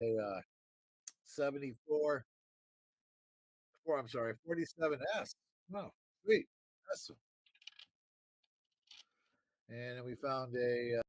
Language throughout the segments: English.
a 74, I'm sorry, 47S. Wow, sweet. Awesome. And then we found a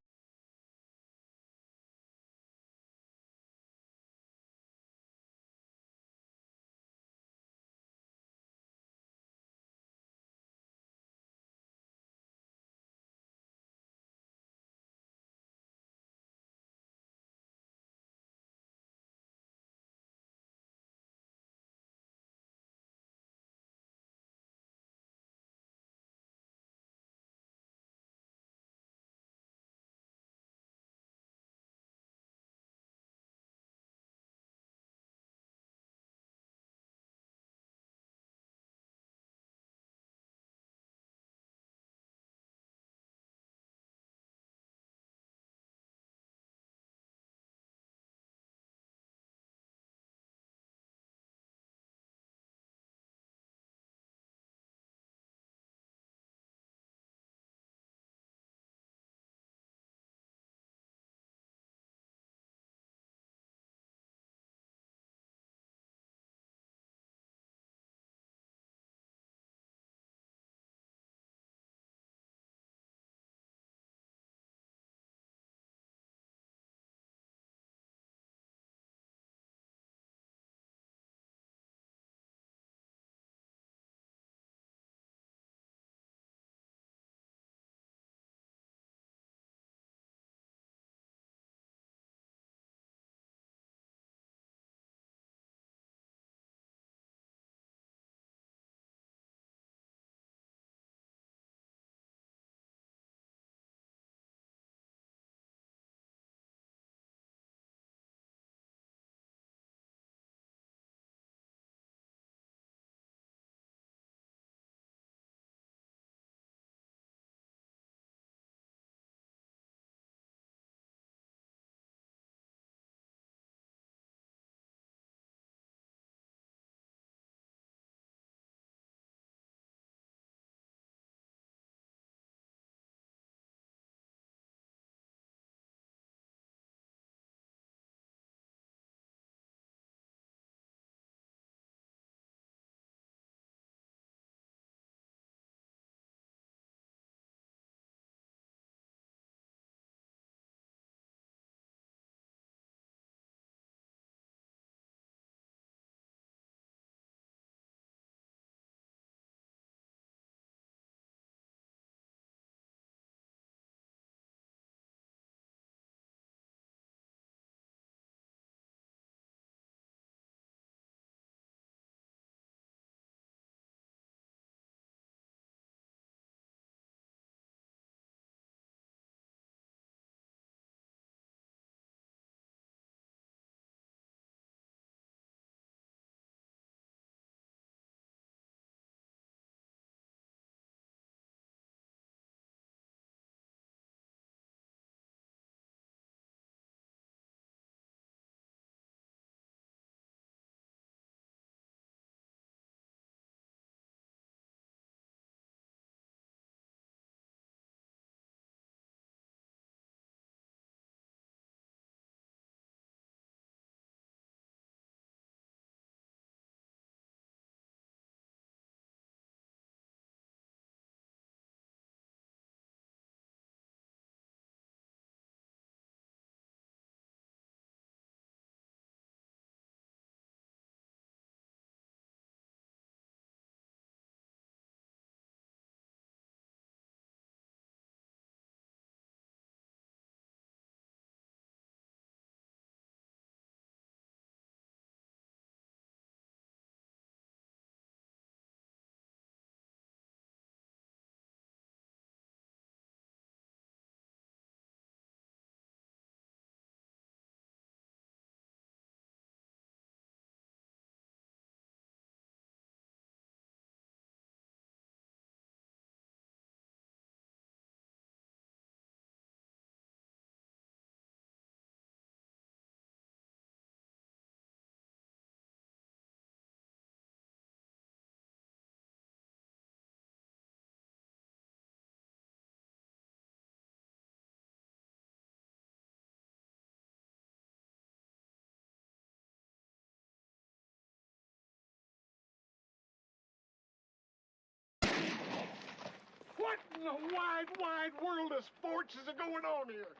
in the wide, wide world of sports is going on here?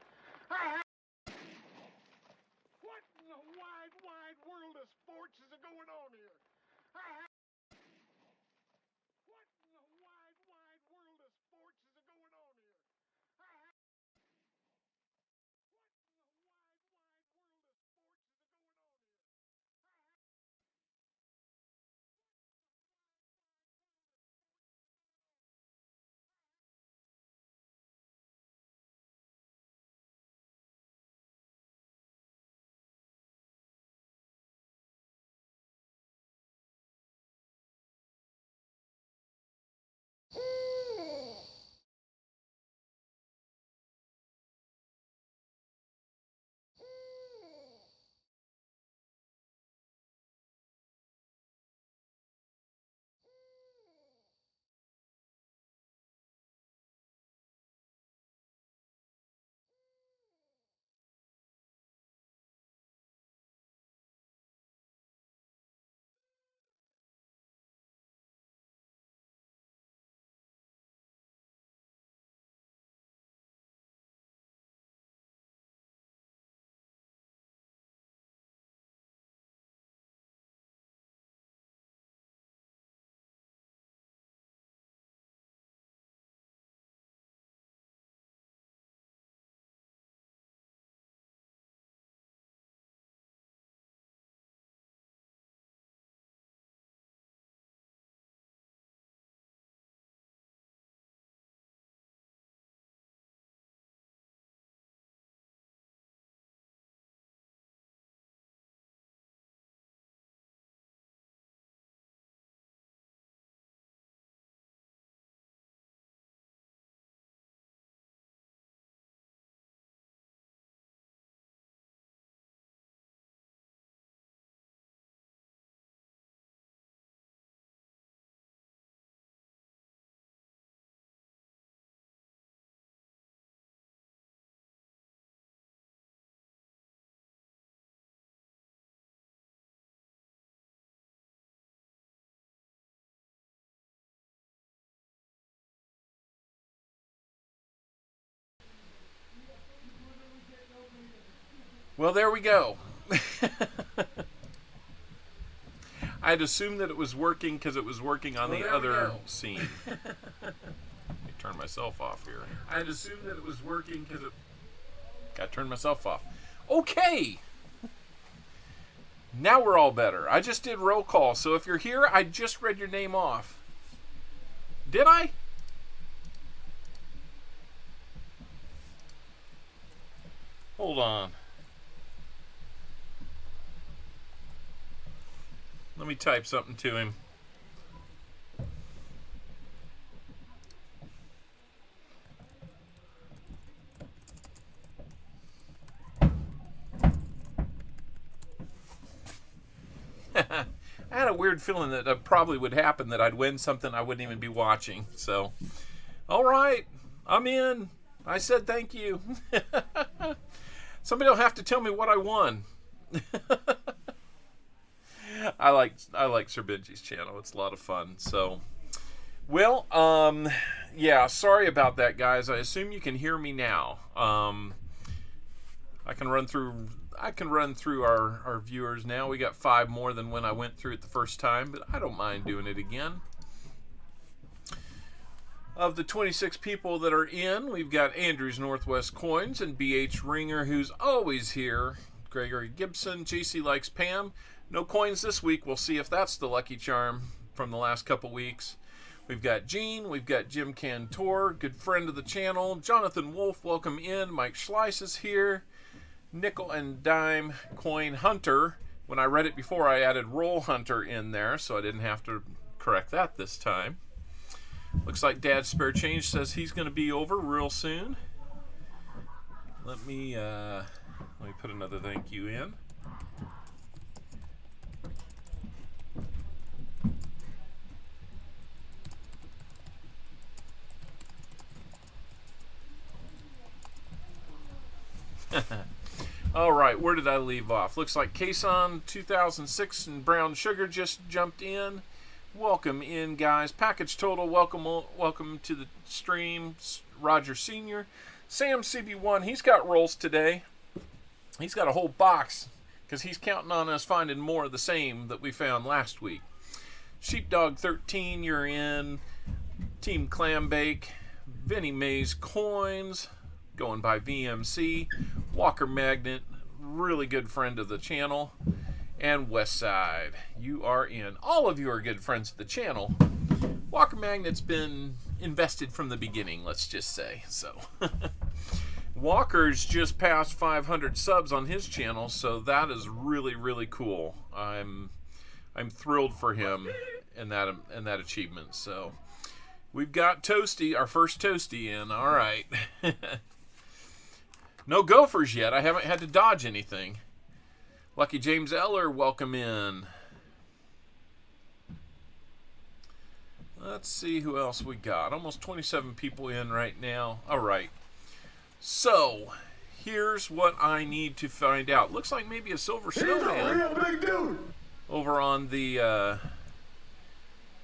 What in the wide, wide world of sports is going on here? What in the wide, wide world of sports is going on here? Well, there we go. I'd assumed that it was working because it was working on the other scene. Let me turn myself off here. I'd assumed that it was working because it... Got to turn myself off. Okay! Now we're all better. I just did roll call, so if you're here, I just read your name off. Did I? Hold on. Let me type something to him. I had a weird feeling that it probably would happen, that I'd win something I wouldn't even be watching. So, all right, I'm in. I said thank you. Somebody will have to tell me what I won. I like Sir Benji's channel. It's a lot of fun. So, well, yeah. Sorry about that, guys. I assume you can hear me now. I can run through our viewers now. We got 5 more than when I went through it the first time, but I don't mind doing it again. Of the 26 people that are in, we've got Andrew's Northwest Coins and BH Ringer, who's always here. Gregory Gibson, JC Likes Pam. No coins this week. We'll see if that's the lucky charm from the last couple weeks. We've got Gene. We've got Jim Cantor, good friend of the channel. Jonathan Wolf, welcome in. Mike Schleiss is here. Nickel and Dime Coin Hunter. When I read it before, I added Roll Hunter in there, so I didn't have to correct that this time. Looks like Dad's Spare Change says he's going to be over real soon. Let me put another thank you in. All right, where did I leave off? Looks like Kason 2006 and Brown Sugar just jumped in. Welcome in, guys. Package total, welcome to the stream. Roger Sr. Sam CB1, he's got rolls today. He's got a whole box because he's counting on us finding more of the same that we found last week. Sheepdog 13, you're in. Team Clambake. Vinny Mays Coins, going by VMC. Walker Magnet, really good friend of the channel. And Westside, you are in. All of you are good friends of the channel. Walker Magnet's been invested from the beginning, let's just say. So Walker's just passed 500 subs on his channel, so that is really, really cool. I'm thrilled for him in that achievement. So we've got Toasty, our first Toasty in. All right. No Gophers yet. I haven't had to dodge anything. Lucky James Eller, welcome in. Let's see who else we got. Almost 27 people in right now. All right. So, here's what I need to find out. Looks like maybe a Silver Snowman. He's a real big dude. Over on the, I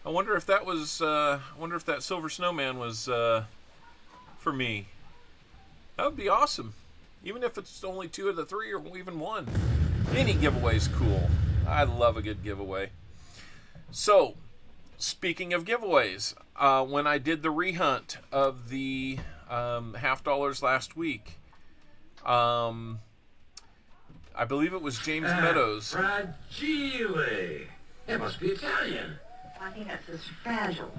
wonder if that was, I wonder if that Silver Snowman was for me. That would be awesome. Even if it's only 2 of the 3 or even 1. Any giveaway's cool. I love a good giveaway. So, speaking of giveaways, when I did the rehunt of the $half last week, I believe it was James Meadows. Fragile. It must be Italian. I think that's just fragile.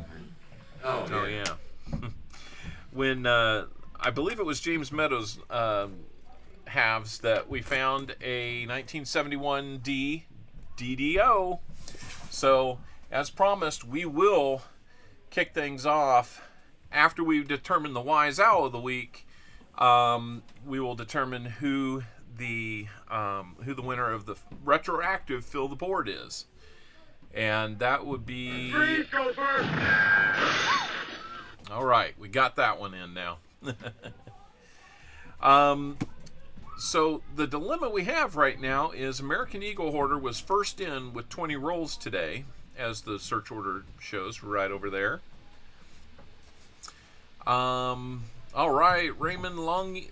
Oh yeah. When I believe it was James Meadows halves that we found a 1971 DDO. So, as promised, we will kick things off after we've determined the Wise Owl of the week. We will determine who the winner of the retroactive Fill the Board is, and that would be. Freeze go first. All right, we got that one in now. So the dilemma we have right now is American Eagle Hoarder was first in with 20 rolls today, as the search order shows right over there. All right, Raymond Longy,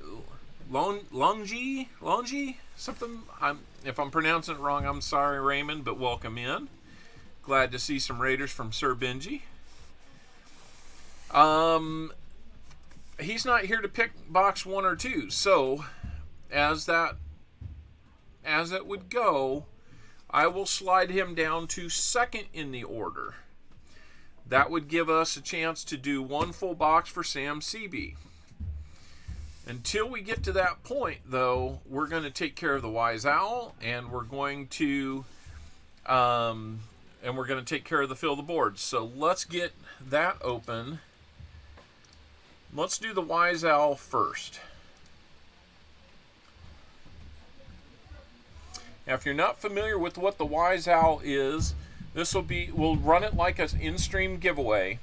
something. If I'm pronouncing it wrong, I'm sorry, Raymond, but welcome in. Glad to see some Raiders from Sir Benji. He's not here to pick box 1 or 2, so as it would go, I will slide him down to second in the order. That would give us a chance to do 1 full box for Sam CB. Until we get to that point, though, we're going to take care of the Wise Owl, and we're going to take care of the Fill the Board. So let's get that open. Let's do the Wise Owl first. Now, if you're not familiar with what the Wise Owl is, we'll run it like an in-stream giveaway.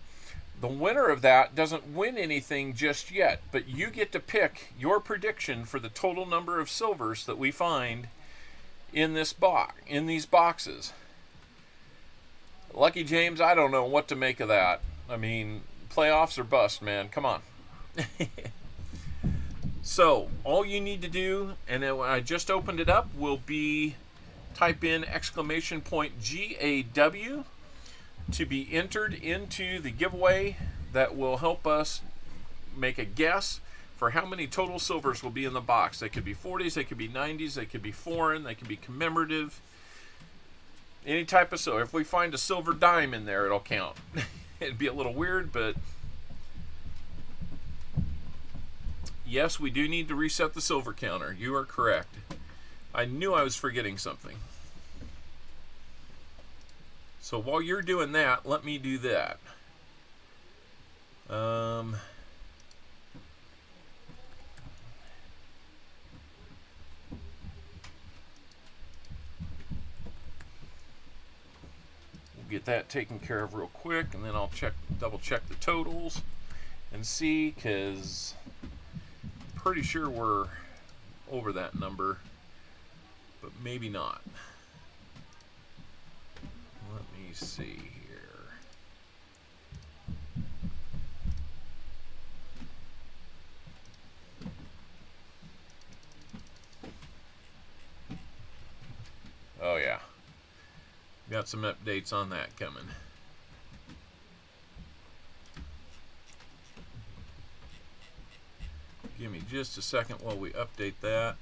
The winner of that doesn't win anything just yet, but you get to pick your prediction for the total number of silvers that we find in these boxes. Lucky James, I don't know what to make of that. I mean, playoffs or bust, man. Come on. So, all you need to do, and then when I just opened it up, will be type in !GAW to be entered into the giveaway that will help us make a guess for how many total silvers will be in the box. They could be 40s, they could be 90s, they could be foreign, they could be commemorative. Any type of silver. If we find a silver dime in there, it'll count. It'd be a little weird, but yes, we do need to reset the silver counter. You are correct. I knew I was forgetting something. So while you're doing that, let me do that. We'll get that taken care of real quick, and then I'll double check the totals and see, because pretty sure we're over that number, but maybe not. Let me see here. Got some updates on that coming. Give me just a second while we update that.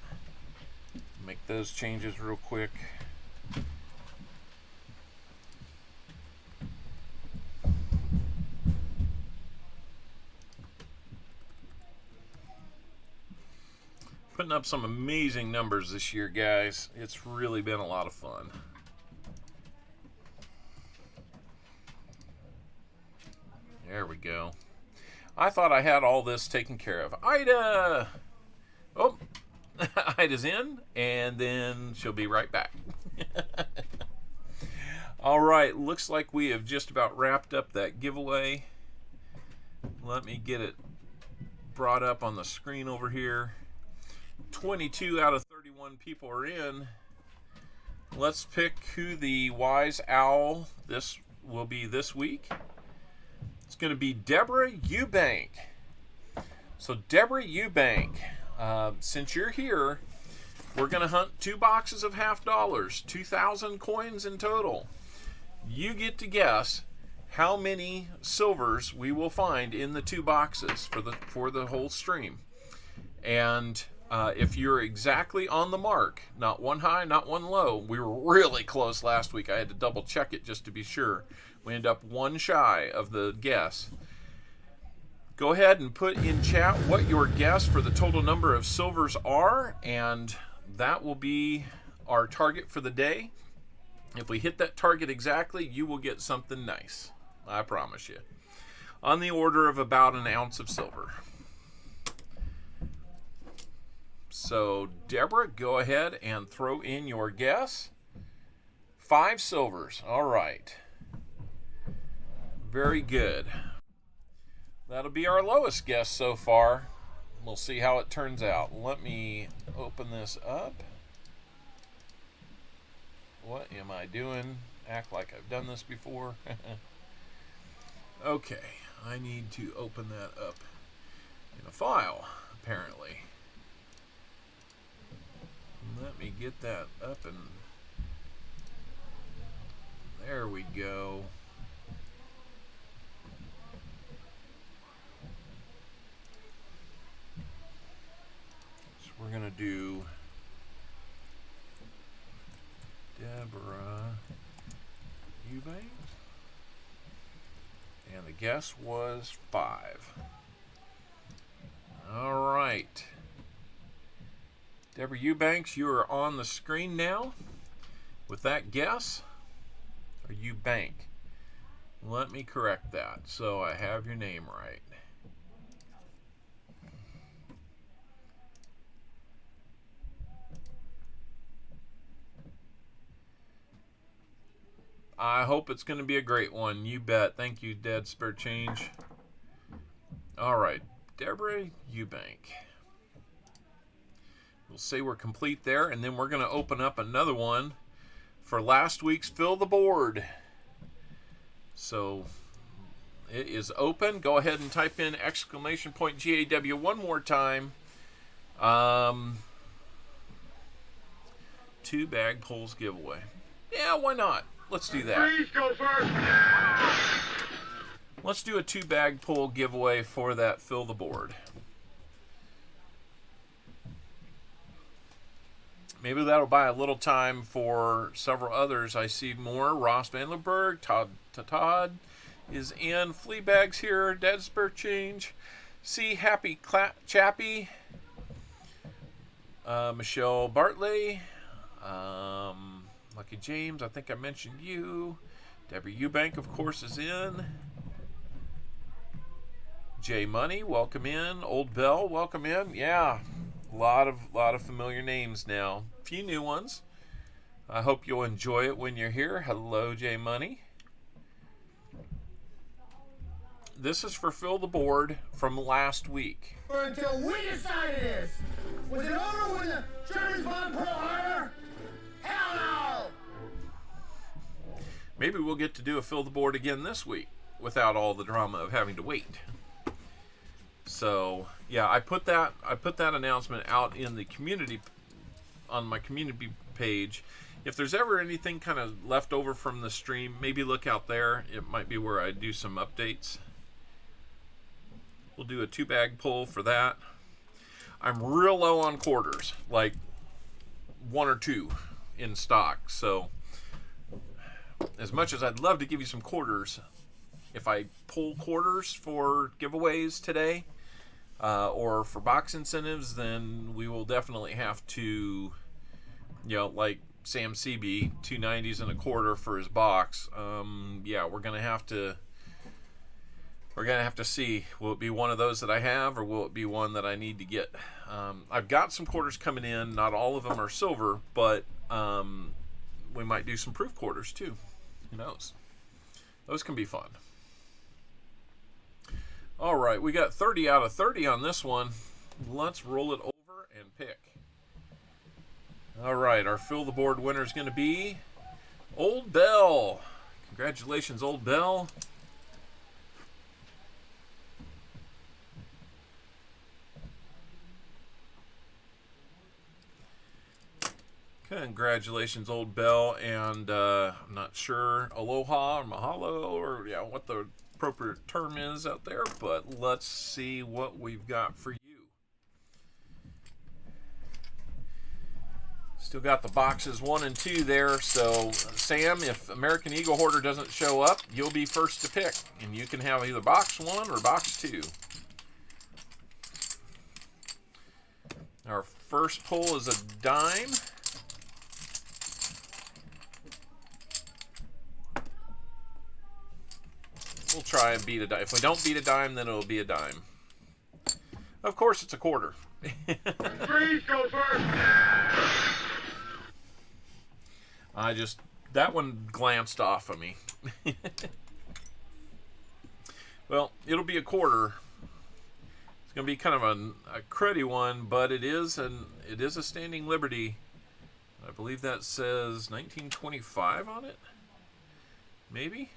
Make those changes real quick. Putting up some amazing numbers this year, guys. It's really been a lot of fun. There we go. I thought I had all this taken care of. Ida! Oh, Ida's in, and then she'll be right back. All right, looks like we have just about wrapped up that giveaway. Let me get it brought up on the screen over here. 22 out of 31 people are in. Let's pick who the wise owl this will be this week. It's going to be Deborah Eubank. So Deborah Eubank, since you're here, we're going to hunt 2 boxes of $50, 2,000 coins in total. You get to guess how many silvers we will find in the 2 boxes for the whole stream. And if you're exactly on the mark, not one high, not one low, we were really close last week. I had to double check it just to be sure. We end up 1 shy of the guess. Go ahead and put in chat what your guess for the total number of silvers are, and that will be our target for the day. If we hit that target exactly, you will get something nice. I promise you. On the order of about an ounce of silver. So, Deborah, go ahead and throw in your guess. 5 silvers. All right. Very good. That'll be our lowest guess so far. We'll see how it turns out. Let me open this up. What am I doing? Act like I've done this before. Okay, I need to open that up in a file, apparently. Let me get that up, and there we go. So we're going to do Deborah Eubanks, and the guess was 5. All right. Deborah Eubanks, you are on the screen now with that guess. Or Eubank. Let me correct that so I have your name right. I hope it's going to be a great one. You bet. Thank you, Dead Spare Change. All right, Deborah Eubank. We'll say we're complete there, and then we're going to open up another one for last week's Fill the Board. So it is open. Go ahead and type in exclamation point GAW one more time. 2 bag pulls giveaway. Yeah, why not? Let's do that. Please go first. Let's do a 2 bag pull giveaway for that Fill the Board. Maybe that'll buy a little time for several others. I see more. Ross Vanderberg, Todd is in. Fleabag's here. Dead Spur Change. See Happy Chappie. Michelle Bartley. Lucky James, I think I mentioned you. Deborah Eubank, of course, is in. J Money, welcome in. Old Bell, welcome in. Yeah, a lot of familiar names now. A few new ones. I hope you'll enjoy it when you're here. Hello, J Money. This is for Fill the Board from last week. Or until we decided this. Was it over when the Germans bombed Pearl Harbor? Hell no! Maybe we'll get to do a Fill the Board again this week without all the drama of having to wait. So yeah, I put that announcement out in the community, on my community page, If there's ever anything kind of left over from the stream, maybe look out there. It might be where I do some updates. We'll do a 2-bag pull for that. I'm real low on quarters, like 1 or 2 in stock. So as much as I'd love to give you some quarters, if I pull quarters for giveaways today or for box incentives, then we will definitely have to, like Sam CB, 290s and a quarter for his box. Yeah, we're gonna have to see, will it be one of those that I have, or will it be one that I need to get? I've got some quarters coming in. Not all of them are silver, but we might do some proof quarters too. Who knows? Those can be fun. All right, we got 30 out of 30 on this one. Let's roll it over and pick. All right, our fill the board winner is going to be Old Bell. Congratulations, Old Bell. Congratulations, Old Bell, and I'm not sure aloha or mahalo or what the appropriate term is out there, but let's see what we've got for you. Still got the boxes 1 and 2 there, so Sam, if American Eagle Hoarder doesn't show up, you'll be first to pick, and you can have either box 1 or box 2. Our first pull is a dime. We'll try and beat a dime. If we don't beat a dime, then it'll be a dime. Of course, it's a quarter. Freeze, go first! That one glanced off of me. Well, it'll be a quarter. It's going to be kind of a cruddy one, but it is a standing Liberty. I believe that says 1925 on it. Maybe?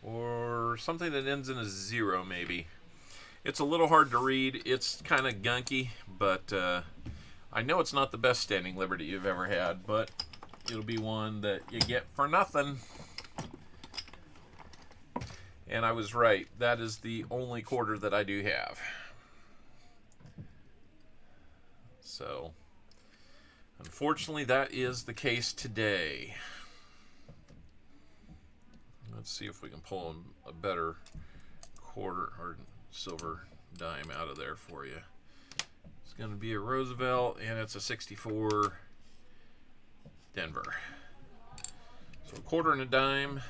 Or something that ends in a 0, maybe. It's a little hard to read. It's kind of gunky, but I know it's not the best standing Liberty you've ever had, but it'll be one that you get for nothing. And I was right. That is the only quarter that I do have. So, unfortunately, that is the case today. Let's see if we can pull a better quarter or silver dime out of there for you. It's going to be a Roosevelt, and it's a 64 Denver. So a quarter and a dime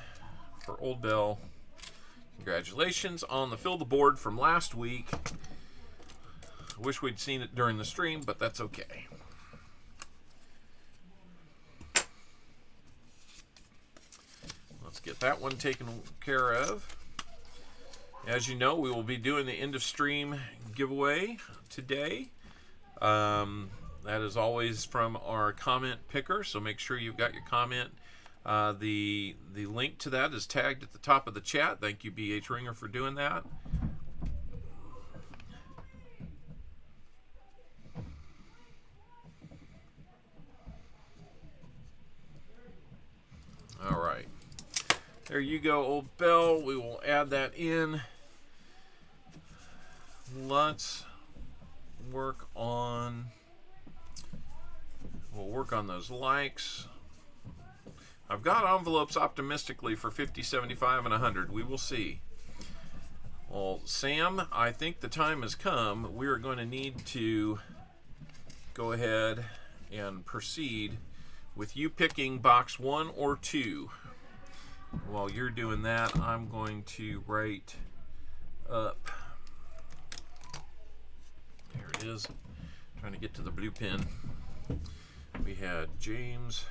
for Old Bell. Congratulations on the fill the board from last week. I wish we'd seen it during the stream, but that's okay. Let's get that one taken care of. As you know, we will be doing the end of stream giveaway today. That is always from our comment picker, so make sure you've got your comment. The link to that is tagged at the top of the chat. Thank you, BH Ringer, for doing that. All right. There you go, Old Bell. We will add that in. Let's work on... We'll work on those likes. I've got envelopes optimistically for 50, 75, and 100. We will see. Well, Sam, I think the time has come. We are going to need to go ahead and proceed with you picking box 1 or 2. While you're doing that, I'm going to write up. There it is. Trying to get to the blue pen. We had James.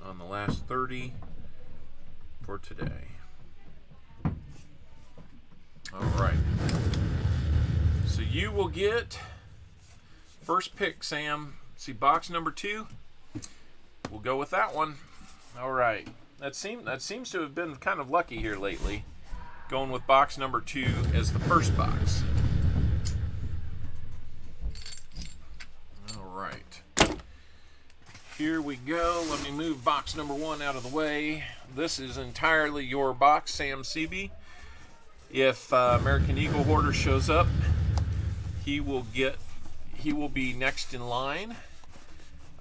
On the last 30 for today. All right. So you will get first pick, Sam. See box number 2. We'll go with that one. All right. That seems to have been kind of lucky here lately. Going with box number 2 as the first box. All right. Here we go. Let me move box number 1 out of the way. This is entirely your box, Sam CB. If American Eagle Hoarder shows up, he will be next in line.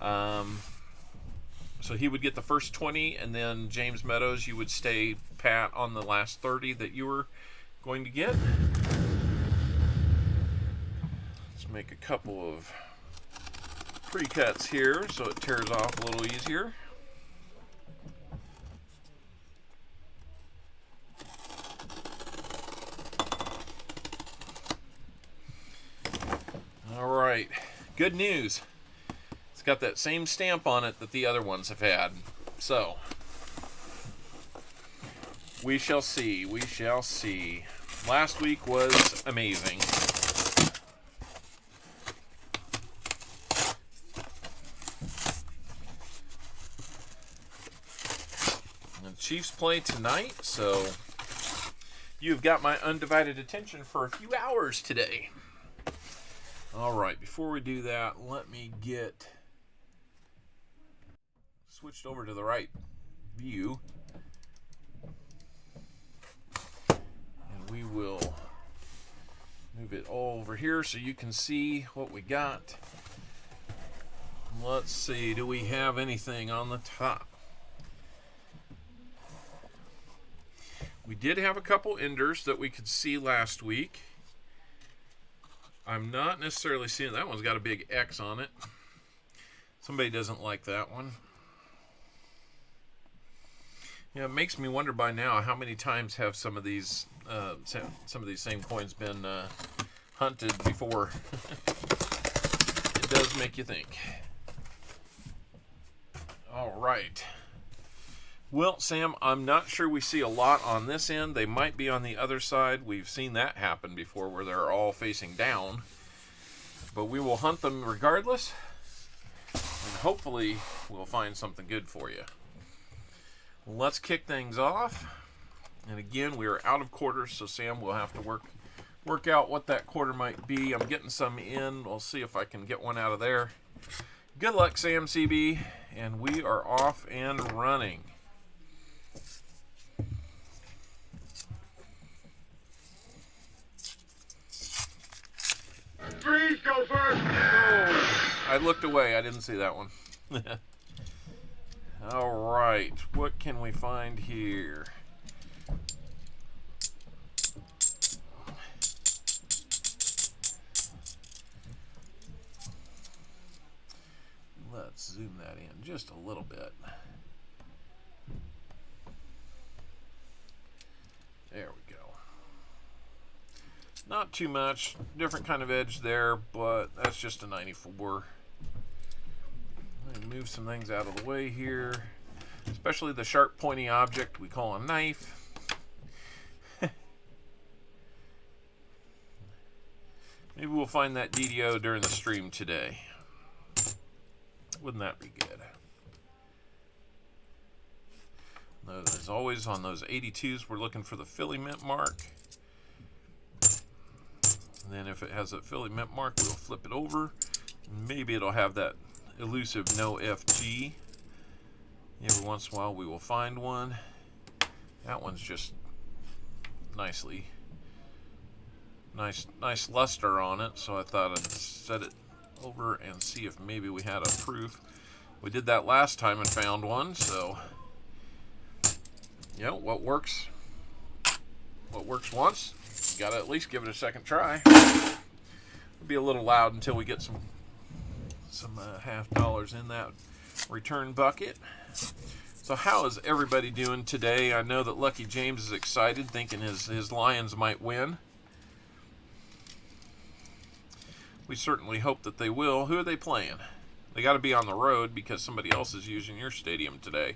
So he would get the first 20, and then James Meadows, you would stay pat on the last 30 that you were going to get. Let's make a couple of pre-cuts here so it tears off a little easier. All right, good news. It's got that same stamp on it that the other ones have had. So, we shall see. We shall see. Last week was amazing. The Chiefs play tonight, so you've got my undivided attention for a few hours today. All right, before we do that, let me get switched over to the right view. And we will move it all over here so you can see what we got. Let's see, do we have anything on the top? We did have a couple enders that we could see last week. I'm not necessarily seeing that one's got a big X on it. Somebody doesn't like that one. Yeah, it makes me wonder by now how many times have some of these same coins been hunted before. It does make you think. All right. Well, Sam, I'm not sure we see a lot on this end. They might be on the other side. We've seen that happen before where they're all facing down. But we will hunt them regardless. And hopefully we'll find something good for you. Let's kick things off. And again, we are out of quarters, so Sam will have to work out what that quarter might be. I'm getting some in. We'll see if I can get one out of there. Good luck, Sam CB. And we are off and running. Freeze, go first! Oh, I looked away. I didn't see that one. All right. What can we find here? Let's zoom that in just a little bit. There we go. Not too much. Different kind of edge there, but that's just a 94. Let me move some things out of the way here. Especially the sharp, pointy object we call a knife. Maybe we'll find that DDO during the stream today. Wouldn't that be good? As always, on those 82s, we're looking for the Philly Mint mark. And then if it has a Philly Mint mark, we'll flip it over. Maybe it'll have that elusive no FG. Every once in a while we will find one. That one's just nice luster on it, so I thought I'd set it over and see if maybe we had a proof. We did that last time and found one, so you know, what works once, you gotta at least give it a second try. It'll be a little loud until we get some half dollars in that return bucket. So how is everybody doing today? I know that Lucky James is excited, thinking his Lions might win. We certainly hope that they will. Who are they playing? They got to be on the road because somebody else is using your stadium today.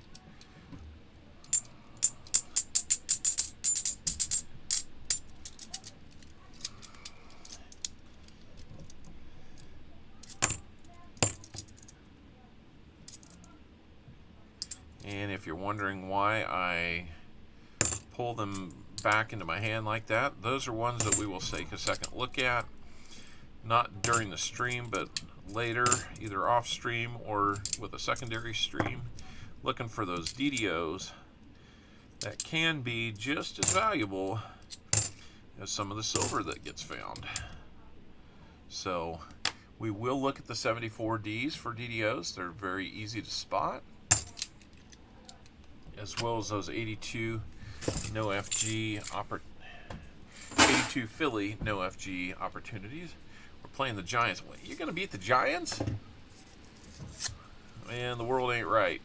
And if you're wondering why I pull them back into my hand like that. Those are ones that we will take a second look at. Not during the stream, but later, either off stream or with a secondary stream, looking for those DDOs that can be just as valuable as some of the silver that gets found. So we will look at the 74Ds for DDOs. They're very easy to spot, as well as those 82 no FG 82 Philly no FG opportunities. We're playing the Giants. What, you're going to beat the Giants? Man, the world ain't right.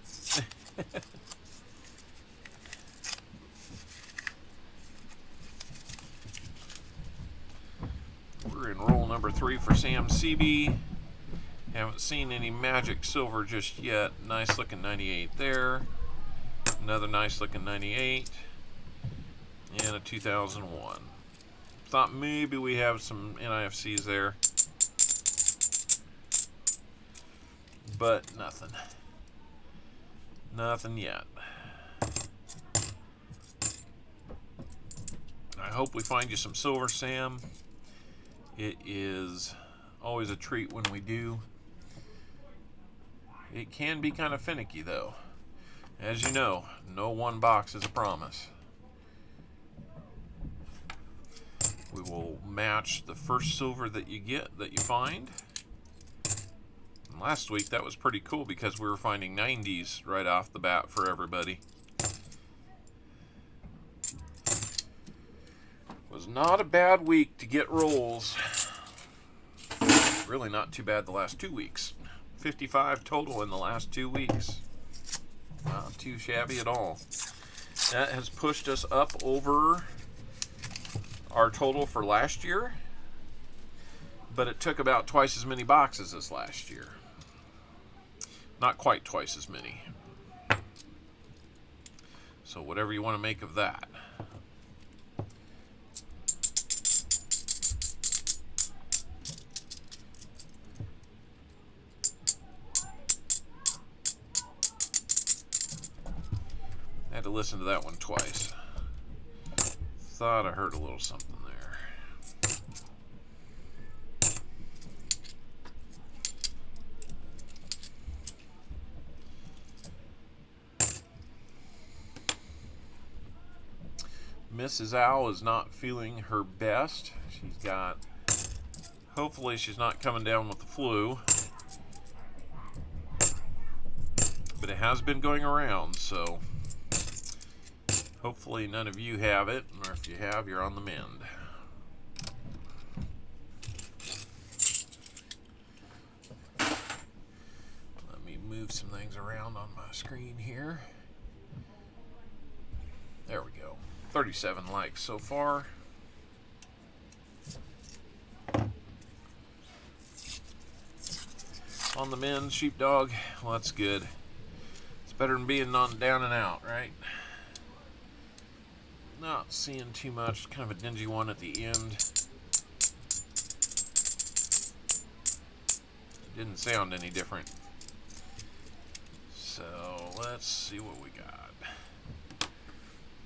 We're in roll number 3 for Sam CB. Haven't seen any magic silver just yet. Nice looking 98 there. Another nice looking 98. And a 2001. Thought maybe we have some NIFCs there. But nothing. Nothing yet. I hope we find you some silver, Sam. It is always a treat when we do. It can be kind of finicky, though. As you know, no one box is a promise. We will match the first silver that you get, that you find. And last week, that was pretty cool because we were finding 90s right off the bat for everybody. Was not a bad week to get rolls. Really not too bad the last 2 weeks. 55 total in the last 2 weeks. Not too shabby at all. That has pushed us up over our total for last year, but it took about twice as many boxes as last year. Not quite twice as many. So whatever you want to make of that. I had to listen to that one twice. Thought I heard a little something there. Mrs. Owl is not feeling her best. She's got, hopefully she's not coming down with the flu. But it has been going around, so hopefully none of you have it, or if you have, you're on the mend. Let me move some things around on my screen here. There we go. 37 likes so far. On the mend, sheepdog. Well, that's good. It's better than being on down and out, right? Not seeing too much. Kind of a dingy one at the end. Didn't sound any different. So let's see what we got.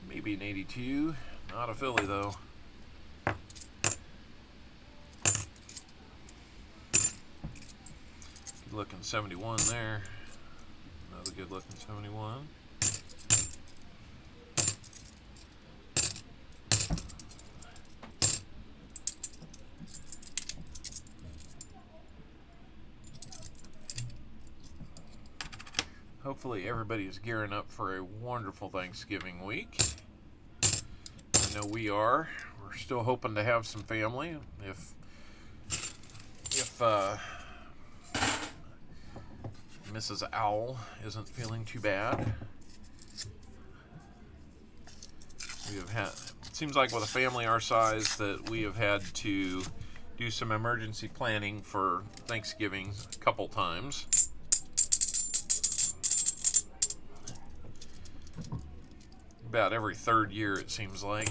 Maybe an 82. Not a Philly though. Good looking 71 there. Another good looking 71. Hopefully everybody is gearing up for a wonderful Thanksgiving week. I know we are. We're still hoping to have some family. If Mrs. Owl isn't feeling too bad. We have had, it seems like with a family our size that we have had to do some emergency planning for Thanksgiving a couple times. About every third year, it seems like.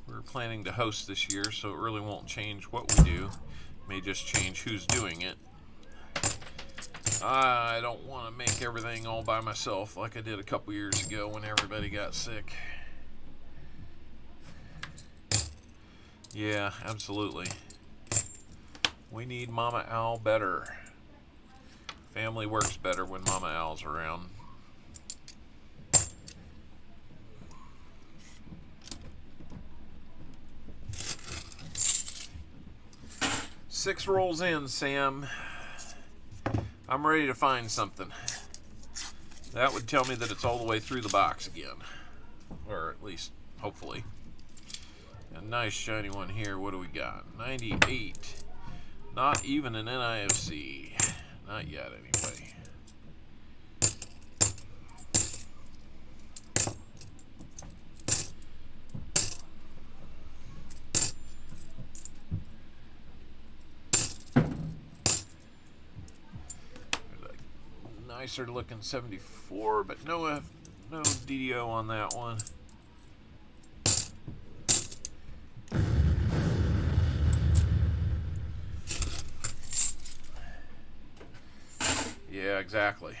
We're planning to host this year, so it really won't change what we do. It may just change who's doing it. I don't want to make everything all by myself like I did a couple years ago when everybody got sick. Yeah, absolutely. We need Mama Owl better. Family works better when Mama Owl's around. Six rolls in, Sam. I'm ready to find something. That would tell me that it's all the way through the box again. Or at least, hopefully. A nice shiny one here. What do we got? 98. Not even an NIFC. Not yet, anyway. Nicer looking 74, but no DDO on that one. Yeah, exactly.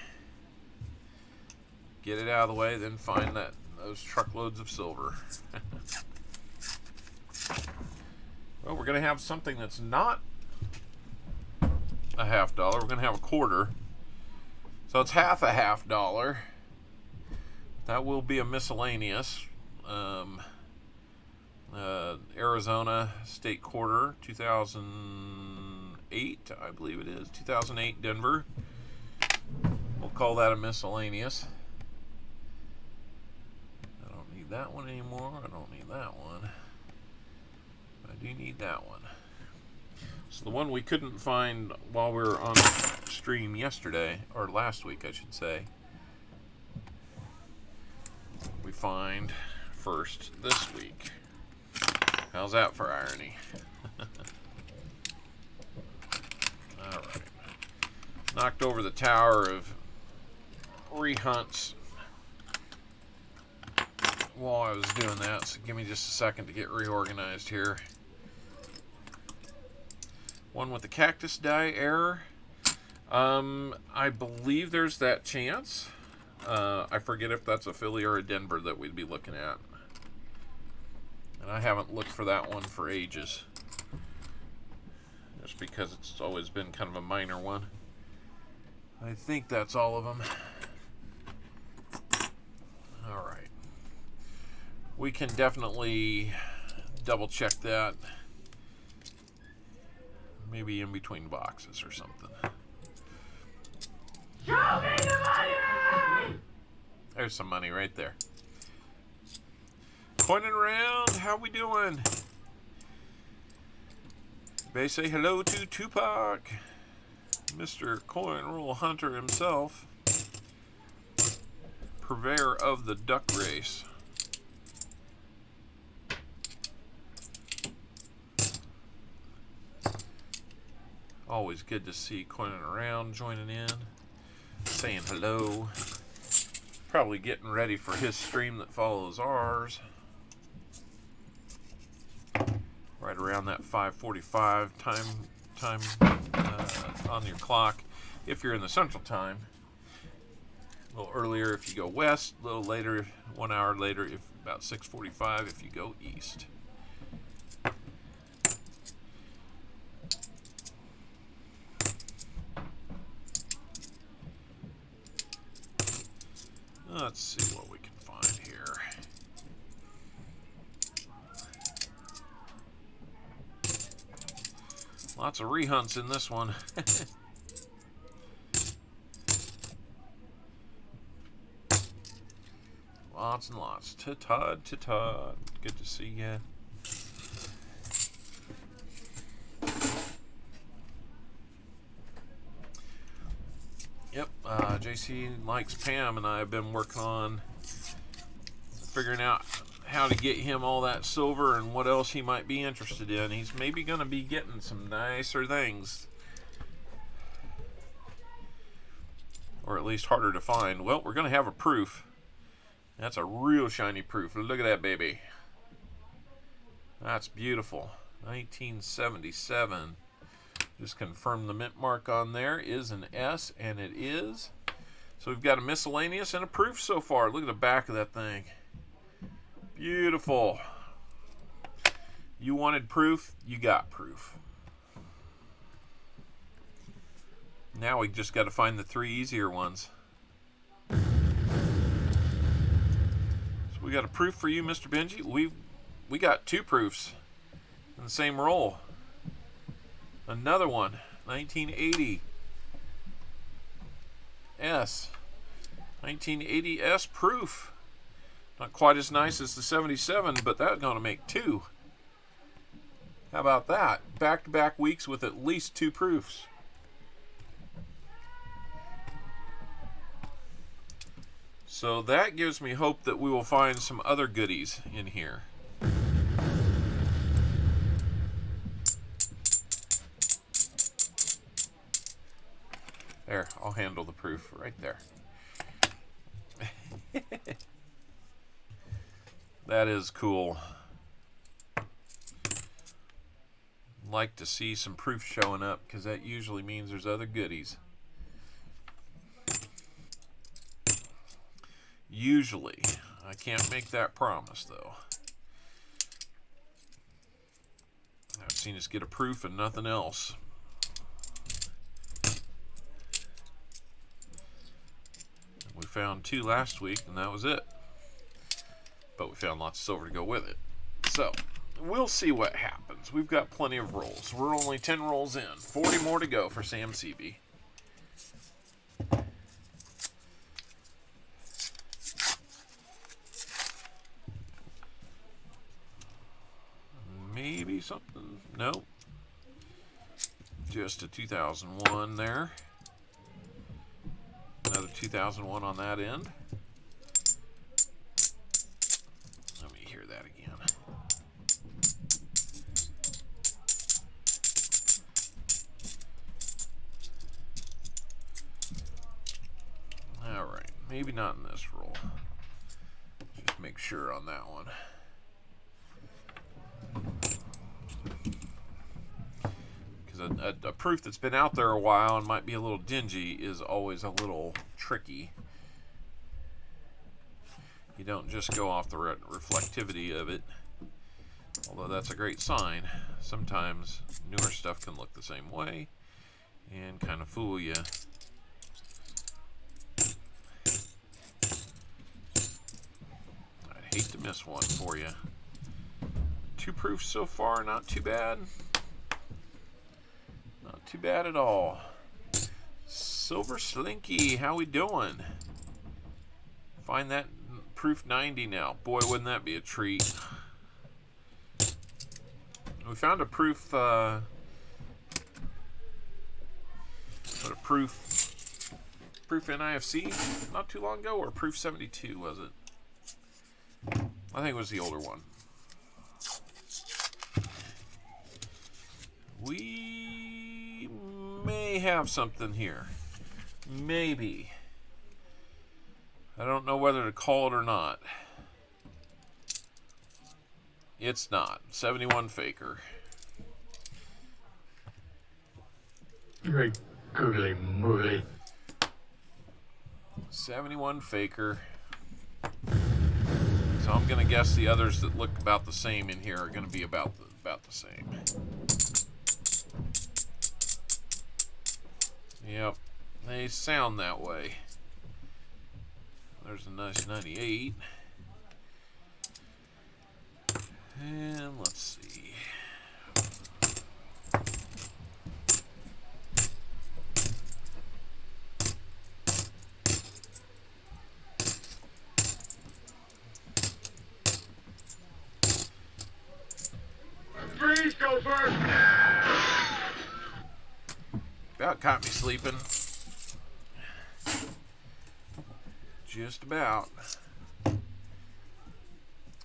Get it out of the way, then find those truckloads of silver. Well, we're going to have something that's not a $50. We're going to have a quarter. So it's half a $50. That will be a miscellaneous. Arizona State Quarter, 2008, I believe it is. 2008 Denver. We'll call that a miscellaneous. I don't need that one anymore. I don't need that one. I do need that one. So the one we couldn't find while we were on stream yesterday, or last week I should say, we find first this week. How's that for irony? Alright. Knocked over the tower of rehunts while I was doing that, so give me just a second to get reorganized here. One with the cactus die error. I believe there's that chance. I forget if that's a Philly or a Denver that we'd be looking at. And I haven't looked for that one for ages. Just because it's always been kind of a minor one. I think that's all of them. Alright. We can definitely double check that. Maybe in between boxes or something. Show me the money! There's some money right there. Coining around, how we doing? They say hello to Tupac, Mr. Coin Roll Hunter himself, purveyor of the duck race. Always good to see Coining Around joining in, saying hello. Probably getting ready for his stream that follows ours. Right around that 5:45 time on your clock. If you're in the Central Time, a little earlier if you go west, a little later, 1 hour later, if about 6:45 if you go east. Let's see what we can find here. Lots of rehunts in this one. Lots and lots. Ta-ta. Good to see ya. Yep, JC Likes Pam and I have been working on figuring out how to get him all that silver and what else he might be interested in. He's maybe going to be getting some nicer things. Or at least harder to find. Well, we're going to have a proof. That's a real shiny proof. Look at that baby. That's beautiful. 1977. Just confirm the mint mark on there is an S, and it is. So we've got a miscellaneous and a proof so far. Look at the back of that thing. Beautiful. You wanted proof, you got proof. Now we just got to find the 3 easier ones. So we got a proof for you, Mr. Benji. We got 2 proofs in the same roll. Another one, 1980 S. 1980 S proof. Not quite as nice as the 77, but that's going to make 2. How about that? Back-to-back weeks with at least 2 proofs. So that gives me hope that we will find some other goodies in here. There, I'll handle the proof right there. That is cool. Like to see some proof showing up because that usually means there's other goodies. Usually. I can't make that promise though. I've seen us get a proof and nothing else. We found 2 last week and that was it. But we found lots of silver to go with it. So, we'll see what happens. We've got plenty of rolls. We're only 10 rolls in. 40 more to go for Sam CB. Maybe something. Nope. Just a 2001 there. Another 2001 on that end. Let me hear that again. All right, maybe not in this roll. Just make sure on that one. Because a proof that's been out there a while and might be a little dingy is always a little tricky. You don't just go off the reflectivity of it, although that's a great sign. Sometimes newer stuff can look the same way and kind of fool you. I'd hate to miss one for you. 2 proofs so far, not too bad. Not too bad at all. Silver Slinky, how we doing? Find that proof 90 now. Boy, wouldn't that be a treat. We found a proof, proof NIFC not too long ago, or proof 72 was it? I think it was the older one. We may have something here. Maybe. I don't know whether to call it or not. It's not. 71 faker. Great googly moogly. 71 faker. So I'm going to guess the others that look about the same in here are going to be about the same. Yep, they sound that way. There's a nice 98. And let's see. Freeze, go first. About caught me sleeping. Just about.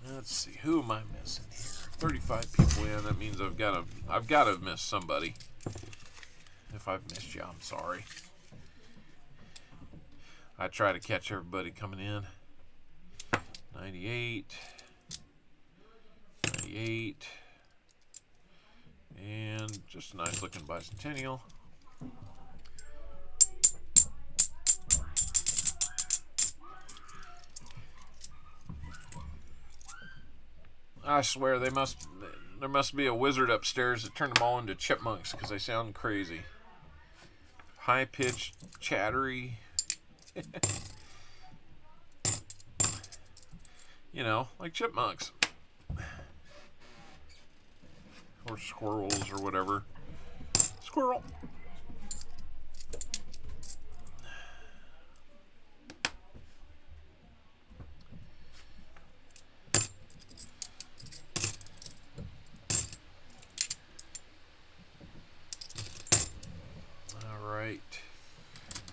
Let's see, who am I missing here? 35 people in. That means I've got to have missed somebody. If I've missed you, I'm sorry. I try to catch everybody coming in. 98. 98. And just a nice looking bicentennial. I swear there must be a wizard upstairs that turned them all into chipmunks because they sound crazy. High pitched, chattery. You know, like chipmunks. Or squirrels or whatever. Squirrel.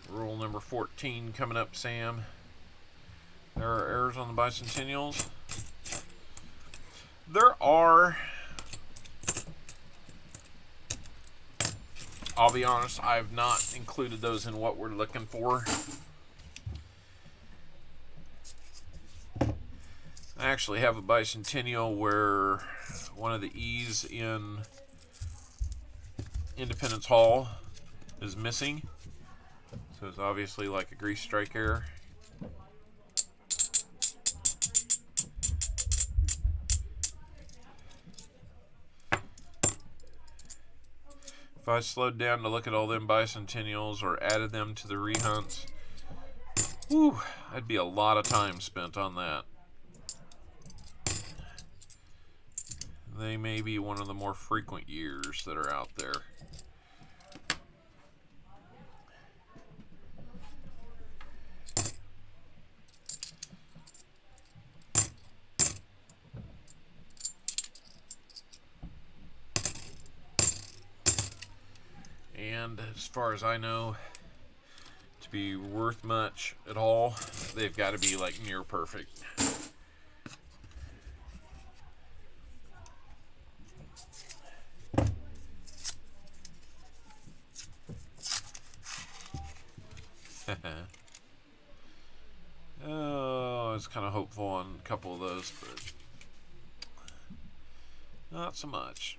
Rule number 14 coming up, Sam. There are errors on the bicentennials. There are. I'll be honest, I have not included those in what we're looking for. I actually have a bicentennial where one of the E's in Independence Hall is missing. So it's obviously like a grease strike error. If I slowed down to look at all them bicentennials or added them to the rehunts, whew, that'd be a lot of time spent on that. They may be one of the more frequent years that are out there. And as far as I know, to be worth much at all, they've got to be like near perfect. Oh, I was kind of hopeful on a couple of those, but not so much.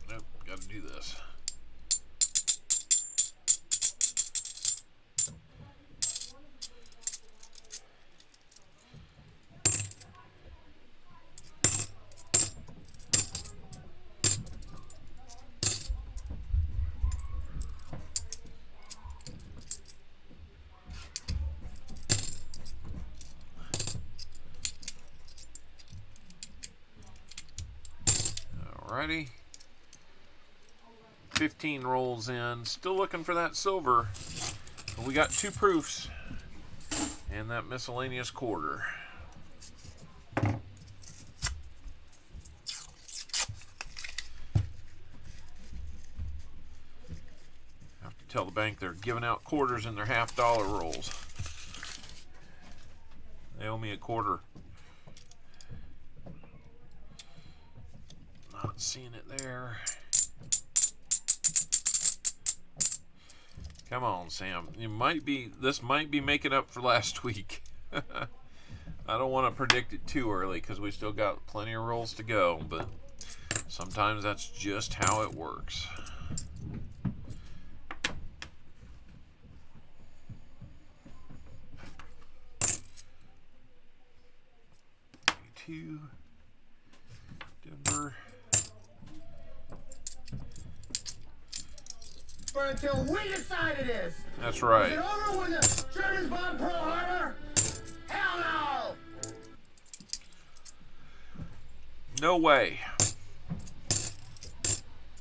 Nope, got to do this. Alrighty. 15 rolls in. Still looking for that silver. But we got 2 proofs. And that miscellaneous quarter. Have to tell the bank they're giving out quarters in their $50 rolls. They owe me a quarter. Not seeing it there. Come on, Sam. This might be making up for last week. I don't want to predict it too early because we still got plenty of rolls to go, but sometimes that's just how it works. Two. Denver. For until we decide it is. That's right. Is it over when the Germans bomb Pearl Harbor? Hell no! No way.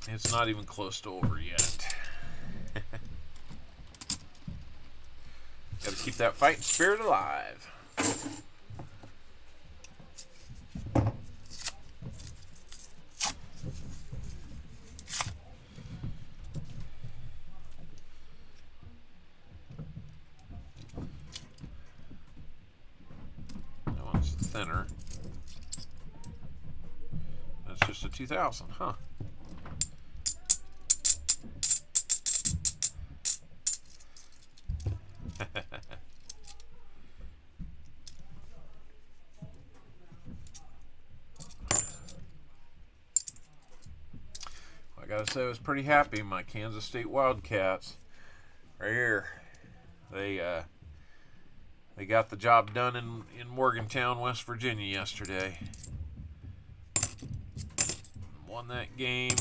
It's not even close to over yet. Got to keep that fighting spirit alive. Thinner. That's just a 2000, huh? gotta say I was pretty happy. My Kansas State Wildcats, right here, they got the job done in Morgantown, West Virginia yesterday. Won that game.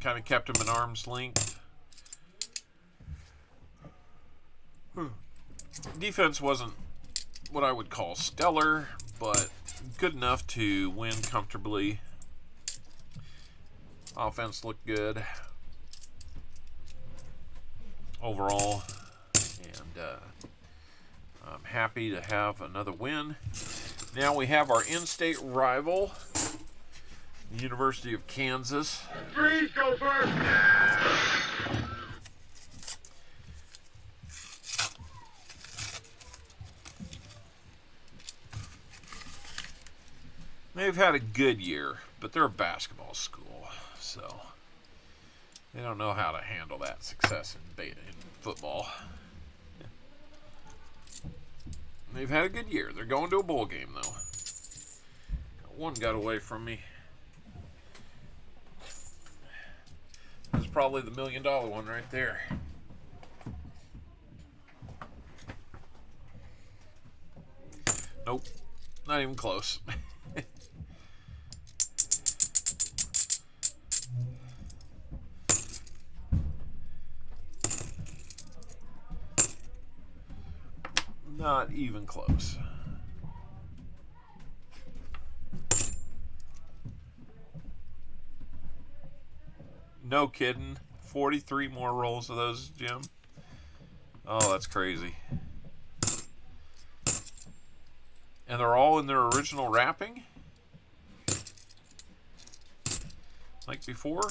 Kind of kept them at arm's length. Defense wasn't what I would call stellar, but good enough to win comfortably. Offense looked good overall, and I'm happy to have another win. Now we have our in-state rival, the University of Kansas. Freeze, go first. They've had a good year, but they're a basketball school, so they don't know how to handle that success in football. They've had a good year. They're going to a bowl game, though. One got away from me. This is probably the $1 million one right there. Nope, not even close. Not even close. No kidding. 43 more rolls of those, Jim. Oh, that's crazy. And they're all in their original wrapping? Like before?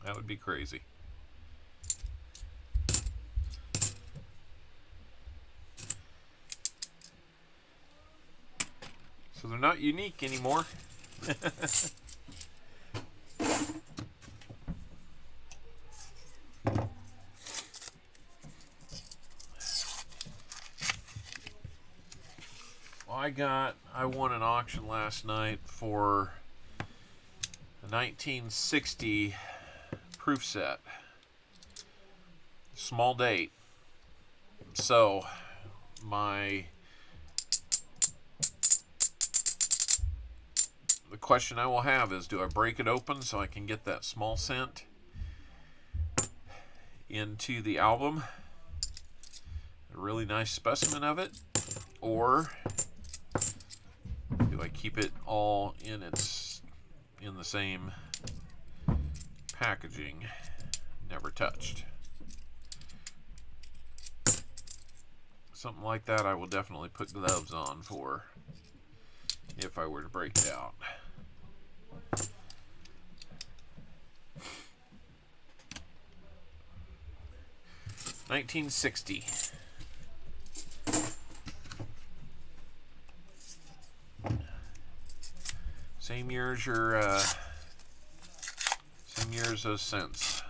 That would be crazy. So they're not unique anymore. I won an auction last night for a 1960 proof set. Small date. So the question I will have is, do I break it open so I can get that small cent into the album? A really nice specimen of it. Or do I keep it all in the same packaging, never touched? Something like that I will definitely put gloves on for if I were to break it out. $1960. Same year as those cents.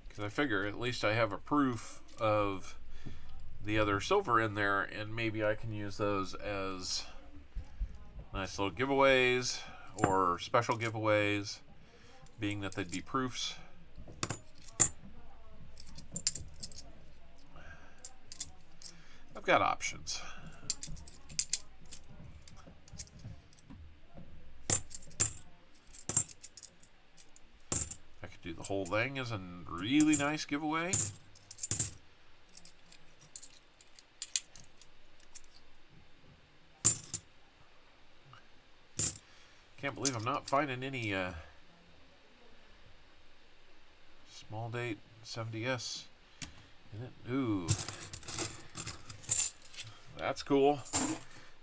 Because I figure at least I have a proof of the other silver in there, and maybe I can use those as nice little giveaways or special giveaways, being that they'd be proofs. I've got options. I could do the whole thing as a really nice giveaway. Can't believe I'm not finding any small date 70S in it. Ooh. That's cool.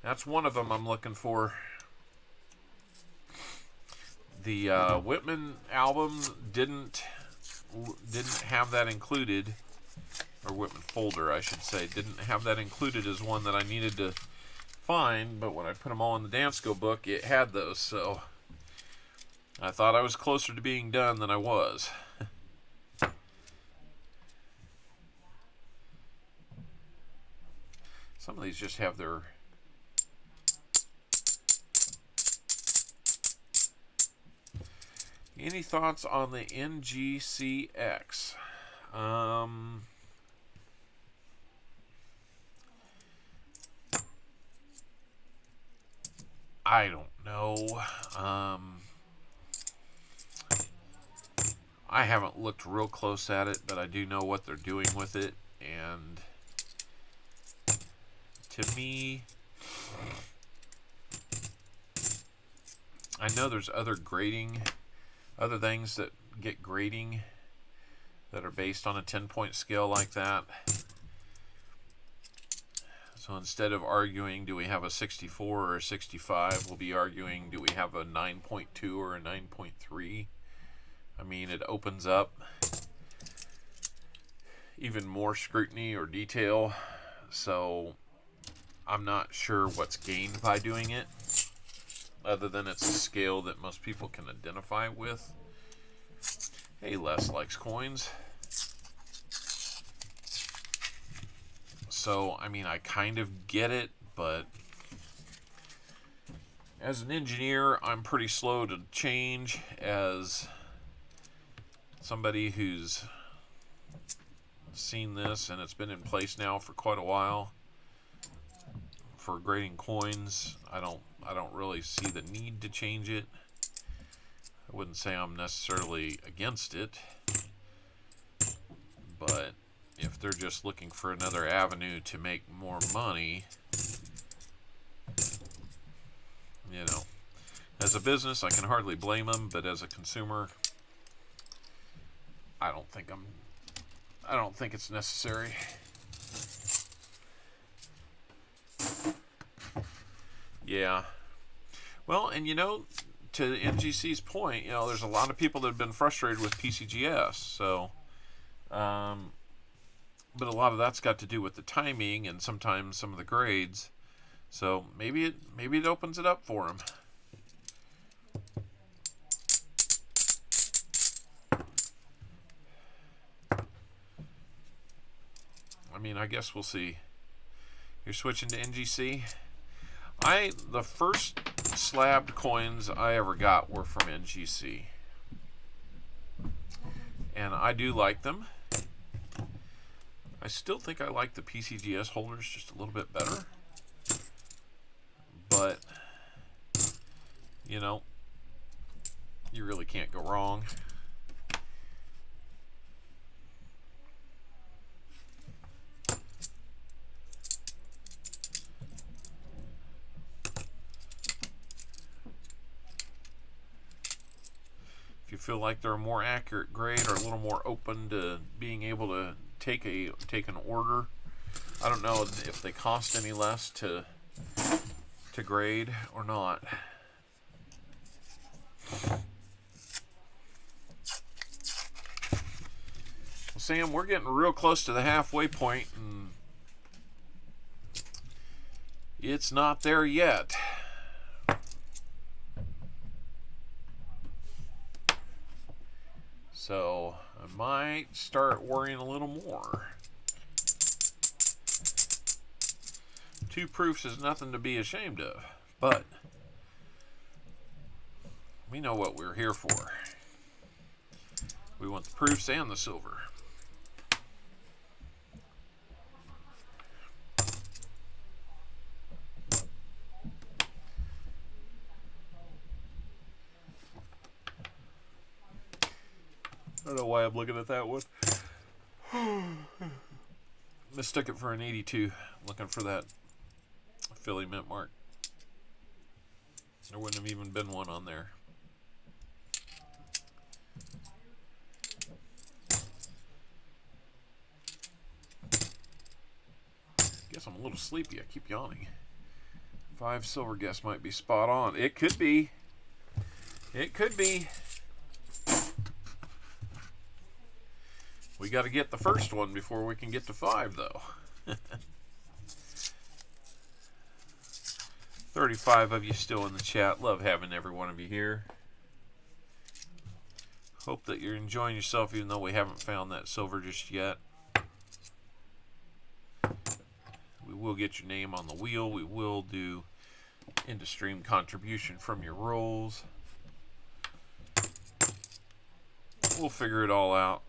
That's one of them I'm looking for. The Whitman album didn't have that included, or Whitman folder, I should say, didn't have that included as one that I needed to find, but when I put them all in the Dansko book, it had those, so I thought I was closer to being done than I was. Some of these just have their... Any thoughts on the NGCX? I don't know. I haven't looked real close at it, but I do know what they're doing with it. And to me, I know there's other things that get grading that are based on a 10-point scale like that. So instead of arguing, do we have a 64 or a 65, we'll be arguing, do we have a 9.2 or a 9.3? I mean, it opens up even more scrutiny or detail. So I'm not sure what's gained by doing it, other than it's a scale that most people can identify with. Hey, Les likes coins. So, I mean, I kind of get it, but as an engineer, I'm pretty slow to change. As somebody who's seen this and it's been in place now for quite a while for grading coins, I don't really see the need to change it. I wouldn't say I'm necessarily against it, but if they're just looking for another avenue to make more money, you know, as a business, I can hardly blame them, but as a consumer, I don't think it's necessary. Yeah. Well, and you know, to NGC's point, you know, there's a lot of people that have been frustrated with PCGS, so but a lot of that's got to do with the timing and sometimes some of the grades. So maybe it opens it up for them. I mean, I guess we'll see. You're switching to NGC? The first slabbed coins I ever got were from NGC. And I do like them. I still think I like the PCGS holders just a little bit better. But, you know, you really can't go wrong. If you feel like they're a more accurate grade or a little more open to being able to take an order, I don't know if they cost any less to grade or not. Well, Sam, we're getting real close to the halfway point, and it's not there yet. So I might start worrying a little more. 2 proofs is nothing to be ashamed of, but we know what we're here for. We want the proofs and the silver. I don't know why I'm looking at that one. Mistook it for an 82. Looking for that Philly mint mark. There wouldn't have even been one on there. Guess I'm a little sleepy. I keep yawning. 5 silver guess might be spot on. It could be. It could be. We got to get the first one before we can get to 5, though. 35 of you still in the chat. Love having every one of you here. Hope that you're enjoying yourself, even though we haven't found that silver just yet. We will get your name on the wheel. We will do into-stream contribution from your rolls. We'll figure it all out.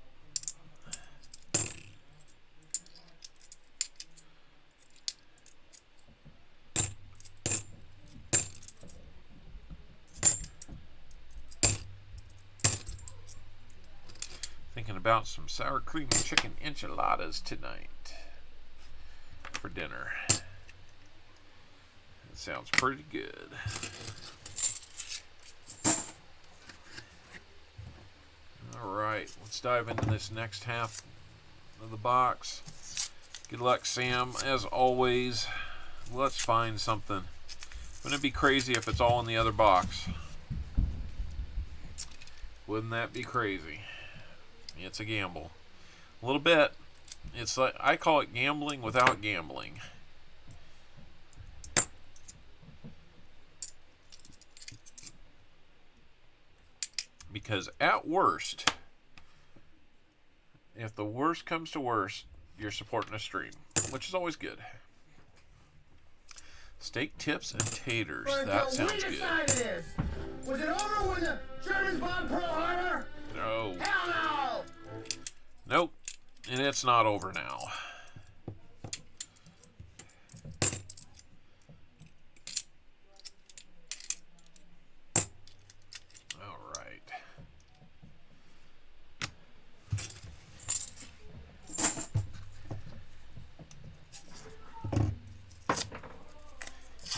Thinking about some sour cream and chicken enchiladas tonight for dinner. It sounds pretty good. All right, let's dive into this next half of the box. Good luck, Sam. As always, let's find something. Wouldn't it be crazy if it's all in the other box? Wouldn't that be crazy? It's a gamble. A little bit. It's like, I call it gambling without gambling. Because at worst, if the worst comes to worst, you're supporting a stream, which is always good. Steak tips and taters. That sounds good. Was it over when the Germans bombed Pearl Harbor? No. Hell no! Nope. And it's not over now. All right.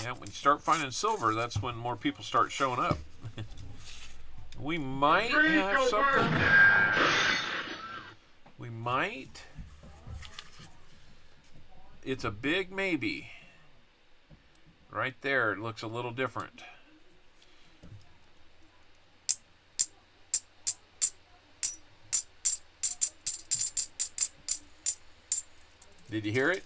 Yeah, when you start finding silver, that's when more people start showing up. We might have something. We might. It's a big maybe. Right there, it looks a little different. Did you hear it?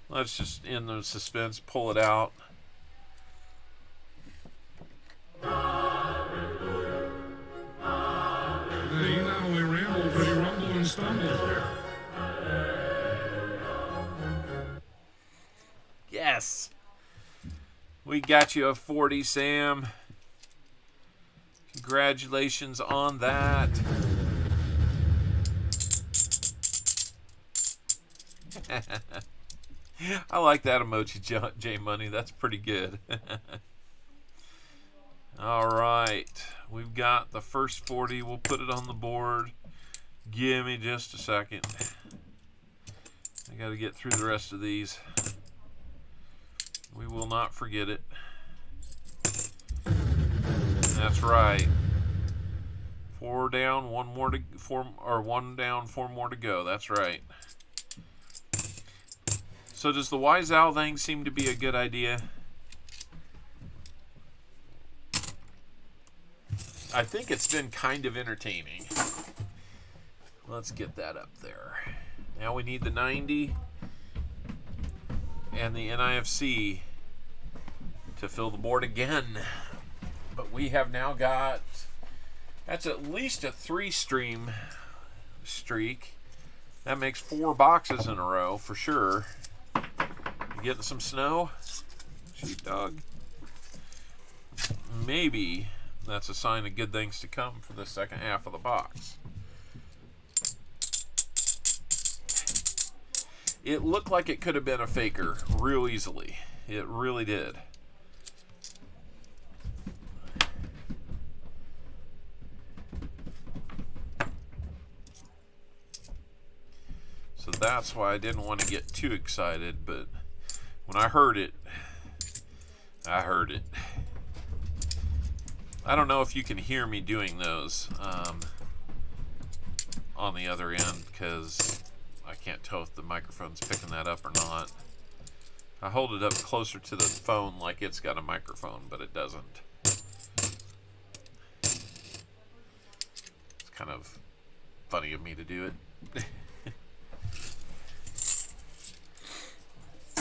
Let's just end the suspense, pull it out. He not only rambled, but he rumbled and stumbled. Yes. We got you a 40, Sam. Congratulations on that. I like that emoji, J Money. That's pretty good. All right. We've got the first 40. We'll put it on the board. Give me just a second. I got to get through the rest of these. We will not forget it. That's right. 4 down, 1 more to 4, or 1 down, 4 more to go. That's right. So does the Wise Owl thing seem to be a good idea? I think it's been kind of entertaining. Let's get that up there. Now we need the 90 and the NIFC to fill the board again. But we have now got, that's at least a 3-stream streak. That makes 4 boxes in a row for sure. You getting some snow, sheepdog? Maybe that's a sign of good things to come for the second half of the box. It looked like it could have been a faker real easily. It really did. So that's why I didn't want to get too excited, but when I heard it, I heard it. I don't know if you can hear me doing those on the other end, because I can't tell if the microphone's picking that up or not. I hold it up closer to the phone like it's got a microphone, but it doesn't. It's kind of funny of me to do it.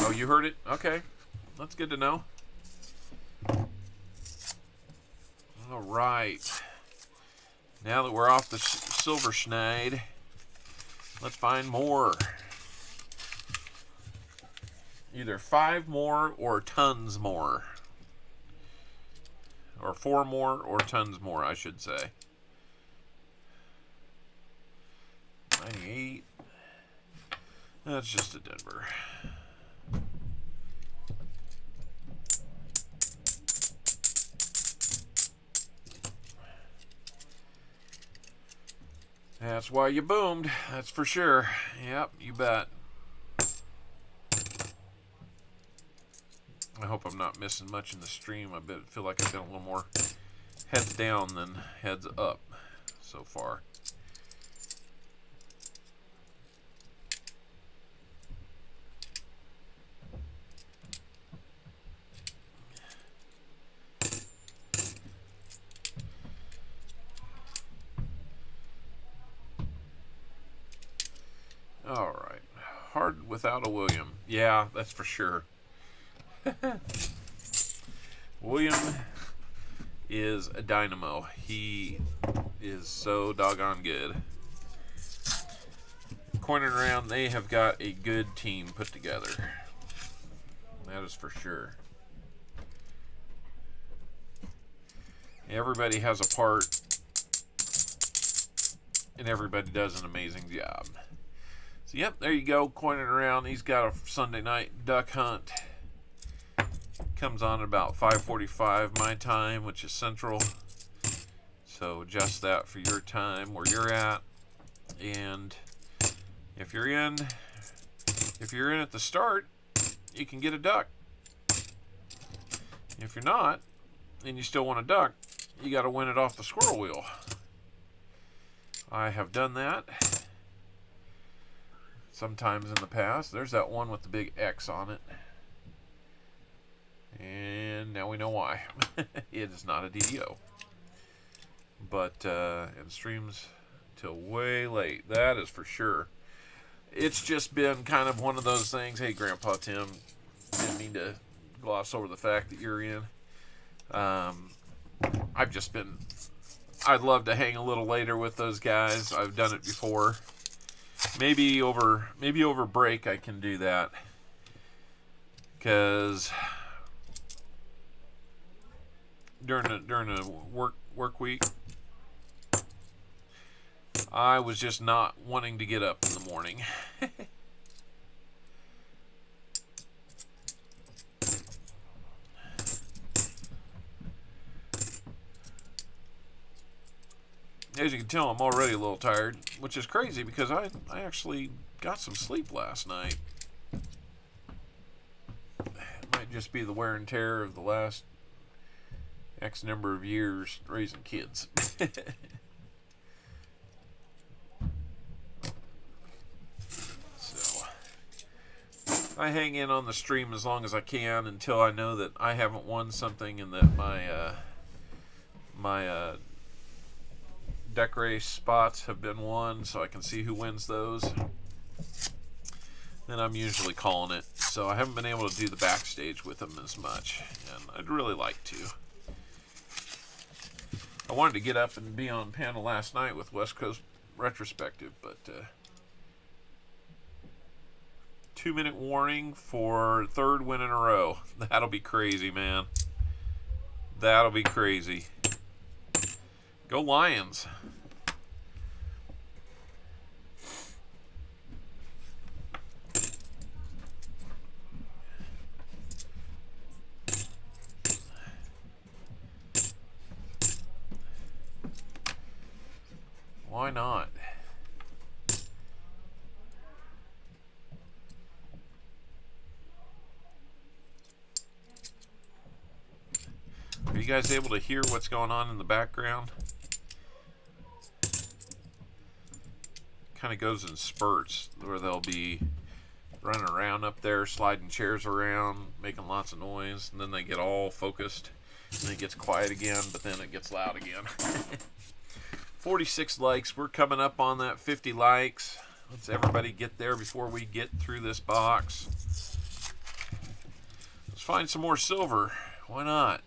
Oh, you heard it? Okay. That's good to know. All right. Now that we're off the silver schneid, let's find more. Either 5 more or tons more. Or 4 more or tons more, I should say. 98. That's just a Denver. That's why you boomed. That's for sure. Yep, you bet. I hope I'm not missing much in the stream. I feel like I've been a little more heads down than heads up so far. All right. Hard without a William. Yeah, that's for sure. William is a dynamo. He is so doggone good. Coining around, they have got a good team put together. That is for sure. Everybody has a part, and everybody does an amazing job. So, yep, there you go. Coining around. He's got a Sunday night duck hunt. Comes on at about 5:45 my time, which is Central. So adjust that for your time where you're at. And if you're in at the start, you can get a duck. If you're not, and you still want a duck, you got to win it off the squirrel wheel. I have done that sometimes in the past. There's that one with the big X on it. And now we know why. It is not a DDO. But it streams till way late. That is for sure. It's just been kind of one of those things. Hey, Grandpa Tim, didn't mean to gloss over the fact that you're in. I've just been... I'd love to hang a little later with those guys. I've done it before. Maybe over break I can do that. Because during a work week, I was just not wanting to get up in the morning. As you can tell, I'm already a little tired, which is crazy because I actually got some sleep last night. It might just be the wear and tear of the last X number of years raising kids. So I hang in on the stream as long as I can until I know that I haven't won something and that my deck race spots have been won, so I can see who wins those. Then I'm usually calling it. So I haven't been able to do the backstage with them as much, and I'd really like to. I wanted to get up and be on panel last night with West Coast Retrospective, but 2-minute warning for third win in a row. That'll be crazy, man. That'll be crazy. Go Lions. Why not? Are you guys able to hear what's going on in the background? Kind of goes in spurts where they'll be running around up there, sliding chairs around, making lots of noise, and then they get all focused, and then it gets quiet again, but then it gets loud again. 46 likes. We're coming up on that 50 likes. Let's everybody get there before we get through this box. Let's find some more silver. Why not?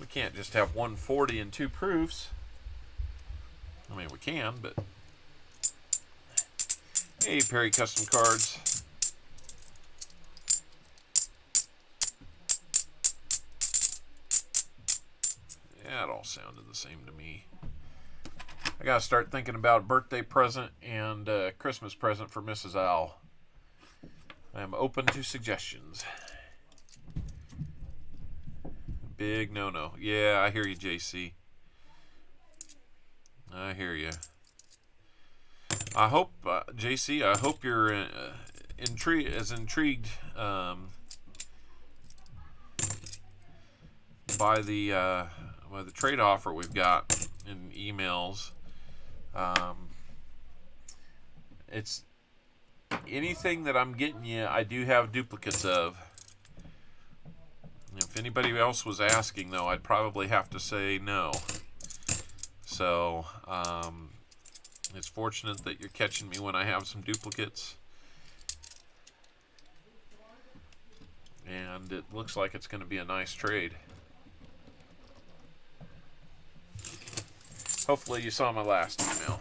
We can't just have 140 and 2 proofs. I mean, we can, but... Hey, Perry Custom Cards. Yeah, it all sounded the same to me. I gotta start thinking about a birthday present and Christmas present for Mrs. Owl. I am open to suggestions. Big no-no. Yeah, I hear you, JC. I hear you. I hope, JC, I hope you're intrigued by the trade offer we've got in emails. It's anything that I'm getting you, I do have duplicates of. If anybody else was asking, though, I'd probably have to say no. So, it's fortunate that you're catching me when I have some duplicates. And it looks like it's going to be a nice trade. Hopefully you saw my last email.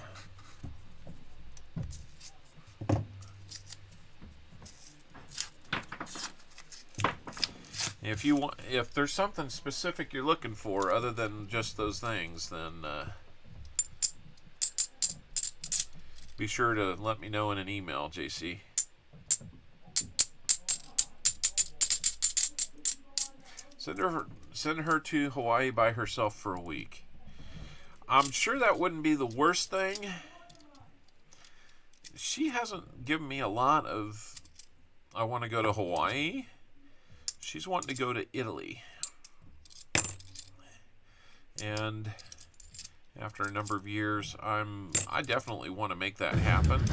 If there's something specific you're looking for other than just those things, then be sure to let me know in an email, JC. Send her to Hawaii by herself for a week. I'm sure that wouldn't be the worst thing. She hasn't given me a lot of I want to go to Hawaii. She's wanting to go to Italy. And after a number of years, I definitely want to make that happen.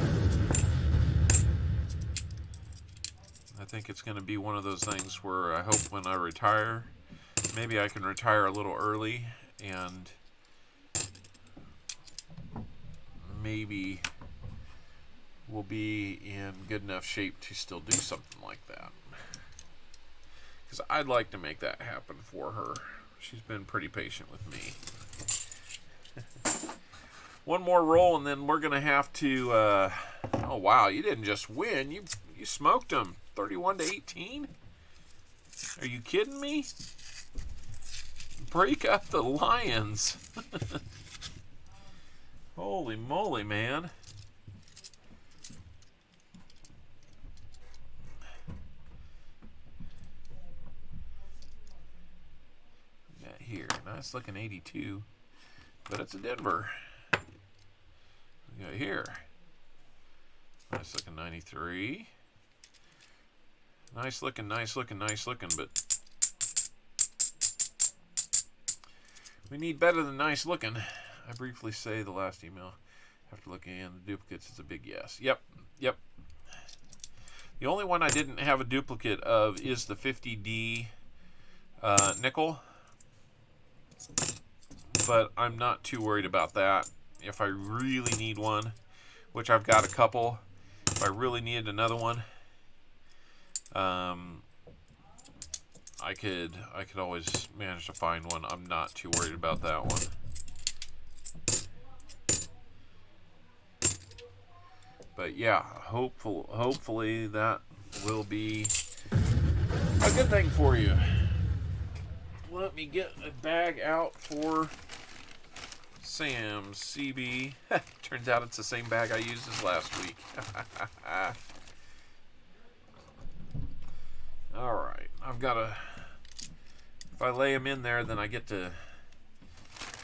I think it's going to be one of those things where I hope when I retire, maybe I can retire a little early and maybe we'll be in good enough shape to still do something like that. Because I'd like to make that happen for her. She's been pretty patient with me. One more roll and then we're going to have to... oh, wow. You didn't just win. You smoked them. 31-18? Are you kidding me? Break up the Lions. Holy moly, man. Here, nice looking 82, but it's a Denver. We got here, nice looking 93. Nice looking, but we need better than nice looking. I briefly say the last email after looking in the duplicates. It's a big yes. Yep. The only one I didn't have a duplicate of is the 50D nickel. But I'm not too worried about that. If I really need one, which I've got a couple, if I really needed another one, I could always manage to find one. I'm not too worried about that one. But yeah, hopefully that will be a good thing for you. Let me get a bag out for Sam's CB. Turns out it's the same bag I used as last week. Alright, I've got to... If I lay them in there, then I get to...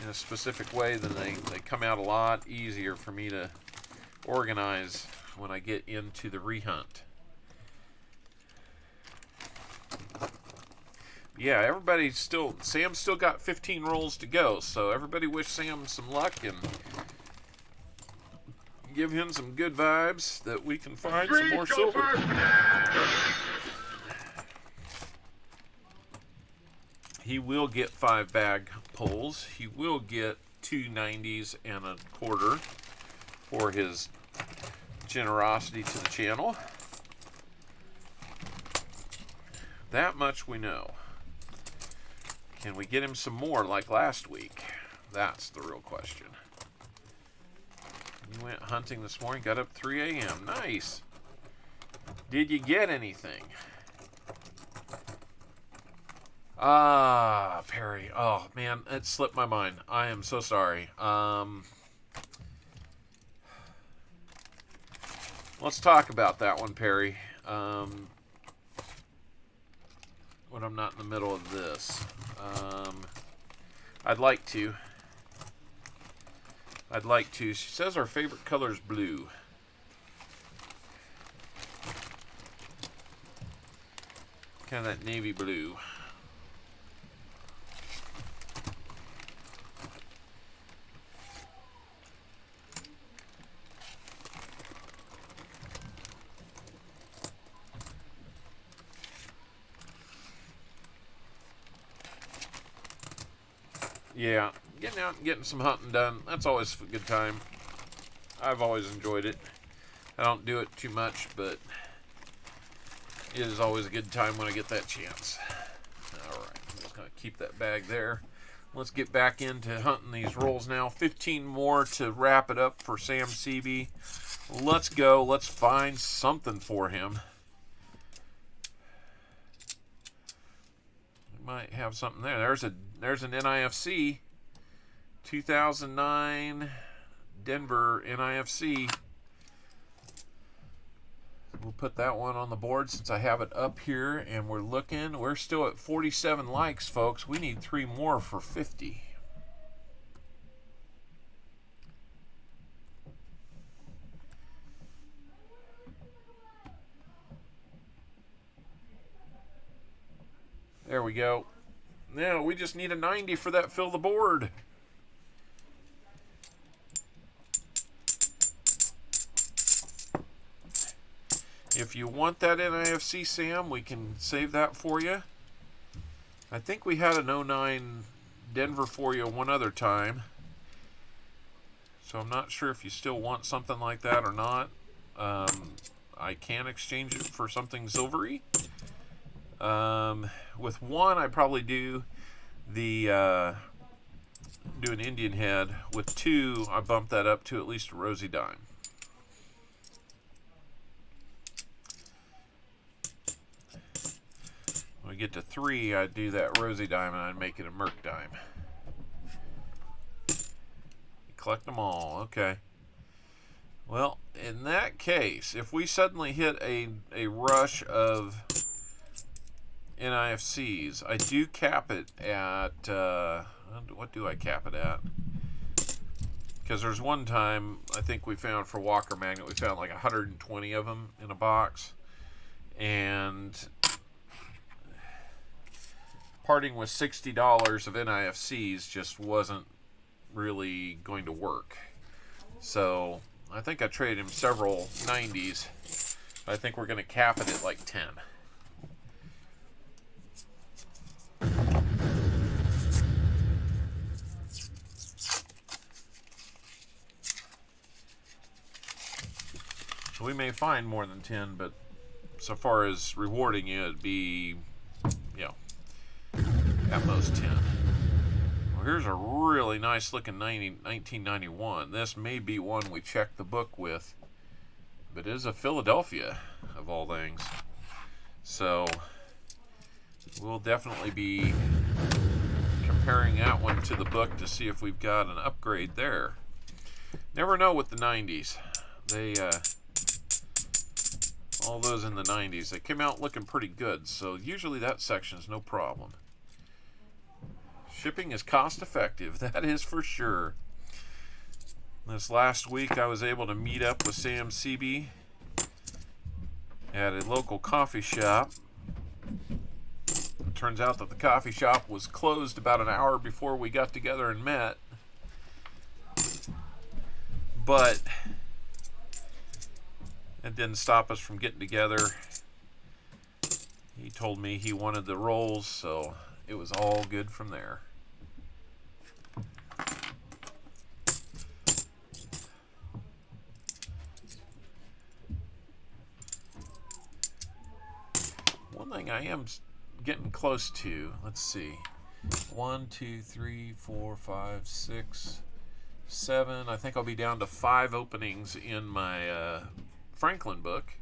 In a specific way, then they come out a lot easier for me to organize when I get into the rehunt. Yeah, Sam's still got 15 rolls to go, so everybody wish Sam some luck and give him some good vibes that we can find some more silver. He will get 5 bag pulls. He will get 2 90s and a quarter for his generosity to the channel. That much we know. Can we get him some more like last week? That's the real question. You went hunting this morning, got up 3 a.m. Nice. Did you get anything? Ah, Perry. Oh, man, it slipped my mind. I am so sorry. Let's talk about that one, Perry. When I'm not in the middle of this. I'd like to. She says our favorite color is blue. Kind of that navy blue. Yeah, getting out and getting some hunting done, that's always a good time. I've always enjoyed it. I don't do it too much, but it is always a good time when I get that chance. Alright, I'm just going to keep that bag there. Let's get back into hunting these rolls now. 15 more to wrap it up for Sam Seavey. Let's go. Let's find something for him. We might have something there. There's an NIFC. 2009 Denver NIFC. We'll put that one on the board since I have it up here, and we're looking. We're still at 47 likes, folks. We need 3 more for 50. There we go. Now we just need a 90 for that fill the board. If you want that NIFC, Sam, we can save that for you. I think we had an 09 Denver for you one other time. So I'm not sure if you still want something like that or not. I can exchange it for something silvery. With one, I probably do an Indian head. With 2, I bump that up to at least a rosy dime. When we get to 3, I'd do that rosy dime and I'd make it a merc dime. Collect them all. Okay. Well, in that case, if we suddenly hit a rush of NIFCs, I do cap it at, what do I cap it at? Because there's one time, I think we found for Walker Magnet, we found like 120 of them in a box. And parting with $60 of NIFCs just wasn't really going to work. So I think I traded him several 90s. I think we're going to cap it at like 10. So we may find more than 10, but so far as rewarding you, it'd be, you know, at most 10. Well, here's a really nice looking 1991. This may be one we checked the book with, but it is a Philadelphia of all things. So we'll definitely be comparing that one to the book to see if we've got an upgrade there. Never know with the 90s. They all those in the 90s, they came out looking pretty good, so usually that section is no problem. Shipping is cost effective, that is for sure. This last week I was able to meet up with Sam Seavey at a local coffee shop. It turns out that the coffee shop was closed about an hour before we got together and met. But it didn't stop us from getting together. He told me he wanted the rolls, so it was all good from there. One thing I am getting close to, let's see, 1, 2, 3, 4, 5, 6, 7. I think I'll be down to 5 openings in my Franklin book.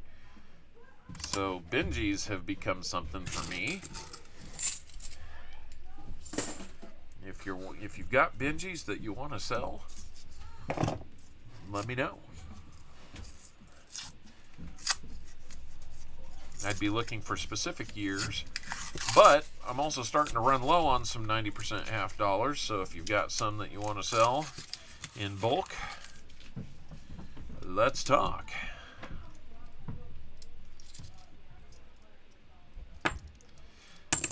So Benjis have become something for me. If you've got Benjis that you want to sell, let me know. I'd be looking for specific years, but I'm also starting to run low on some 90% half dollars, so if you've got some that you want to sell in bulk, let's talk. I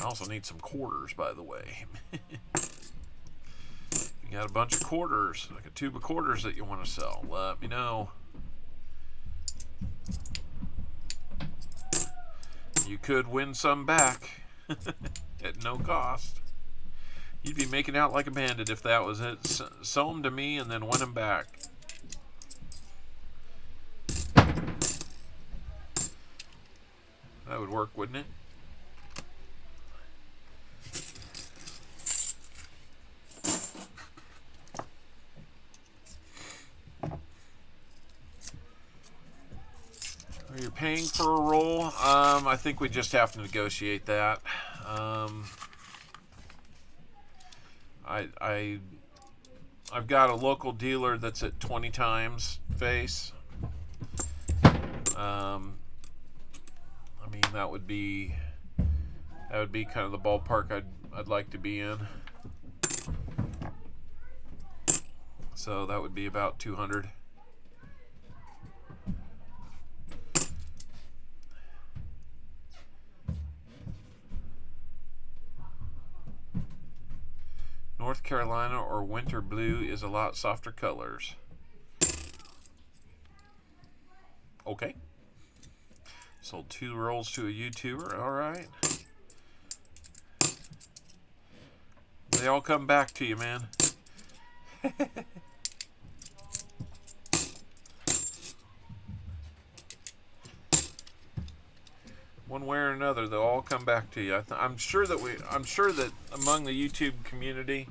also need some quarters, by the way. You got a bunch of quarters, like a tube of quarters that you want to sell, let me know. You could win some back at no cost. You'd be making out like a bandit if that was it. Sell them to me and then win them back. That would work, wouldn't it? Are you paying for a roll? I think we just have to negotiate that. I've got a local dealer that's at 20 times face. I mean, that would be kind of the ballpark I'd like to be in. So that would be about 200. North Carolina or winter blue is a lot softer colors. Okay. Sold 2 rolls to a YouTuber. All right. They all come back to you, man. One way or another, they'll all come back to you. I'm sure that among the YouTube community,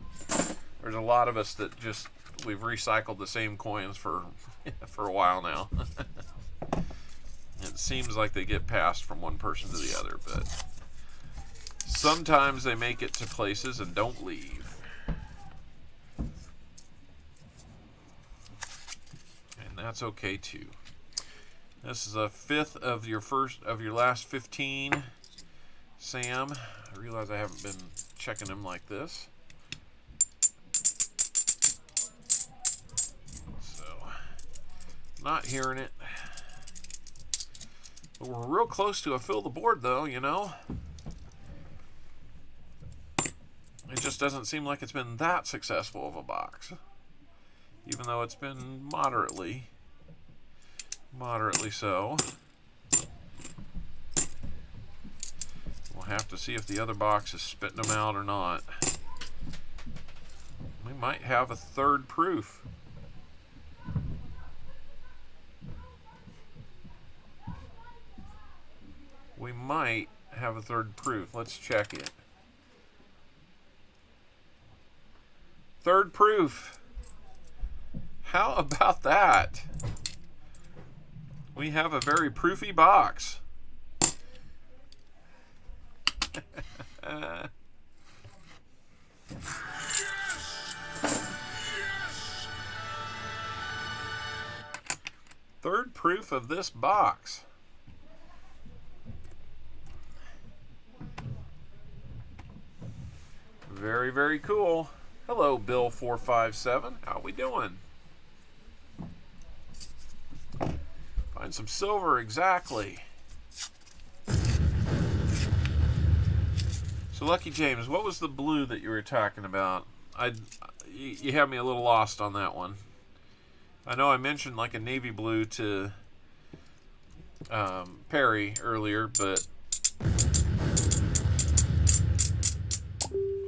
there's a lot of us that we've recycled the same coins for a while now. It seems like they get passed from one person to the other, but sometimes they make it to places and don't leave. And that's okay too. This is a 5th of your last 15, Sam. I realize I haven't been checking them like this. So, not hearing it. But we're real close to a fill the board though, you know. It just doesn't seem like it's been that successful of a box. Even though it's been moderately so. We'll have to see if the other box is spitting them out or not. We might have a third proof. We might have a third proof. Let's check it. Third proof. How about that? We have a very proofy box. Third proof of this box. Very, very cool. Hello, Bill457. How we doing? Find some silver, exactly. So, Lucky James, what was the blue that you were talking about? You had me a little lost on that one. I know I mentioned like a navy blue to Perry earlier, but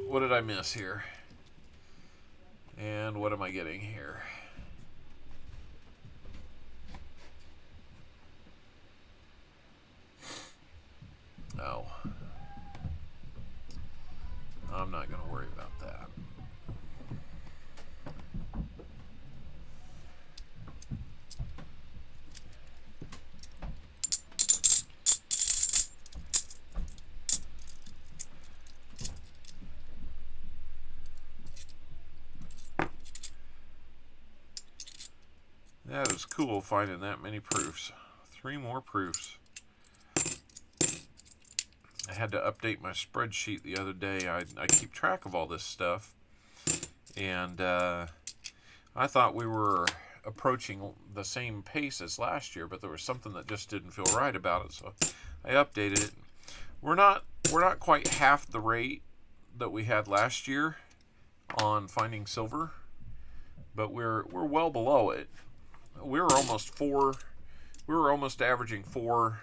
what did I miss here? And what am I getting here? No. I'm not going to worry about that. That is cool finding that many proofs. 3 more proofs. I had to update my spreadsheet the other day. I keep track of all this stuff. And I thought we were approaching the same pace as last year, but there was something that just didn't feel right about it, so I updated it. We're not quite half the rate that we had last year on finding silver, but we're well below it. We were almost averaging 4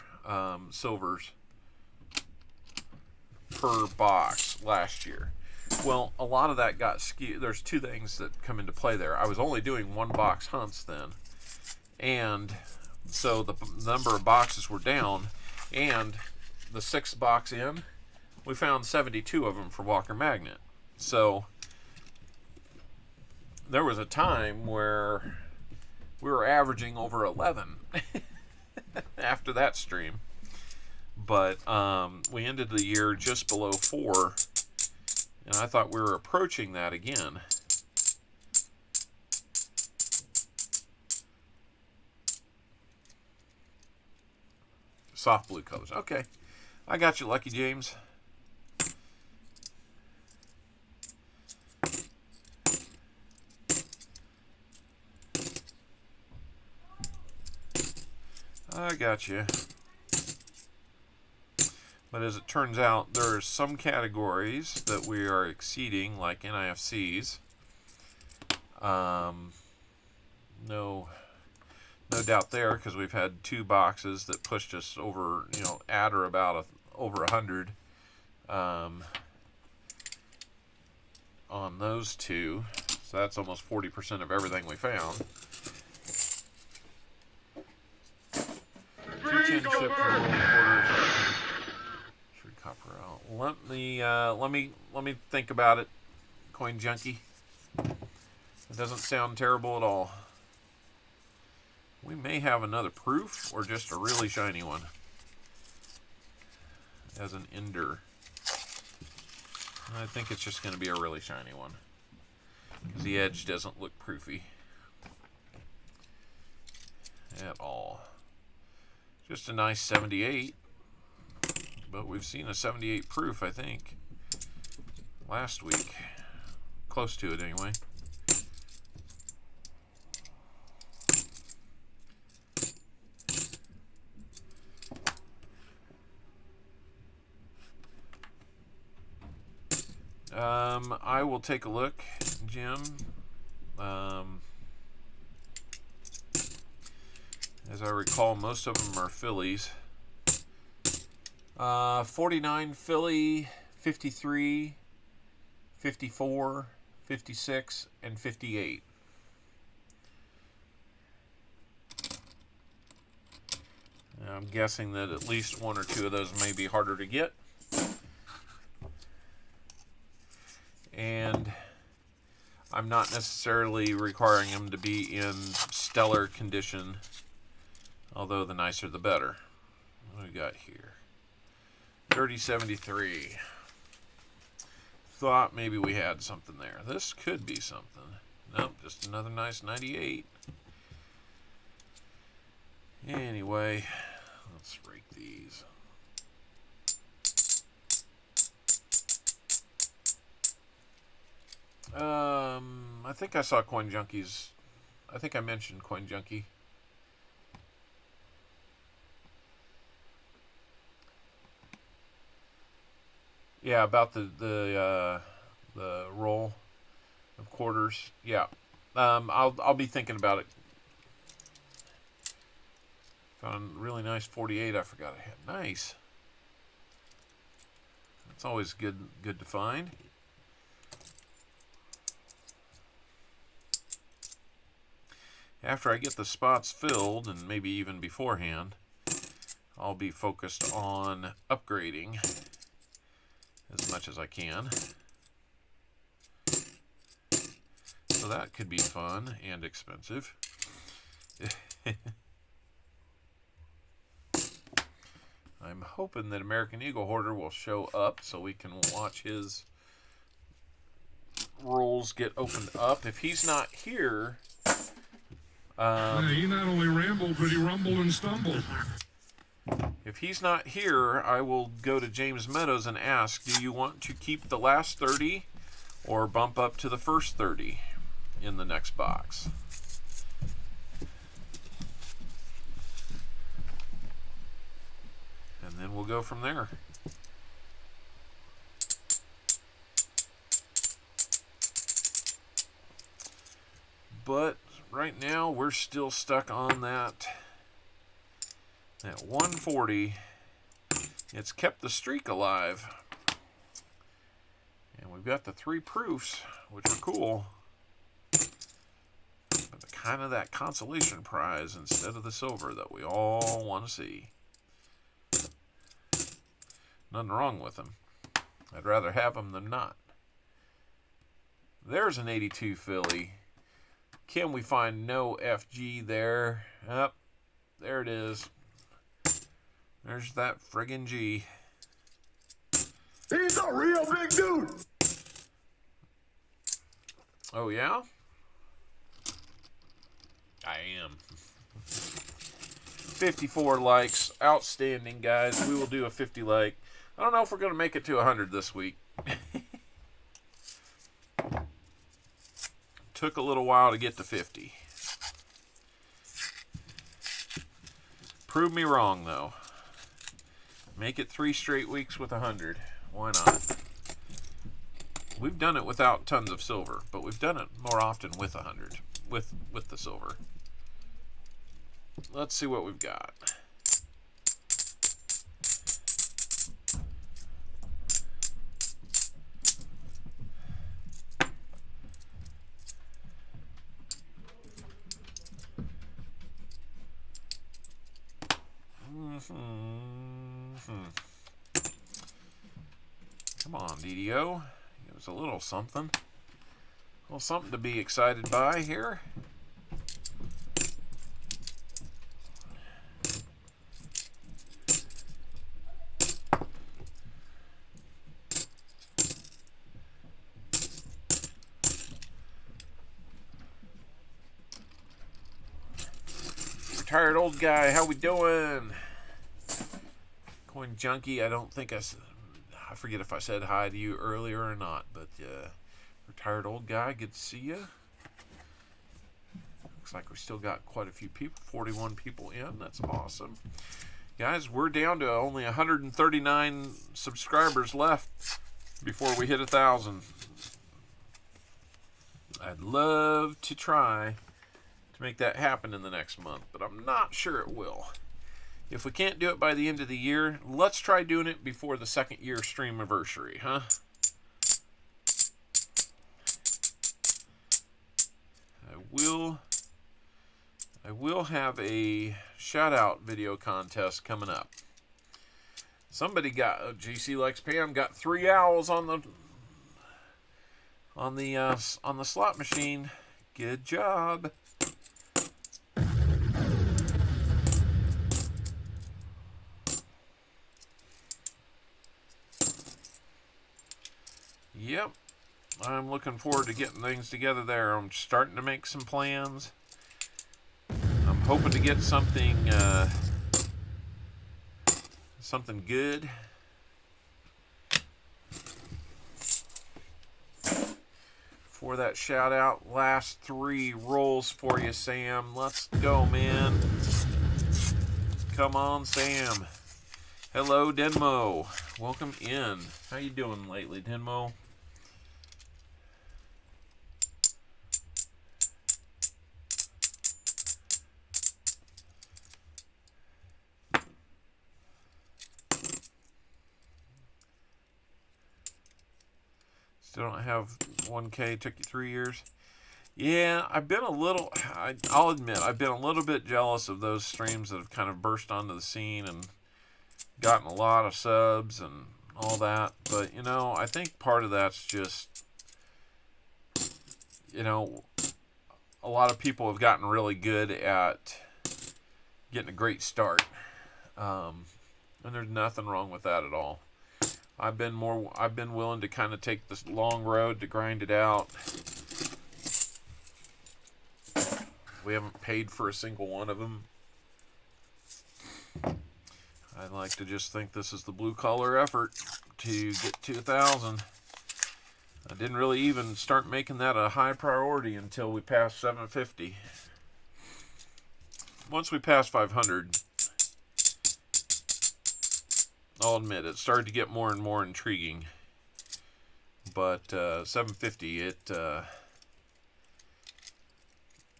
silvers per box last year. Well, a lot of that got skewed. There's 2 things that come into play there. I was only doing 1 box hunts then, and so the number of boxes were down, and the 6th box in, we found 72 of them for Walker Magnet. So there was a time where we were averaging over 11 after that stream. But we ended the year just below 4, and I thought we were approaching that again. Soft blue colors. Okay. I got you, Lucky James. I got you. But as it turns out, there are some categories that we are exceeding, like NIFCs. No doubt there, because we've had 2 boxes that pushed us over, at or about over 100 on those 2. So that's almost 40% of everything we found. 210 ship for quarters. Copper out. Let me think about it, Coin Junkie. It doesn't sound terrible at all. We may have another proof or just a really shiny one as an ender. I think it's just going to be a really shiny one because the edge doesn't look proofy at all. Just a nice 78. But we've seen a 78 proof, I think, last week. Close to it, anyway. I will take a look, Jim. As I recall, most of them are Phillies. 49 Philly, 53, 54, 56, and 58. I'm guessing that at least 1 or 2 of those may be harder to get. And I'm not necessarily requiring them to be in stellar condition, although the nicer the better. What do we got here? 3073. Thought maybe we had something there. This could be something. Nope, just another nice 98. Anyway, let's rake these. I think I saw Coin Junkies. I think I mentioned Coin Junkie. Yeah, about the roll of quarters. Yeah, I'll be thinking about it. Found a really nice 48. I forgot I had. Nice. That's always good to find. After I get the spots filled, and maybe even beforehand, I'll be focused on upgrading as much as I can. So that could be fun and expensive. I'm hoping that American Eagle Hoarder will show up so we can watch his rolls get opened up. If he's not here, Yeah, he not only rambled, but he rumbled and stumbled. If he's not here, I will go to James Meadows and ask, do you want to keep the last 30 or bump up to the first 30 in the next box? And then we'll go from there. But right now we're still stuck on that 140. It's kept the streak alive. And we've got the 3 proofs, which are cool. But the kind of that consolation prize instead of the silver that we all want to see. Nothing wrong with them. I'd rather have them than not. There's an 82 Philly. Can we find no FG there? Up, there it is. There's that friggin' G. He's a real big dude. Oh, yeah? I am. 54 likes. Outstanding, guys. We will do a 50 like. I don't know if we're going to make it to 100 this week. Took a little while to get to 50. Prove me wrong, though. Make it 3 straight weeks with 100. Why not? We've done it without tons of silver, but we've done it more often with 100, with the silver. Let's see what we've got. Come on, DDO. Give us a little something. A little something to be excited by here. Retired old guy, how we doing? Coin Junkie, I don't think I forget if I said hi to you earlier or not, but retired old guy, good to see you. Looks like we still got quite a few people, 41 people in, that's awesome. Guys, we're down to only 139 subscribers left before we hit 1,000. I'd love to try to make that happen in the next month, but I'm not sure it will. If we can't do it by the end of the year, let's try doing it before the 2nd year stream anniversary, huh? I will have a shout out video contest coming up. Somebody got GC Likes Pam got 3 owls on the slot machine. Good job. Yep, I'm looking forward to getting things together there. I'm starting to make some plans. I'm hoping to get something good. For that shout out, last 3 rolls for you, Sam. Let's go, man. Come on, Sam. Hello, Denmo. Welcome in. How you doing lately, Denmo? Still don't have 1K. Took you 3 years. Yeah, I've been a little, I'll admit, I've been a little bit jealous of those streams that have kind of burst onto the scene and gotten a lot of subs and all that. But, you know, I think part of that's just, you know, a lot of people have gotten really good at getting a great start. And there's nothing wrong with that at all. I've been willing to kind of take this long road to grind it out We haven't paid for a single one of them. I'd like to just think this is the blue-collar effort to get to 1,000. I didn't really even start making that a high priority until we passed 750. Once we passed 500, I'll admit it started to get more and more intriguing. But 750,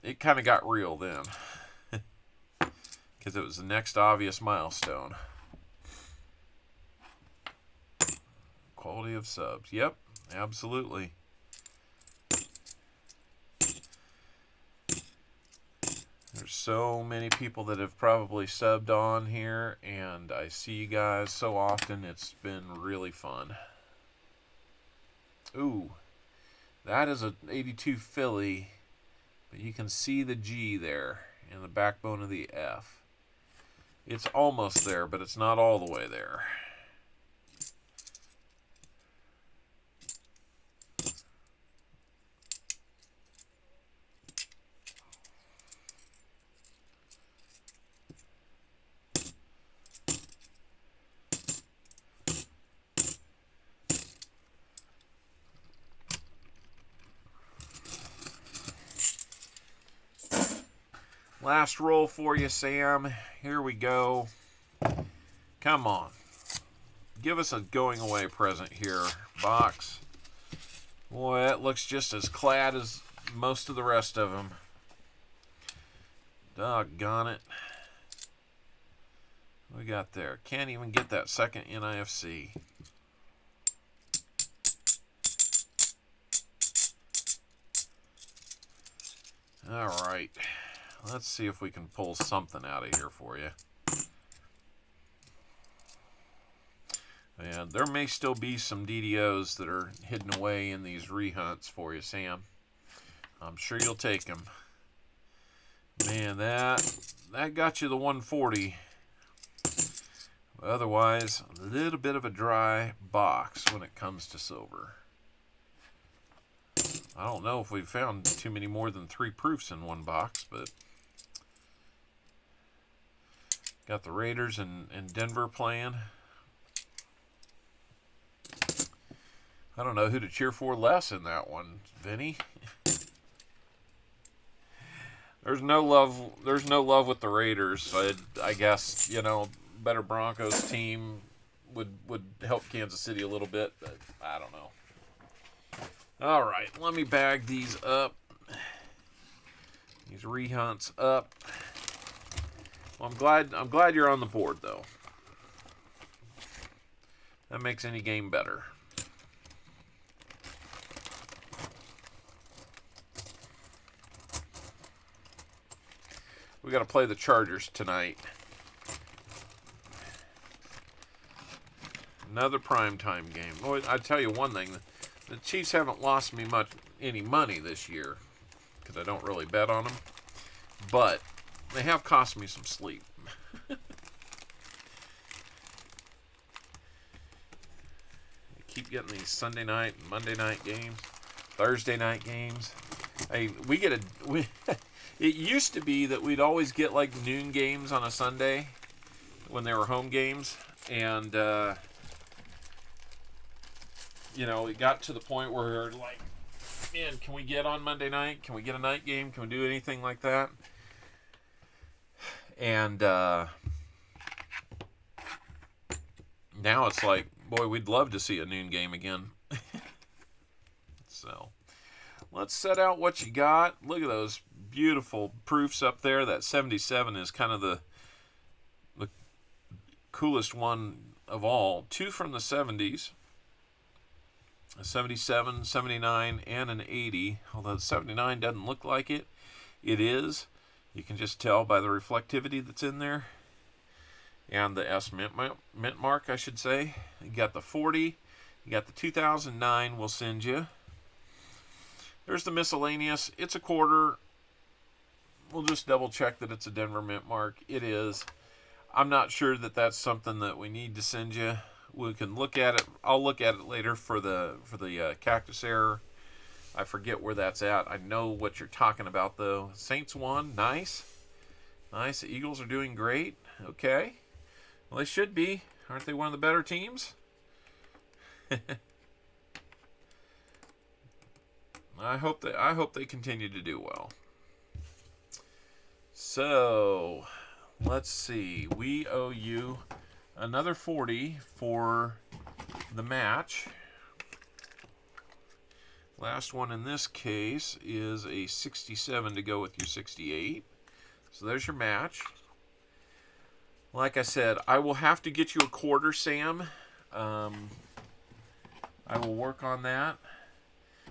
it kind of got real then, because it was the next obvious milestone. Quality of subs. Yep, absolutely. There's so many people that have probably subbed on here, and I see you guys so often. It's been really fun. Ooh, that is a 82 Philly, but you can see the G there and the backbone of the F. It's almost there, but it's not all the way there. Last roll for you, Sam. Here we go. Come on. Give us a going away present here, box. Boy, that looks just as clad as most of the rest of them. Doggone it. What we got there? Can't even get that second NIFC. All right. Let's see if we can pull something out of here for you. And there may still be some DDOs that are hidden away in these rehunts for you, Sam. I'm sure you'll take them. Man, that got you the 140. Otherwise, a little bit of a dry box when it comes to silver. I don't know if we've found too many more than 3 proofs in one box, but got the Raiders and Denver playing. I don't know who to cheer for less in that one, Vinny. There's no love with the Raiders. I guess, you know, better Broncos team would help Kansas City a little bit, but I don't know. All right, let me bag these up. These rehunts up. Well, I'm glad you're on the board though. That makes any game better. We got to play the Chargers tonight. Another primetime game. Boy, I tell you one thing, the Chiefs haven't lost me any money this year because I don't really bet on them, but they have cost me some sleep. I keep getting these Sunday night and Monday night games, Thursday night games. Hey, it used to be that we'd always get like noon games on a Sunday when they were home games, and you know, it got to the point where we were like, man, can we get on Monday night? Can we get a night game? Can we do anything like that? And now it's like, boy, we'd love to see a noon game again. So let's set out what you got. Look at those beautiful proofs up there. That 77 is kind of the coolest one of all. 2 from the 70s. A 77, 79, and an 80. Although the 79 doesn't look like it. It is. You can just tell by the reflectivity that's in there. And the S mint mark, I should say. You got the 40. You got the 2009 we'll send you. There's the miscellaneous. It's a quarter. We'll just double check that it's a Denver mint mark. It is. I'm not sure that that's something that we need to send you. We can look at it. I'll look at it later for the cactus error. I forget where that's at. I know what you're talking about, though. Saints won. Nice. Nice. The Eagles are doing great. Okay. Well, they should be. Aren't they one of the better teams? I hope they continue to do well. So, let's see. We owe you another 40 for the match. Last one in this case is a 67 to go with your 68. So there's your match. Like I said, I will have to get you a quarter, Sam. I will work on that.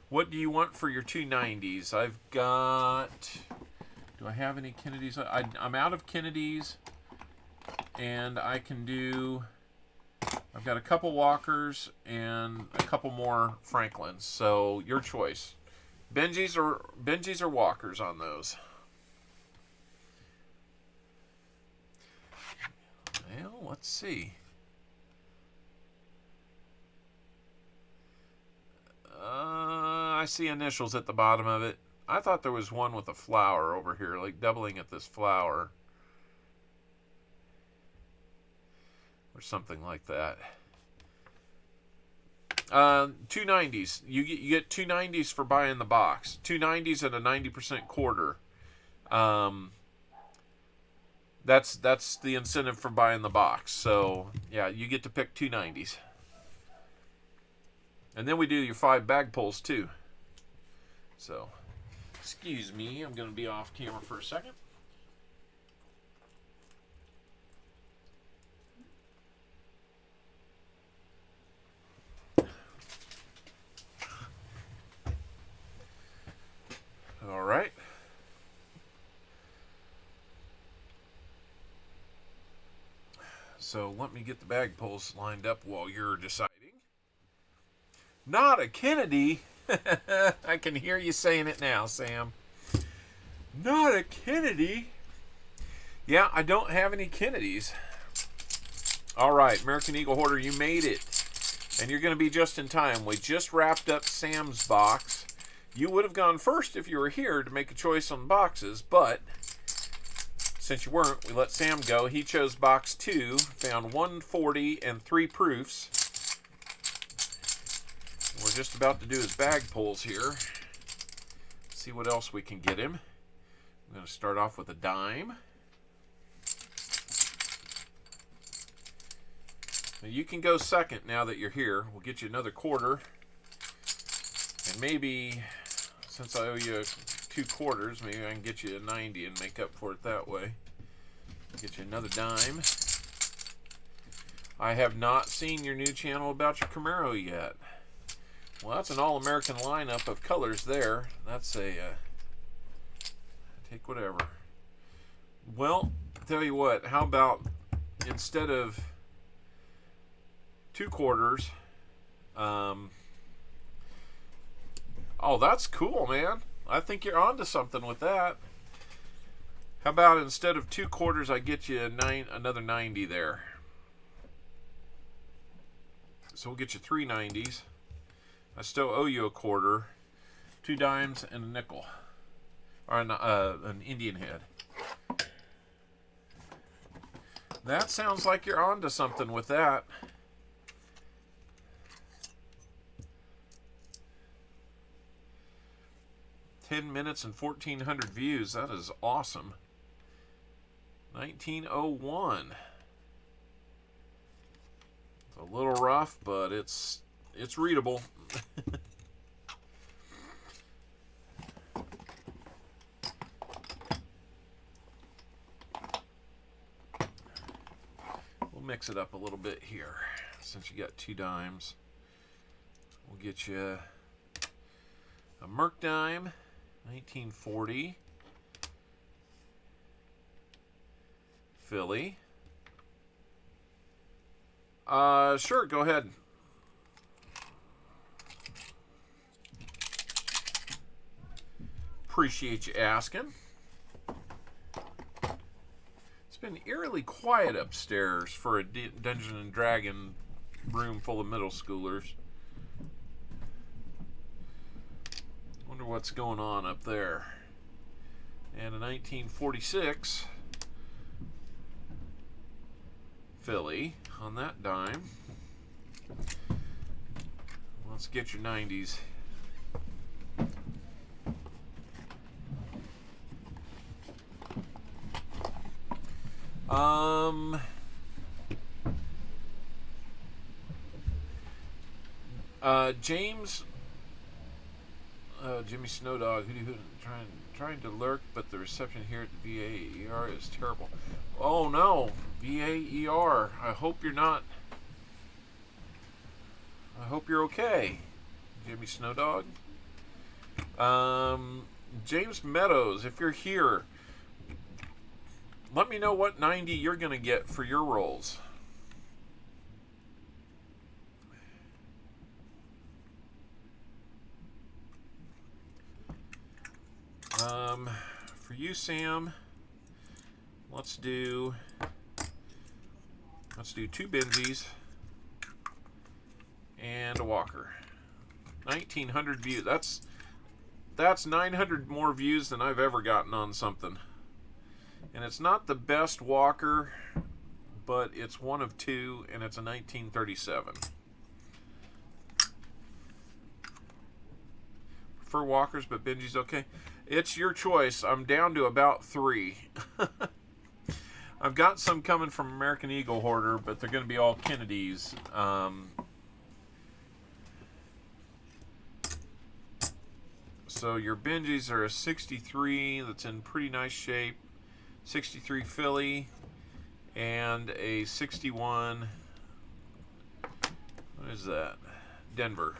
What do you want for your 290s? I've got... Do I have any Kennedys? I'm out of Kennedys. And I can do... I've got a couple Walkers and a couple more Franklins. So, your choice. Benjis or Walkers on those? Well, let's see. I see initials at the bottom of it. I thought there was one with a flower over here, like doubling at this flower. Or something like that. 290s. You get 290s for buying the box. 290s at a 90% quarter. That's the incentive for buying the box. So, yeah, you get to pick 290s. And then we do your 5 bag pulls, too. So, excuse me. I'm going to be off camera for a second. All right. So let me get the bag pulls lined up while you're deciding. Not a Kennedy. I can hear you saying it now, Sam. Not a Kennedy. Yeah, I don't have any Kennedys. All right, American Eagle Hoarder, you made it. And you're going to be just in time. We just wrapped up Sam's box. You would have gone first if you were here to make a choice on boxes, but since you weren't, we let Sam go. He chose box 2, found 140 and 3 proofs. We're just about to do his bag pulls here. See what else we can get him. I'm going to start off with a dime. Now you can go second now that you're here. We'll get you another quarter. And maybe, since I owe you 2 quarters, maybe I can get you a 90 and make up for it that way. Get you another dime. I have not seen your new channel about your Camaro yet. Well, that's an all-American lineup of colors there. That's a, take whatever. Well, tell you what, how about instead of 2 quarters, oh, that's cool, man. I think you're onto something with that. How about instead of 2 quarters, I get you another 90 there. So we'll get you 3 90s. I still owe you a quarter, 2 dimes, and a nickel. Or an Indian head. That sounds like you're onto something with that. "10 minutes and 1,400 views. That is awesome. 1901. It's a little rough, but it's readable. We'll mix it up a little bit here. Since you got 2 dimes, we'll get you a Merc dime. 1940. Philly. Sure, go ahead. Appreciate you asking. It's been eerily quiet upstairs for a Dungeons and Dragon room full of middle schoolers. Wonder what's going on up there. And a 1946 Philly on that dime. Let's get your 90s. James, Jimmy Snowdog, trying to lurk, but the reception here at the VAER is terrible. Oh no, VAER. I hope you're not. I hope you're okay, Jimmy Snowdog. James Meadows, if you're here, let me know what 90 you're going to get for your rolls. For you, Sam, let's do 2 Benjis and a Walker. 1,900 views. That's 900 more views than I've ever gotten on something. And it's not the best Walker, but it's one of 2, and it's a 1937. Prefer Walkers, but Benji's okay. It's your choice. I'm down to about 3. I've got some coming from American Eagle Hoarder, but they're going to be all Kennedys. So your Benjis are a 63 that's in pretty nice shape, 63 Philly, and a 61, what is that, Denver.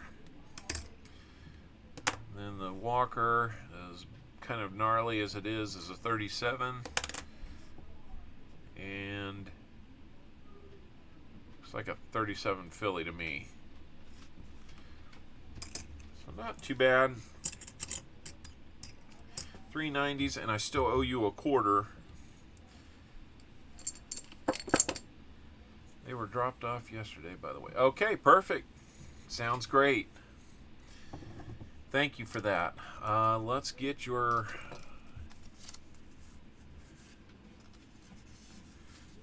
And then the Walker, as kind of gnarly as it is a 37, and looks like a 37 Philly to me. So not too bad. 390s, and I still owe you a quarter. They were dropped off yesterday, by the way. Okay, perfect. Sounds great. Thank you for that. Let's get your...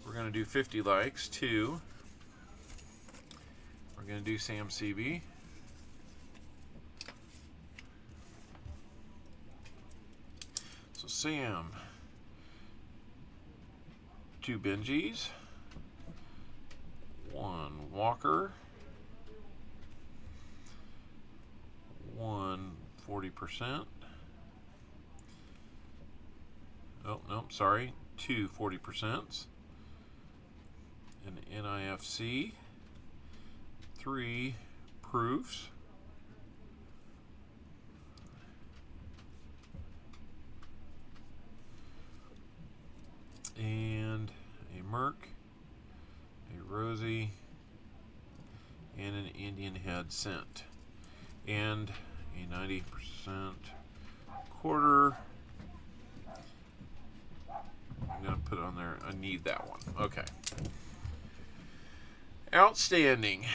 We're going to do 50 likes, 2. We're going to do Sam CB. So Sam, 2 Benjis, 1 Walker, 1 40%. Oh, no, sorry, 2 40%. An NIFC, 3 proofs. And a Merc, a Rosie, and an Indian head cent. And a 90% quarter. I'm going to put on there, I need that one. Okay. Outstanding.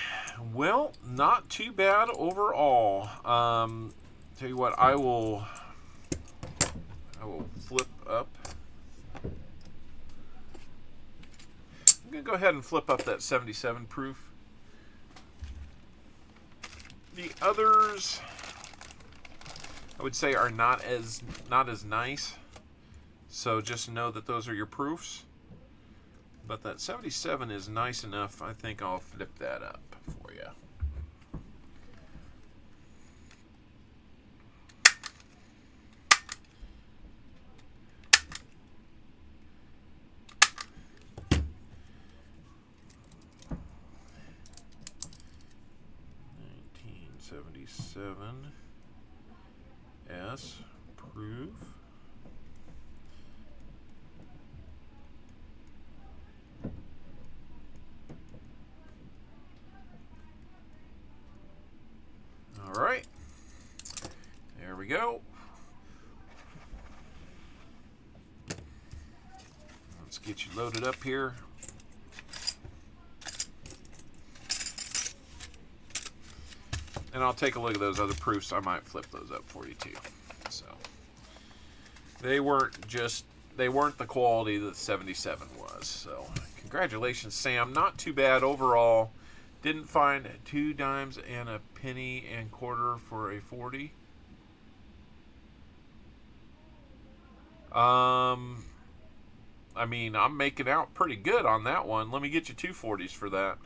Well, not too bad overall. Tell you what, I will flip up. I'm going to go ahead and flip up that 77 proof. The others, I would say, are not as nice. So just know that those are your proofs. But that 77 is nice enough. I think I'll flip that up for you. S proof. All right. There we go. Let's get you loaded up here. And I'll take a look at those other proofs. I might flip those up for you too. So they weren't the quality that 77 was. So congratulations, Sam. Not too bad overall. Didn't find 2 dimes and a penny and quarter for a 40. I mean, I'm making out pretty good on that one. Let me get you 2 40s for that.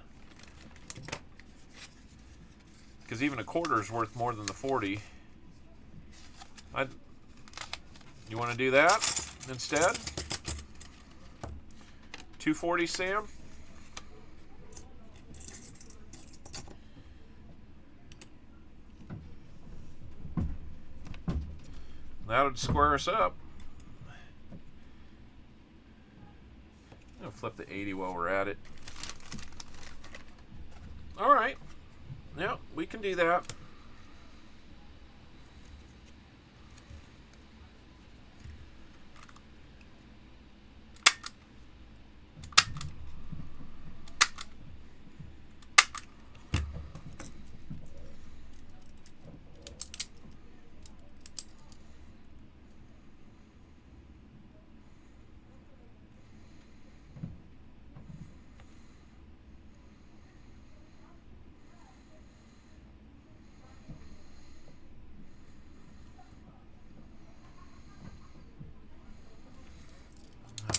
Because even a quarter is worth more than the 40. You want to do that instead? 240, Sam? That would square us up. I'll flip the 80 while we're at it. All right. Yeah, we can do that.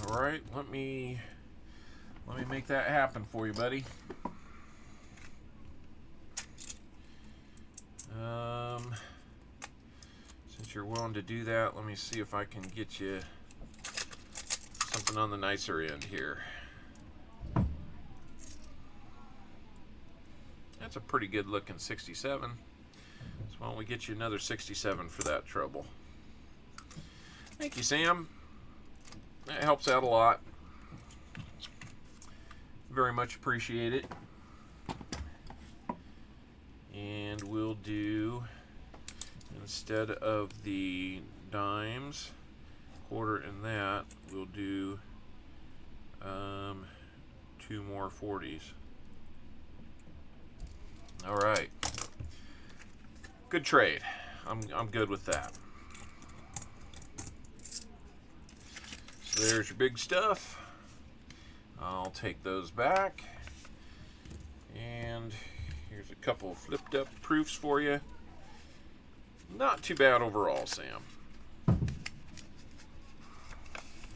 All right, let me make that happen for you, buddy. Since you're willing to do that, let me see if I can get you something on the nicer end here. That's a pretty good looking 67. So why don't we get you another 67 for that trouble? Thank you, Sam. That helps out a lot. Very much appreciate it. And we'll do, instead of the dimes, quarter and that, we'll do 2 more 40s. All right. Good trade. I'm good with that. So there's your big stuff. I'll take those back. And here's a couple of flipped up proofs for you. Not too bad overall, Sam.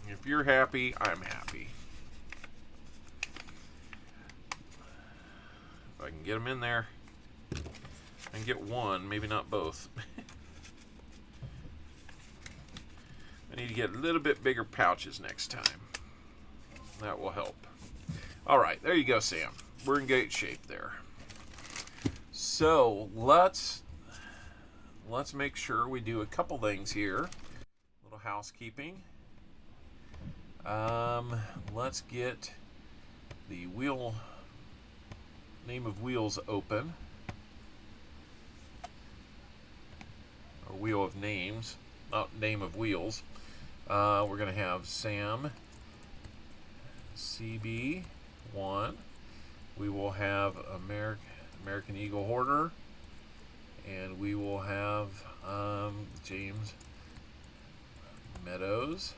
If you're happy, I'm happy. If I can get them in there, I can get one, maybe not both. I need to get a little bit bigger pouches next time. That will help. All right, there you go, Sam. We're in great shape there. So let's make sure we do a couple things here. A little housekeeping. Let's get the name of wheels open. Or wheel of names, not name of wheels. We're going to have Sam CB1. We will have American Eagle Hoarder. And we will have James Meadows.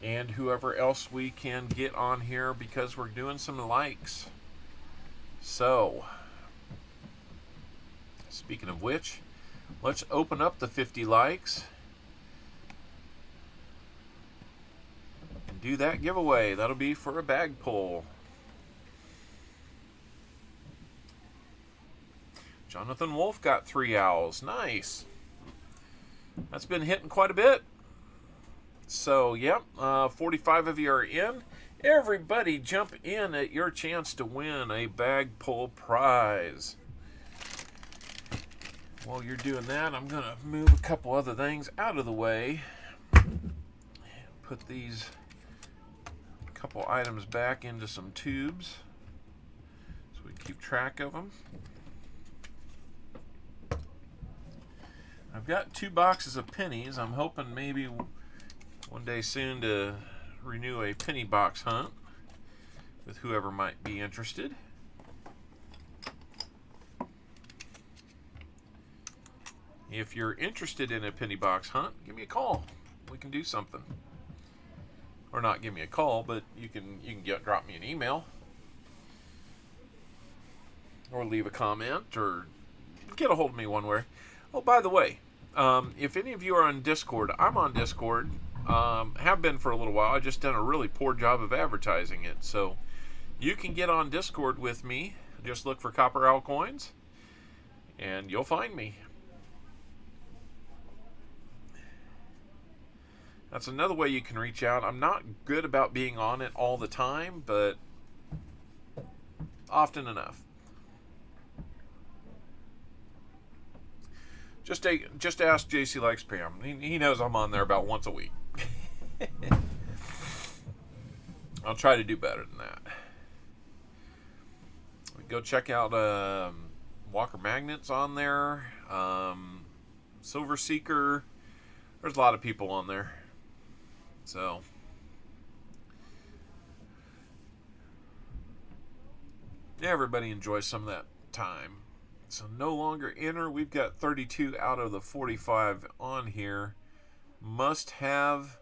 And whoever else we can get on here because we're doing some likes. So, speaking of which, let's open up the 50 likes and do that giveaway. That'll be for a bag pull. Jonathan Wolf got 3 owls. Nice. That's been hitting quite a bit. So, yep, 45 of you are in. Everybody jump in at your chance to win a bag pull prize. While you're doing that, I'm going to move a couple other things out of the way. Put these couple items back into some tubes so we keep track of them. I've got 2 boxes of pennies. I'm hoping maybe one day soon to renew a penny box hunt. with whoever might be interested. If you're interested in a penny box hunt, give me a call. We can do something. Or not give me a call, but you can drop me an email. Or leave a comment, or get a hold of me one way. Oh, by the way, if any of you are on Discord, I'm on Discord. Have been for a little while. I just done a really poor job of advertising it. So you can get on Discord with me. Just look for CopperOwlCoins, and you'll find me. That's another way you can reach out. I'm not good about being on it all the time, but often enough. Just ask JC Likes Pam. He knows I'm on there about once a week. I'll try to do better than that. Go check out Walker Magnets on there. Silver Seeker. There's a lot of people on there. So yeah, everybody enjoys some of that time. So no longer enter. We've got 32 out of the 45 on here. Must have.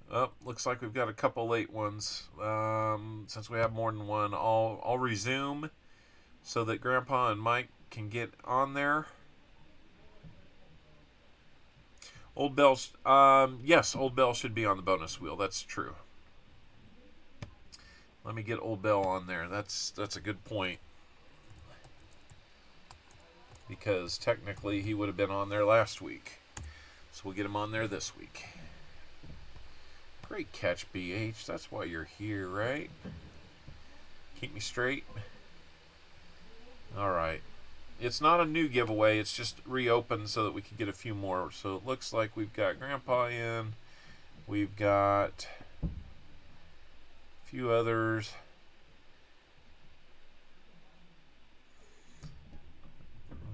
Oh, looks like we've got a couple late ones. Since we have more than one, I'll resume so that Grandpa and Mike can get on there. Old Bell's, yes, Old Bell should be on the bonus wheel. That's true. Let me get Old Bell on there. That's a good point. Because technically he would have been on there last week. So we'll get him on there this week. Great catch, BH. That's why you're here, right? Keep me straight. All right. It's not a new giveaway. It's just reopened so that we can get a few more. So it looks like we've got Grandpa in. We've got a few others.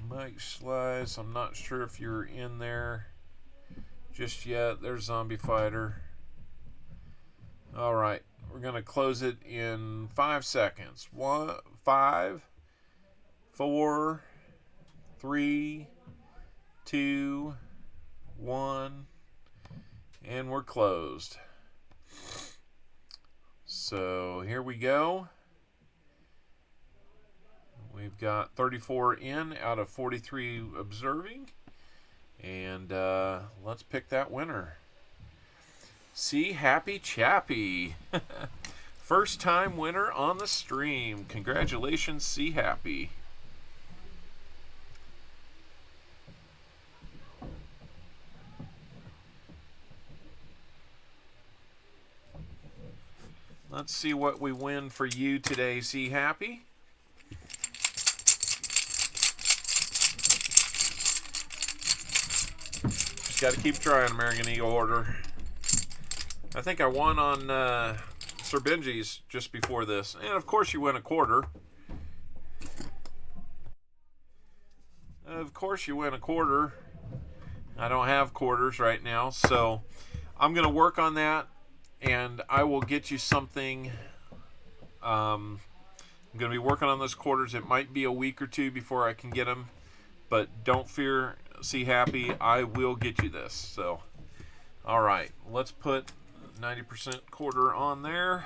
Mike Slice, I'm not sure if you're in there just yet. There's Zombie Fighter. All right, we're going to close it in 5 seconds. 5, 4, 3, 2, 1, and we're closed. So here we go. We've got 34 in out of 43 observing. And let's pick that winner. See Happy Chappy. First time winner on the stream. Congratulations, See Happy. Let's see what we win for you today, See Happy. Just got to keep trying, American Eagle Order. I think I won on Sir Benji's just before this. And of course you win a quarter. Of course you win a quarter. I don't have quarters right now, so I'm going to work on that. And I will get you something. I'm going to be working on those quarters. It might be a week or two before I can get them. But don't fear, See Happy. I will get you this. So, all right. Let's put 90% quarter on there.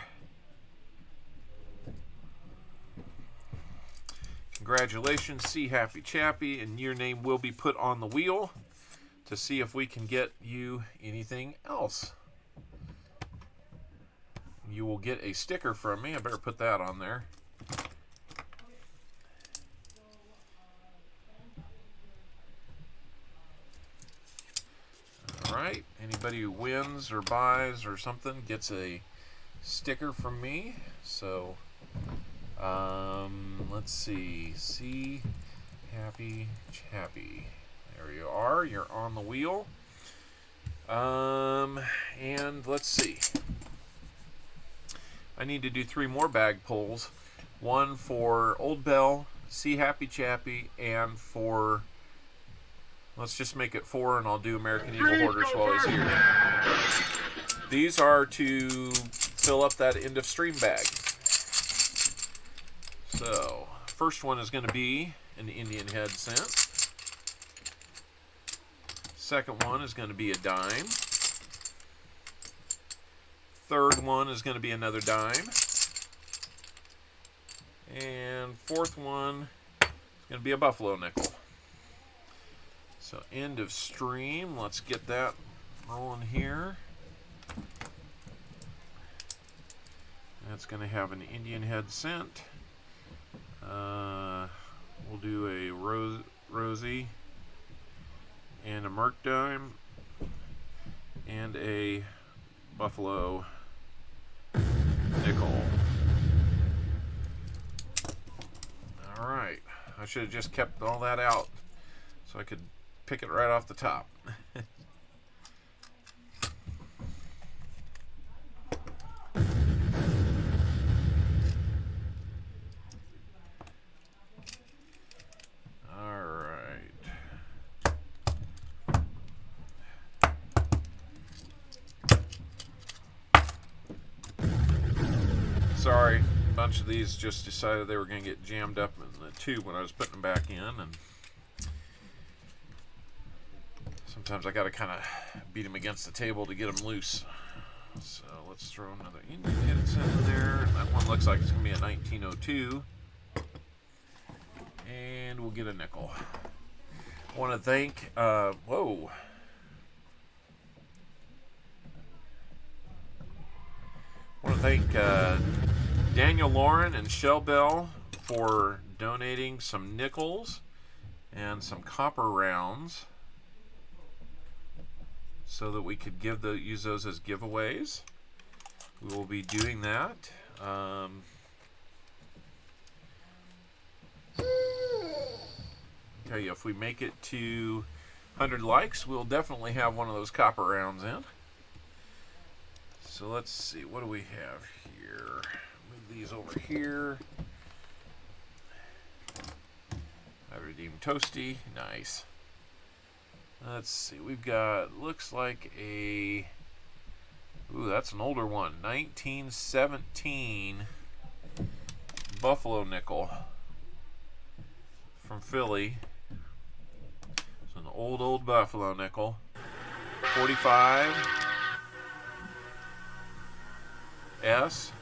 Congratulations, See Happy Chappy. And your name will be put on the wheel to see if we can get you anything else. You will get a sticker from me. I better put that on there. All right. Anybody who wins or buys or something gets a sticker from me. So, let's see. See Happy Chappy. There you are. You're on the wheel. And let's see. I need to do 3 more bag pulls. One for Old Bell, See Happy Chappy, and for, let's just make it 4, and I'll do American Eagle Hoarders while he's here. These are to fill up that end of stream bag. So, first one is going to be an Indian head cent. Second one is going to be a dime. Third one is going to be another dime. And fourth one is going to be a buffalo nickel. So end of stream. Let's get that rolling here. That's going to have an Indian head cent. We'll do a Rosie and a Merc dime and a buffalo nickel. Alright, I should have just kept all that out so I could pick it right off the top. Sorry, a bunch of these just decided they were going to get jammed up in the tube when I was putting them back in, and sometimes I got to kind of beat them against the table to get them loose. So let's throw another Indian head cent in there. That one looks like it's going to be a 1902, and we'll get a nickel. I want to thank whoa. I want to thank Daniel Lauren and Shell Bell for donating some nickels and some copper rounds so that we could use those as giveaways. We will be doing that. Tell you, if we make it to 100 likes, we'll definitely have one of those copper rounds in. So let's see, what do we have here? Move these over here. I redeemed Toasty. Nice. Let's see, we've got, looks like a, ooh, that's an older one. 1917 Buffalo nickel from Philly. It's an old Buffalo nickel. 45 S.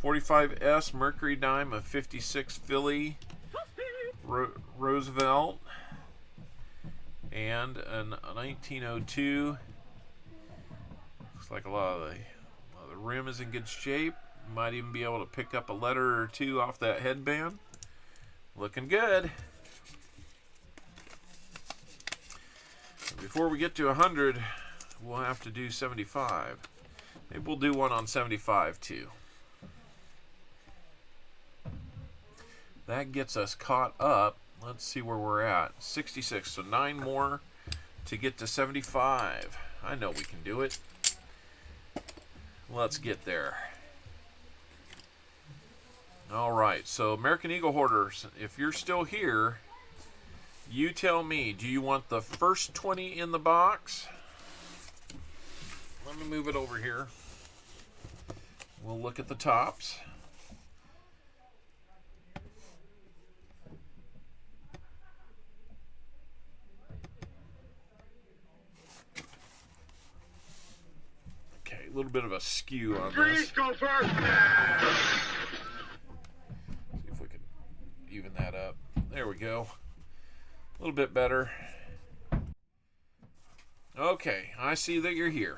.45 Mercury dime of 56 Philly Roosevelt, and a 1902. Looks like a lot of the rim is in good shape. Might even be able to pick up a letter or two off that headband. Looking good. Before we get to 100, we'll have to do 75. Maybe we'll do one on 75 too. That gets us caught up. Let's see where we're at. 66, so 9 more to get to 75. I know we can do it. Let's get there. All right, so American Eagle hoarders, if you're still here, you tell me, do you want the first 20 in the box? Let me move it over here. We'll look at the tops. Okay, a little bit of a skew on this. Go first. See if we can even that up. There we go. A little bit better. Okay, I see that you're here.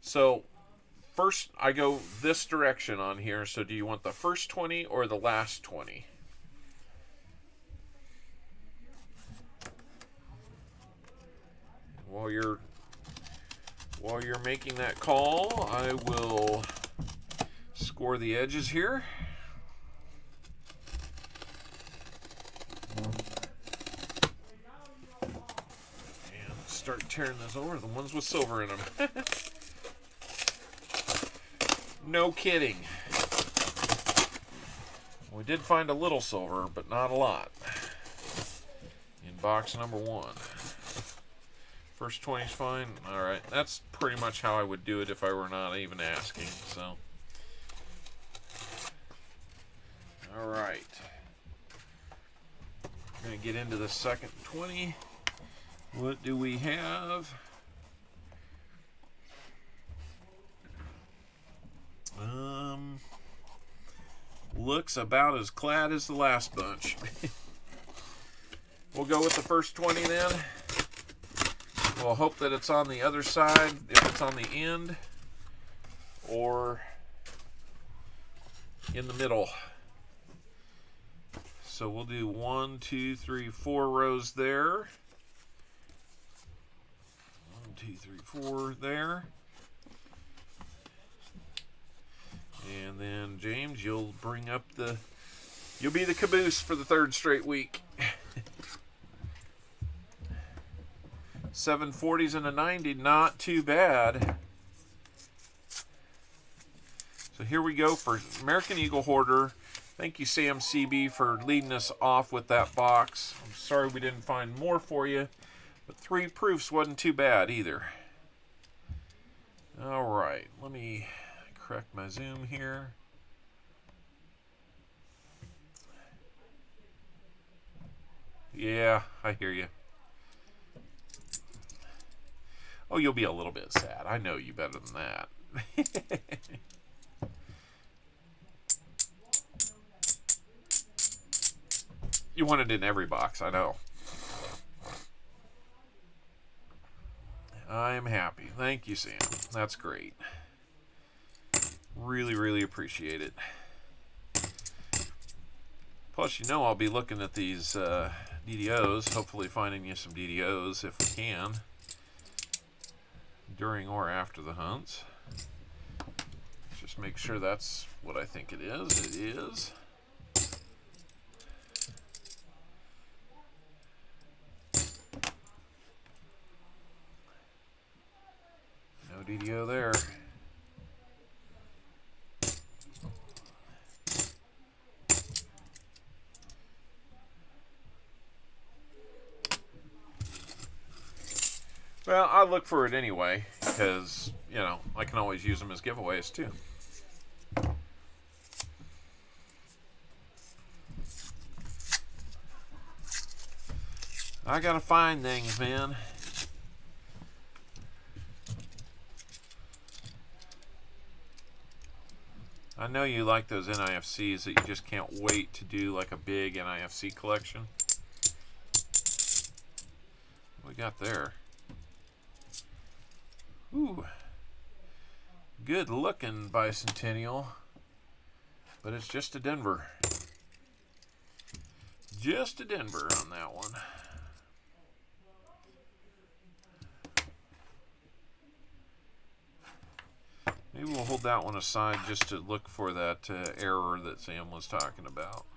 So first I go this direction on here. So do you want the first 20 or the last 20? While you're making that call, I will score the edges here. Start tearing this over, the ones with silver in them. No kidding. We did find a little silver, but not a lot. In box number 1. First 20's fine. All right, that's pretty much how I would do it if I were not even asking. So, all right, we're gonna get into the second 20. What do we have? Looks about as clad as the last bunch. We'll go with the first 20 then. We'll hope that it's on the other side, if it's on the end, or in the middle. So we'll do 1, 2, 3, 4 rows there. 1, 2, 3, 4 there. And then, James, you'll bring up the... You'll be the caboose for the third straight week. 740s and a 90, not too bad. So here we go for American Eagle Hoarder. Thank you, Sam CB, for leading us off with that box. I'm sorry we didn't find more for you, but 3 proofs wasn't too bad either. All right, let me correct my zoom here. Yeah, I hear you. Oh, you'll be a little bit sad. I know you better than that. You want it in every box, I know. I'm happy. Thank you, Sam. That's great. Really, really appreciate it. Plus, you know I'll be looking at these DDOs, hopefully finding you some DDOs if we can, during or after the hunts. Just make sure that's what I think it is. It is. No DDO there. Well, I look for it anyway, because, you know, I can always use them as giveaways, too. I gotta find things, man. I know you like those NIFCs that you just can't wait to do, like a big NIFC collection. What we got there? Ooh, good looking bicentennial, but it's just a Denver. Just a Denver on that one. Maybe we'll hold that one aside just to look for that error that Sam was talking about.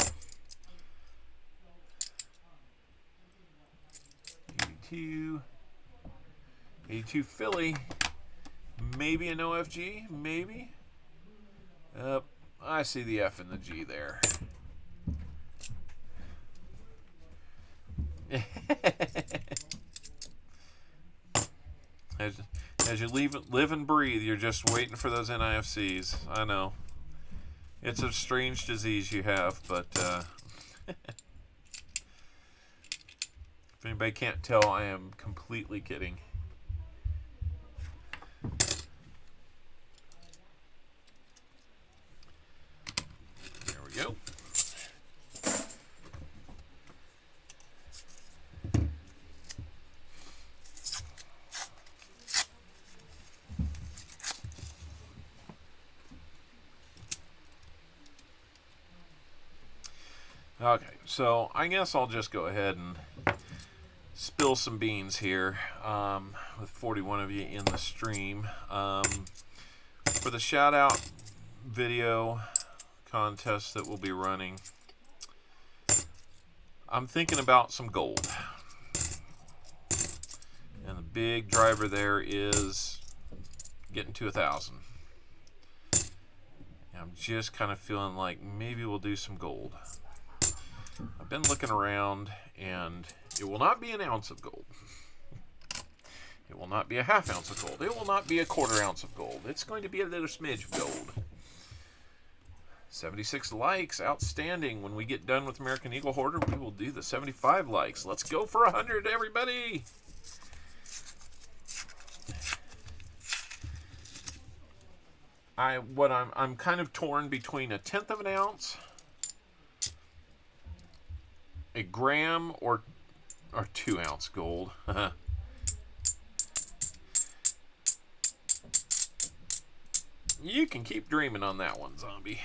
82. 82 Philly. Maybe an OFG, maybe. I see the F and the G there. As you live and breathe, you're just waiting for those NIFCs. I know. It's a strange disease you have, but if anybody can't tell, I am completely kidding. There we go. Okay, so I guess I'll just go ahead and spill some beans here with 41 of you in the stream. For the shout out video contest that we'll be running, I'm thinking about some gold. And the big driver there is getting to 1,000. I'm just kind of feeling like maybe we'll do some gold. I've been looking around, and it will not be an ounce of gold. It will not be a half ounce of gold. It will not be a quarter ounce of gold. It's going to be a little smidge of gold. 76 likes. Outstanding. When we get done with American Eagle Hoarder, we will do the 75 likes. Let's go for 100, everybody. I'm kind of torn between a 1/10 of an ounce, a gram, or 2 ounce gold. You can keep dreaming on that one, zombie.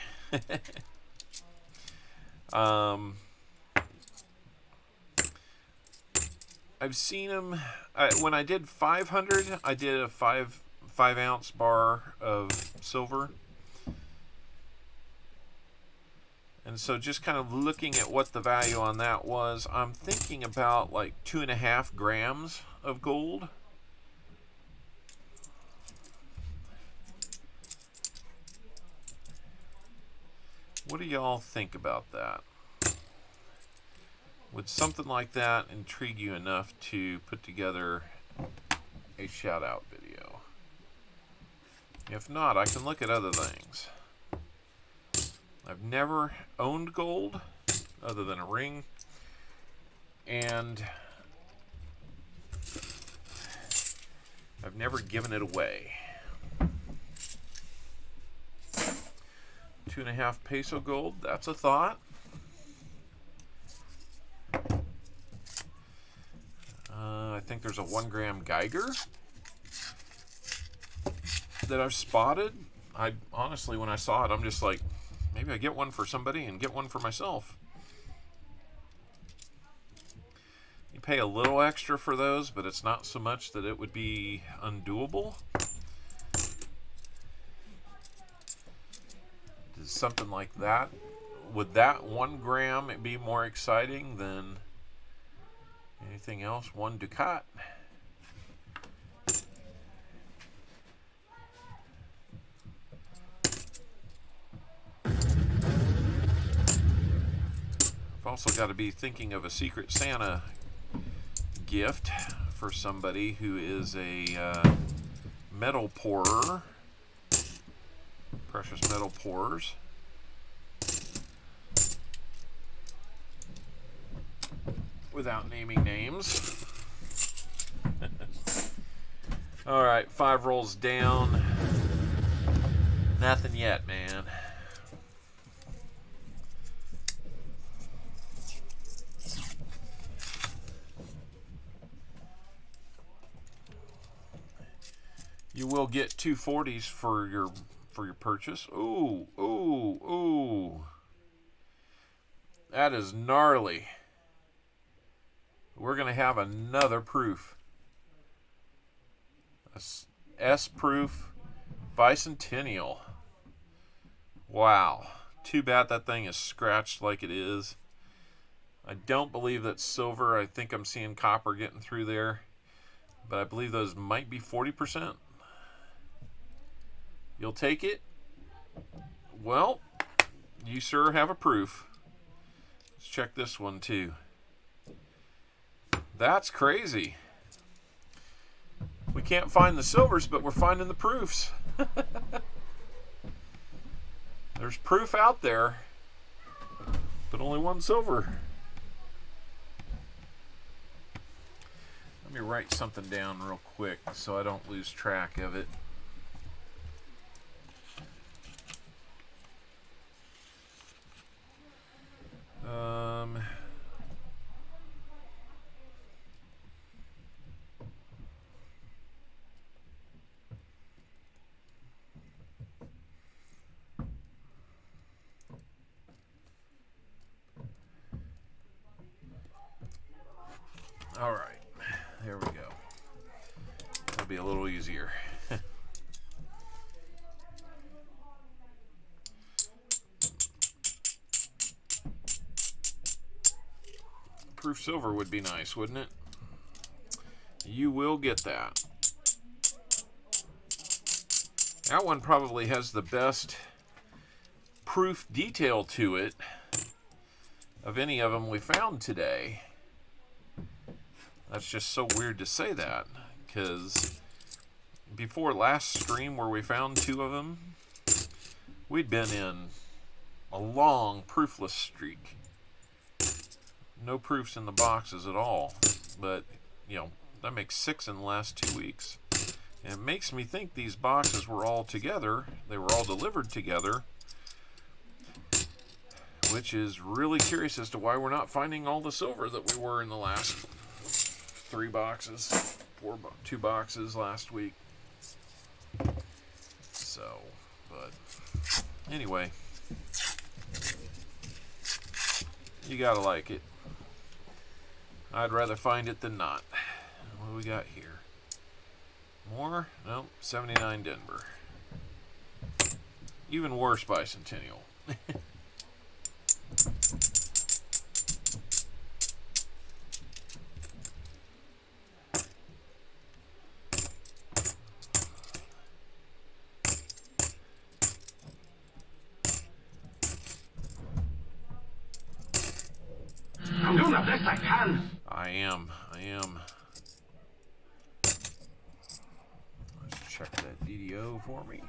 I've seen them when I did 500. I did a 5 ounce bar of silver, and so just kind of looking at what the value on that was, I'm thinking about like 2.5 grams of gold. What do y'all think about that? Would something like that intrigue you enough to put together a shout out video? If not, I can look at other things. I've never owned gold other than a ring, and I've never given it away. 2.5 peso gold, that's a thought. I think there's a 1 gram Geiger that I've spotted. I honestly, when I saw it, I'm just like, maybe I get one for somebody and get one for myself. You pay a little extra for those, but it's not so much that it would be undoable. Something like that, would that 1 gram be more exciting than anything else? 1 ducat. I've also got to be thinking of a Secret Santa gift for somebody who is a metal pourer. Precious metal pourers. Without naming names. All right, 5 rolls down. Nothing yet, man. You will get 2 40s for your purchase. Ooh, ooh, ooh. That is gnarly. We're going to have another proof. S proof bicentennial. Wow. Too bad that thing is scratched like it is. I don't believe that's silver. I think I'm seeing copper getting through there. But I believe those might be 40%. You'll take it? Well, you sure have a proof. Let's check this one too. That's crazy. We can't find the silvers, but we're finding the proofs. There's proof out there, but only 1 silver. Let me write something down real quick so I don't lose track of it. All right, there we go. That'll be a little easier. Proof silver would be nice, wouldn't it? You will get that. That one probably has the best proof detail to it of any of them we found today. That's just so weird to say that. because before last stream where we found 2 of them, we'd been in a long proofless streak. No proofs in the boxes at all. But, you know, that makes 6 in the last 2 weeks. And it makes me think these boxes were all together. They were all delivered together. Which is really curious as to why we're not finding all the silver that we were in the last 3 boxes. 2 boxes last week. So, but anyway. You gotta like it. I'd rather find it than not. What do we got here? More? Nope. 79 Denver. Even worse bicentennial. I'm doing the best I can. I am. Let's check that DDO for me.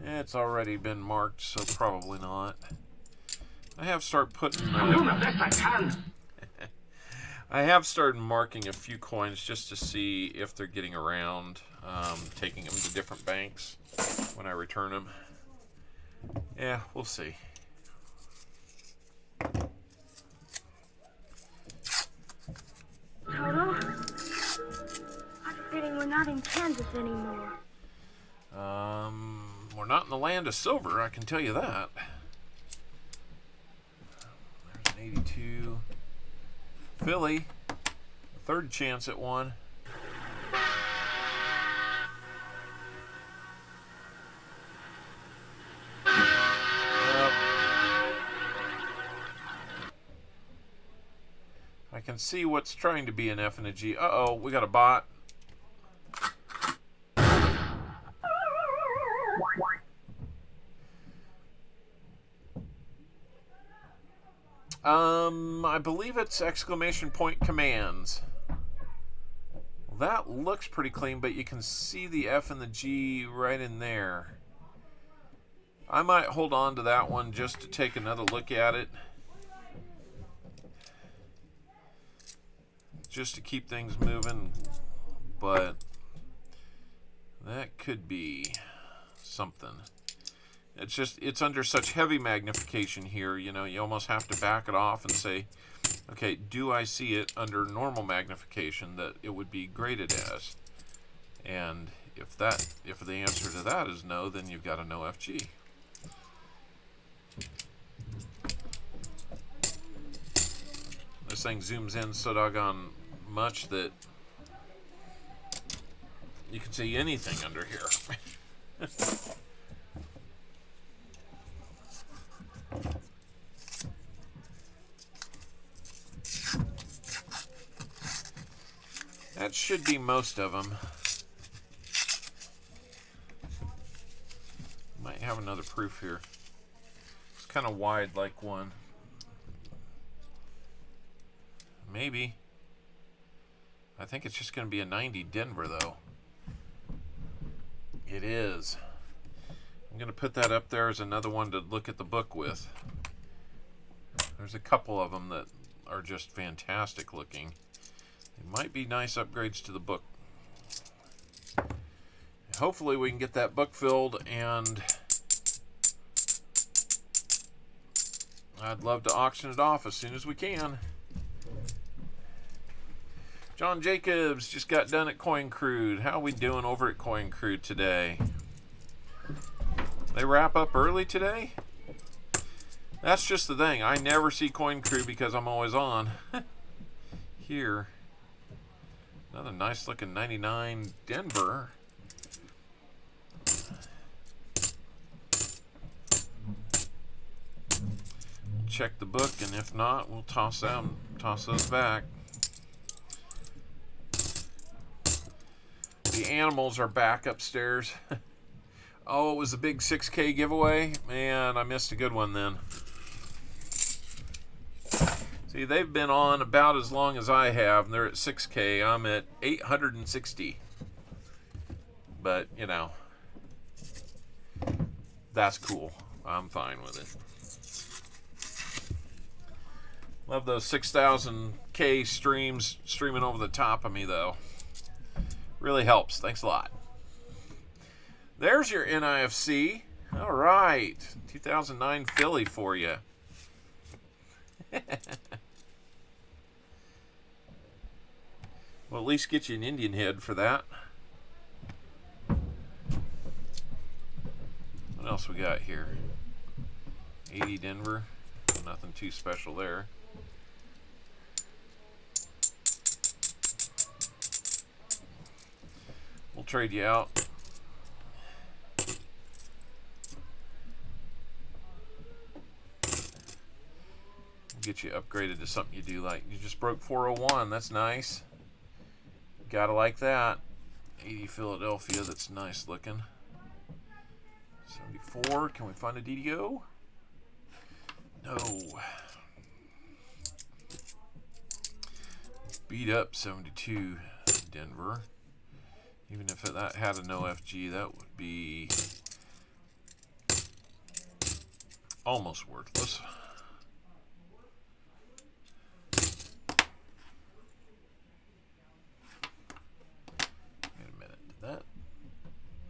It's already been marked, so probably not. I have started putting... I'm doing the best I can. I have started marking a few coins just to see if they're getting around, taking them to different banks when I return them. Yeah, we'll see. Toto, I have a feeling we're not in Kansas anymore. We're not in the land of silver, I can tell you that. There's an 82. Philly, third chance at one. I can see what's trying to be an F and a G. Uh-oh, we got a bot. I believe it's exclamation point commands. Well, that looks pretty clean, but you can see the F and the G right in there. I might hold on to that one just to take another look at it. Just to keep things moving, but that could be something. It's just, it's under such heavy magnification here, you know, you almost have to back it off and say, okay, do I see it under normal magnification that it would be graded as? And if the answer to that is no, then you've got a no FG. This thing zooms in so doggone much that you can see anything under here. That should be most of them. Might have another proof here. It's kind of wide like one. Maybe. I think it's just going to be a 90 Denver, though. It is. I'm going to put that up there as another one to look at the book with. There's a couple of them that are just fantastic looking. They might be nice upgrades to the book. Hopefully we can get that book filled, and I'd love to auction it off as soon as we can. John Jacobs just got done at Coin Crude. How are we doing over at Coin Crude today? They wrap up early today? That's just the thing. I never see Coin Crude because I'm always on. Here. Another nice looking 99 Denver. Check the book, and if not, we'll toss those back. The animals are back upstairs. Oh, it was a big 6K giveaway? Man, I missed a good one then. See, they've been on about as long as I have, and they're at 6K. I'm at 860. But, you know, that's cool. I'm fine with it. Love those 6,000K streams streaming over the top of me, though. Really helps. Thanks a lot. There's your NIFC. All right. 2009 Philly for you. Well, at least get you an Indian head for that. What else we got here? 80 Denver. Nothing too special there. We'll trade you out. We'll get you upgraded to something you do like. You just broke 401. That's nice. Gotta like that. 80 Philadelphia. That's nice looking. 74. Can we find a DDO? No. Beat up 72 Denver. Even if that had an OFG, that would be almost worthless. Wait a minute. Did that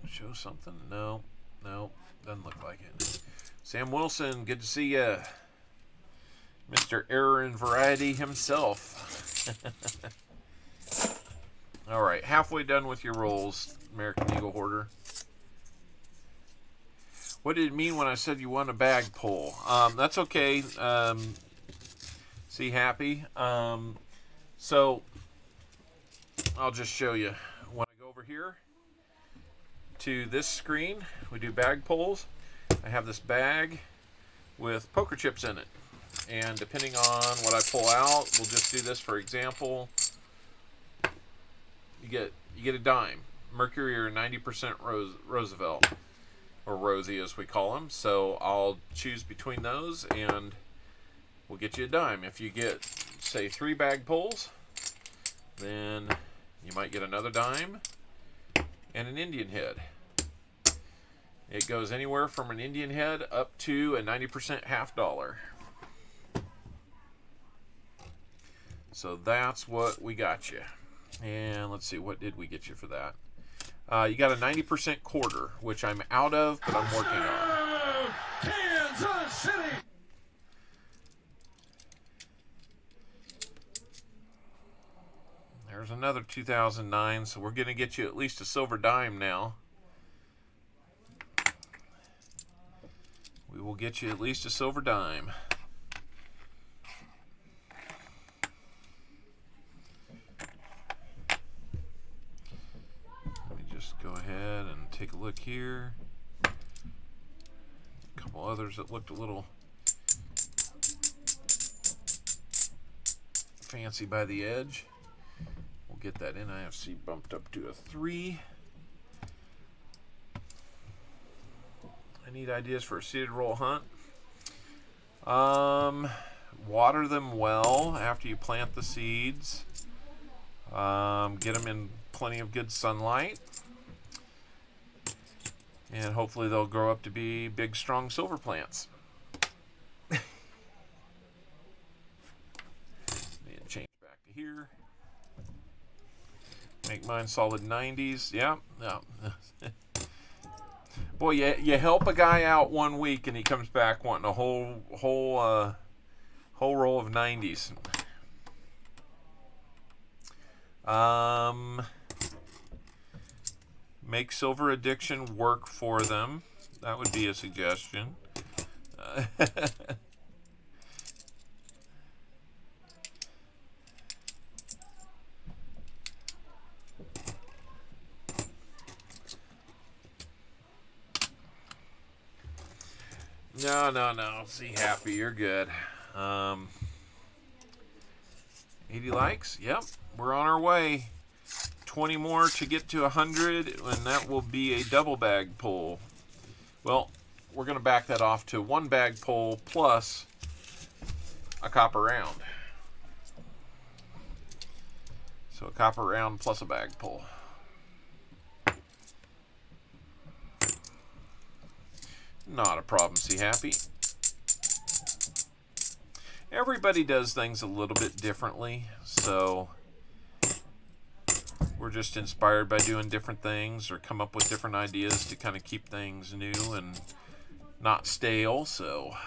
show something? No. No. Doesn't look like it. Sam Wilson, good to see you. Mr. Error in Variety himself. All right, halfway done with your rolls, American Eagle Hoarder. What did it mean when I said you won a bag pull? That's okay. See, happy. So I'll just show you. When I go over here to this screen, we do bag pulls. I have this bag with poker chips in it. And depending on what I pull out, we'll just do this for example. You get a dime, Mercury or 90% Roosevelt, or Rosie as we call them. So I'll choose between those and we'll get you a dime. If you get, say, 3 bag pulls, then you might get another dime and an Indian head. It goes anywhere from an Indian head up to a 90% half dollar. So that's what we got you. And let's see, what did we get you for that? You got a 90% quarter, which I'm out of, but I'm working on. Kansas City! There's another 2009, so we're going to get you at least a silver dime now. We will get you at least a silver dime. Go ahead and take a look here. A couple others that looked a little fancy by the edge. We'll get that NIFC bumped up to a 3. I need ideas for a seeded roll hunt. Water them well after you plant the seeds. Get them in plenty of good sunlight. And hopefully they'll grow up to be big, strong silver plants. And change back to here. Make mine solid 90s. Yeah. Boy, you help a guy out 1 week and he comes back wanting a whole roll of 90s. Make silver addiction work for them. That would be a suggestion. No. See, happy, you're good. 80 likes. Yep, we're on our way. 20 more to get to 100, and that will be a double bag pull. Well, we're going to back that off to 1 bag pull plus a copper round. copper round plus a bag pull. Not a problem, see happy. Everybody does things a little bit differently, so we're just inspired by doing different things or come up with different ideas to kind of keep things new and not stale. So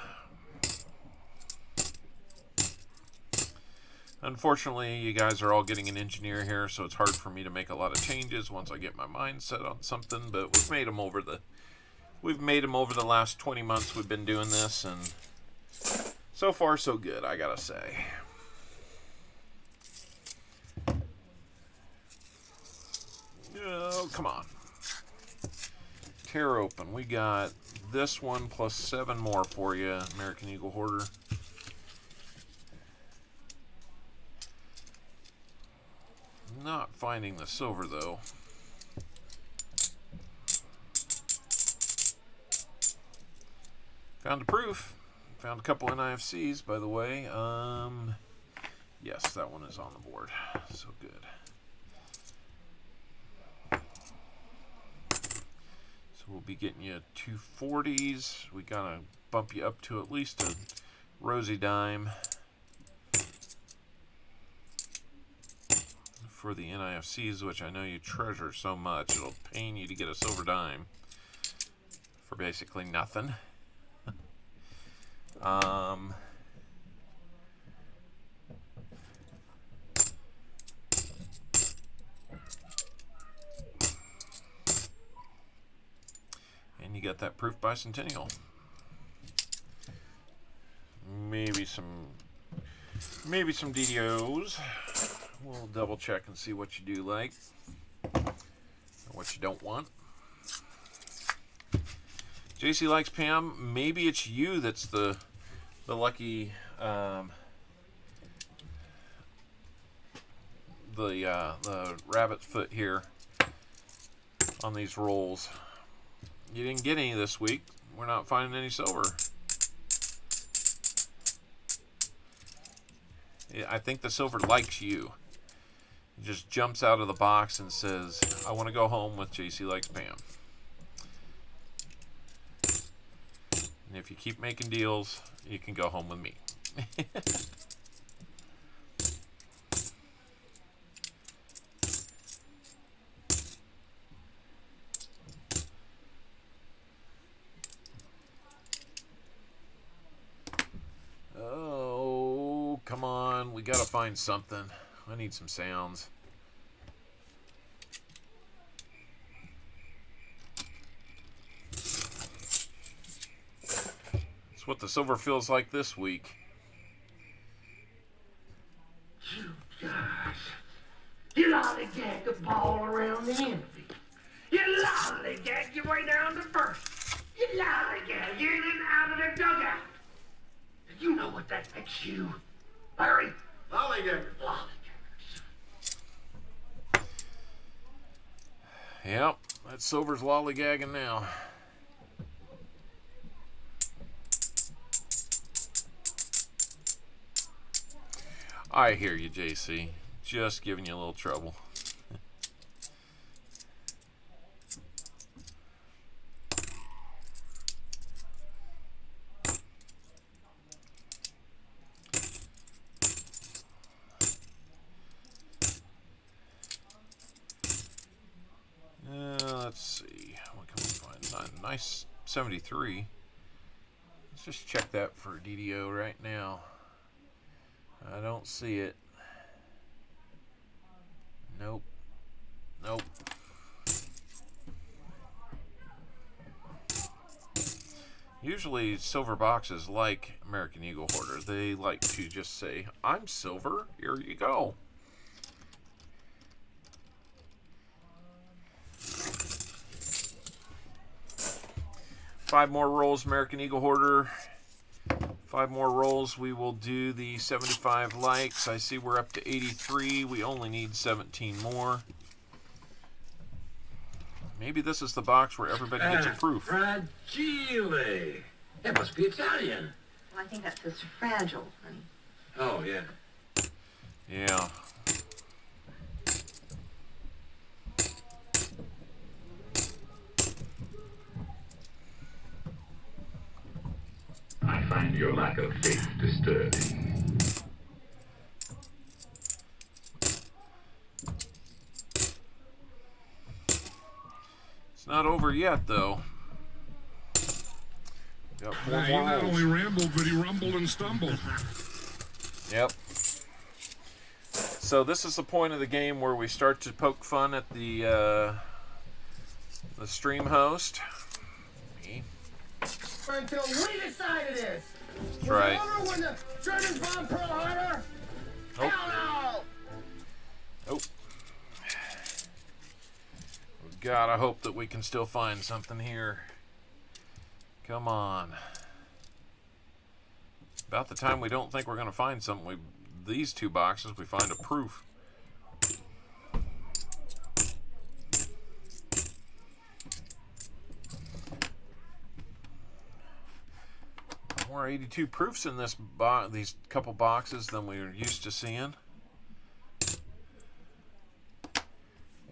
unfortunately, you guys are all getting an engineer here, so it's hard for me to make a lot of changes once I get my mind set on something, but we've made them over the last 20 months we've been doing this, and so far so good, I gotta say. Oh, come on. Tear open. We got this one plus 7 more for you, American Eagle Hoarder. Not finding the silver, though. Found a proof. Found a couple NIFCs, by the way. Yes, that one is on the board. So good. So we'll be getting you 240s. We gotta bump you up to at least a rosy dime for the NIFCs, which I know you treasure so much. It'll pain you to get a silver dime for basically nothing. And you got that proof bicentennial. Maybe some DDOs. We'll double check and see what you do like or what you don't want. JC likes Pam. Maybe it's you that's the lucky the rabbit foot here on these rolls. You didn't get any this week. We're not finding any silver. I think the silver likes you. It just jumps out of the box and says, I want to go home with JC likes Pam. And if you keep making deals, you can go home with me. Oh, come on. We gotta find something. I need some sounds. What the silver feels like this week. You guys, you lollygag the ball around the envy. You lollygag your way down to first. You lollygag in and out of the dugout. You know what that makes you, Larry? Lollygaggers. Lollygaggers. Yep, that silver's lollygagging now. I hear you, JC. Just giving you a little trouble. Let's see. What can we find? Nice 73. Let's just check that for DDO right now. I don't see it. Nope. Nope. Usually silver boxes like American Eagle Hoarder. They like to just say, I'm silver, here you go. Five more rolls, American Eagle Hoarder. 5 more rolls, we will do the 75 likes. I see we're up to 83. We only need 17 more. Maybe this is the box where everybody gets a proof. Fragile. It must be Italian. Well, I think that says fragile, honey. Oh, yeah. Yeah. Your lack of faith disturbing. It's not over yet, though. Got four He more not rolls. only rambled, but he rumbled and stumbled. Yep. So this is the point of the game where we start to poke fun at the stream host. Me. Until we decided this. That's right. Remember when the Germans bombed Pearl Harbor? Oh. Hell no! Oh. God, I hope that we can still find something here. Come on. About the time we don't think we're going to find something, these two boxes, we find a proof. More 82 proofs in these couple boxes than we're used to seeing.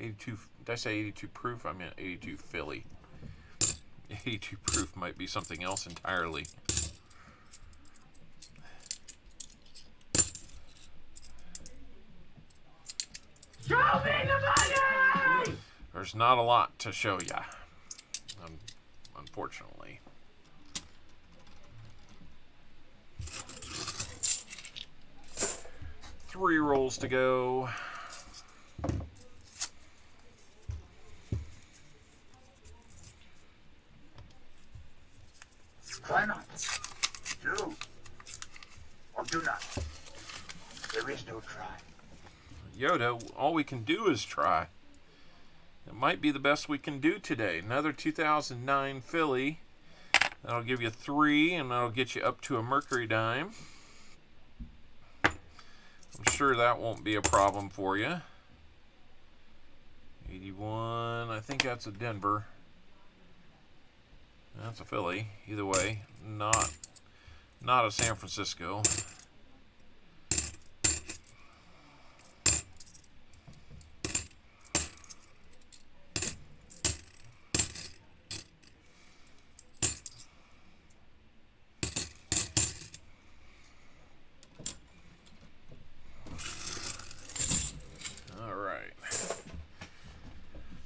82, did I say 82 proof? I meant 82 Philly. 82 proof might be something else entirely. Show me the money! There's not a lot to show ya, unfortunately. Three rolls to go. Try not. Do. Or do not. There is no try. Yoda, all we can do is try. It might be the best we can do today. Another 2009 Philly. That'll give you 3, and that'll get you up to a Mercury dime. I'm sure that won't be a problem for you. 81, I think that's a Denver. That's a Philly. Either way, not a San Francisco.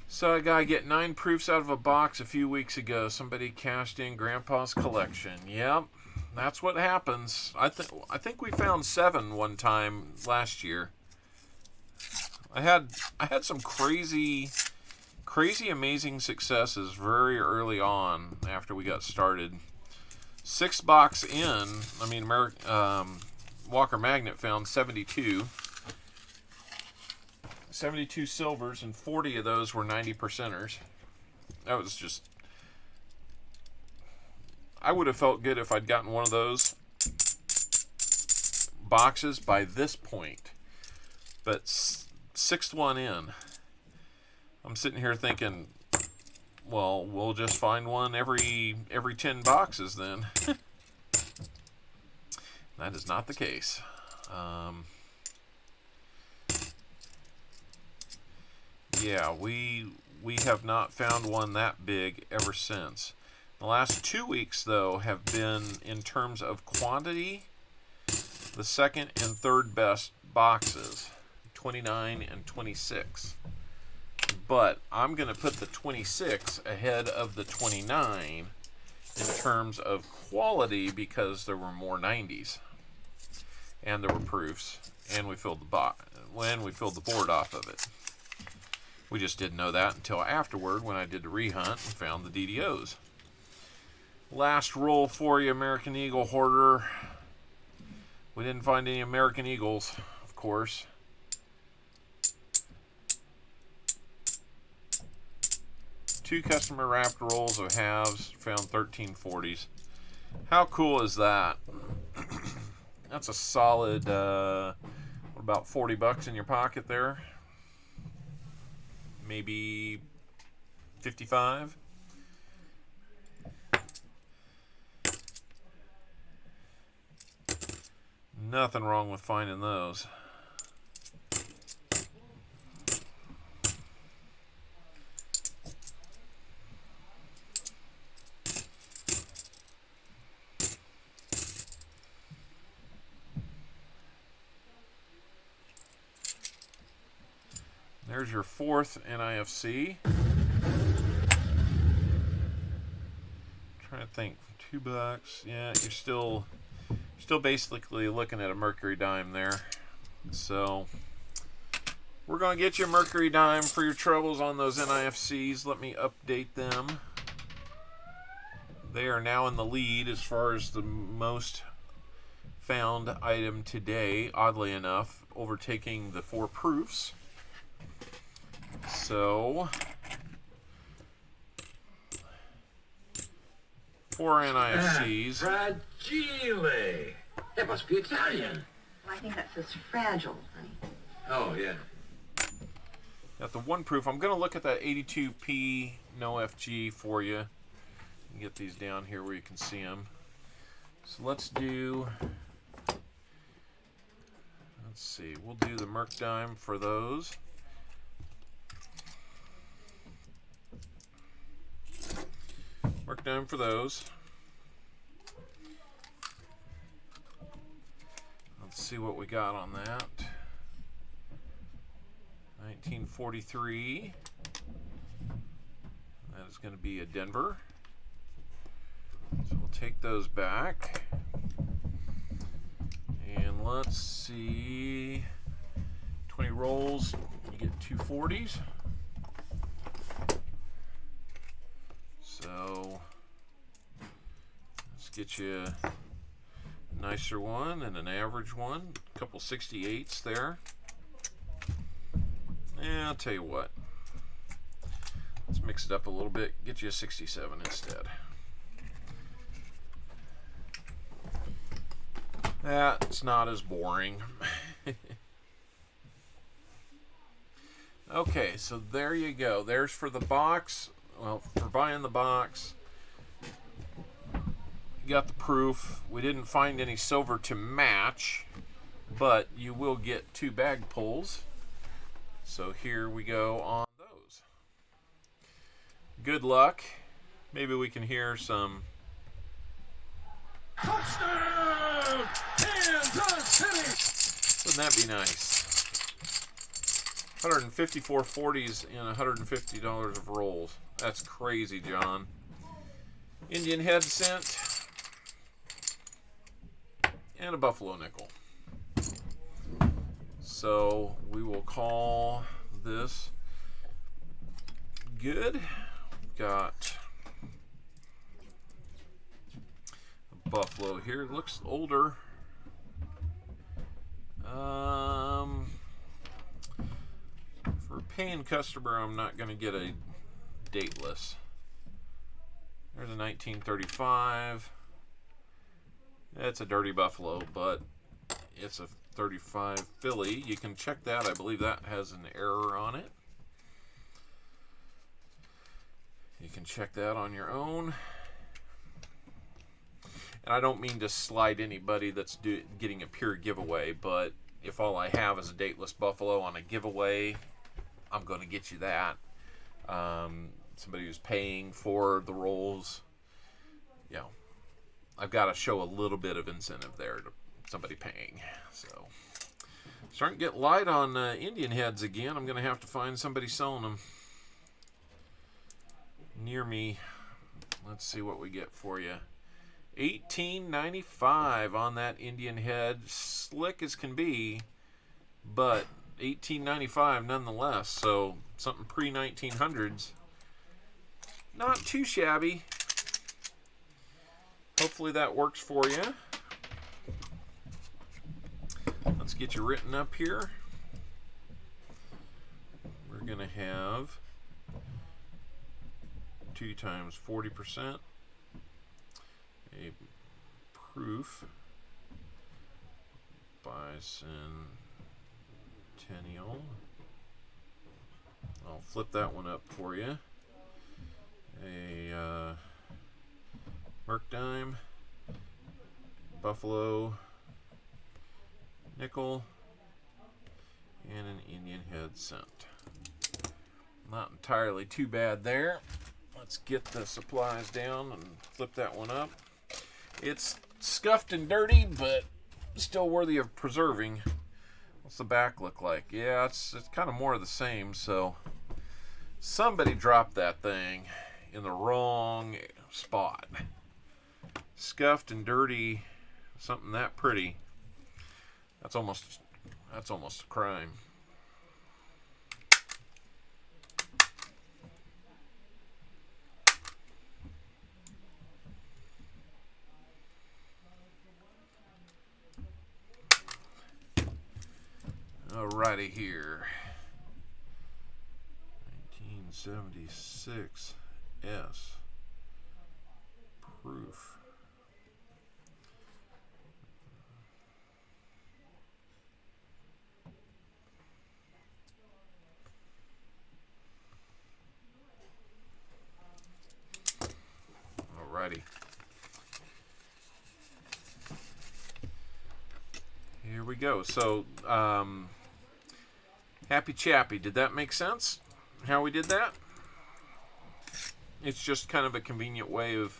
So I gotta get 9 proofs out of a box a few weeks ago. Somebody cashed in Grandpa's collection. Yep, that's what happens. I think we found 7 one time last year. I had some crazy amazing successes very early on after we got started. 6 box in, I mean, Walker Magnet found 72 silvers, and 40 of those were 90%ers. That was just... I would have felt good if I'd gotten one of those boxes by this point. But 6th one in, I'm sitting here thinking, well, we'll just find one every 10 boxes then. That is not the case. Yeah, we have not found one that big ever since. The last 2 weeks, though, have been, in terms of quantity, the second and third best boxes, 29 and 26. But I'm going to put the 26 ahead of the 29 in terms of quality because there were more 90s. And there were proofs. And we filled the board off of it. We just didn't know that until afterward when I did the rehunt and found the DDOs. Last roll for you, American Eagle Hoarder. We didn't find any American Eagles, of course. Two customer wrapped rolls of halves, found 13 40s. How cool is that? That's a solid, about 40 bucks in your pocket there. Maybe 55. Nothing wrong with finding those. There's your fourth NIFC. Trying to think, $2. Yeah, you're still basically looking at a mercury dime there. So we're going to get you a mercury dime for your troubles on those NIFCs. Let me update them. They are now in the lead as far as the most found item today, oddly enough, overtaking the 4 proofs. So 4 NIFCs. Fragile. That must be Italian. Well, I think that says fragile, honey. Oh, yeah. Got the 1 proof. I'm going to look at that 82p no FG for you. Get these down here where you can see them. So let's do, let's see, we'll do the Merc Dime for those. Merc Dime for those. Let's see what we got on that. 1943. That is going to be a Denver. So we'll take those back. And let's see. 20 rolls, you get 2 40s. So let's get you a nicer one and an average one. A couple 68s there. And I'll tell you what. Let's mix it up a little bit. Get you a 67 instead. That's not as boring. Okay, so there you go. There's for the box. Well, for buying the box. You got the proof. We didn't find any silver to match, but you will get 2 bag pulls. So here we go on those. Good luck. Maybe we can hear some. Touchdown! Kansas City! Wouldn't that be nice? 154 40s and $150 of rolls. That's crazy, John. Indian head cent and a buffalo nickel. So we will call this good. Got a buffalo here. It looks older. For a paying customer, I'm not going to get a dateless. There's a 1935. It's a dirty buffalo, but it's a 35 Philly. You can check that. I believe that has an error on it. You can check that on your own. And I don't mean to slide anybody that's getting a pure giveaway, but if all I have is a dateless buffalo on a giveaway, I'm going to get you that. Somebody who's paying for the rolls, you know, I've got to show a little bit of incentive there to somebody paying. So, starting to get light on Indian heads again. I'm going to have to find somebody selling them near me. Let's see what we get for you. $18.95 on that Indian head. Slick as can be, but $18.95 nonetheless. So something pre-1900s. Not too shabby. Hopefully that works for you. Let's get you written up here. We're going to have 2 times 40%. A proof bicentennial. I'll flip that one up for you. A Merc Dime, Buffalo Nickel, and an Indian head cent. Not entirely too bad there. Let's get the supplies down and flip that one up. It's scuffed and dirty, but still worthy of preserving. I'll What's the back look like? Yeah, it's kind of more of the same. So somebody dropped that thing in the wrong spot. Scuffed and dirty, something that pretty. That's almost a crime. Alrighty here. 1976 S proof. Alrighty. Here we go. So, Happy Chappy, did that make sense? How we did that? It's just kind of a convenient way of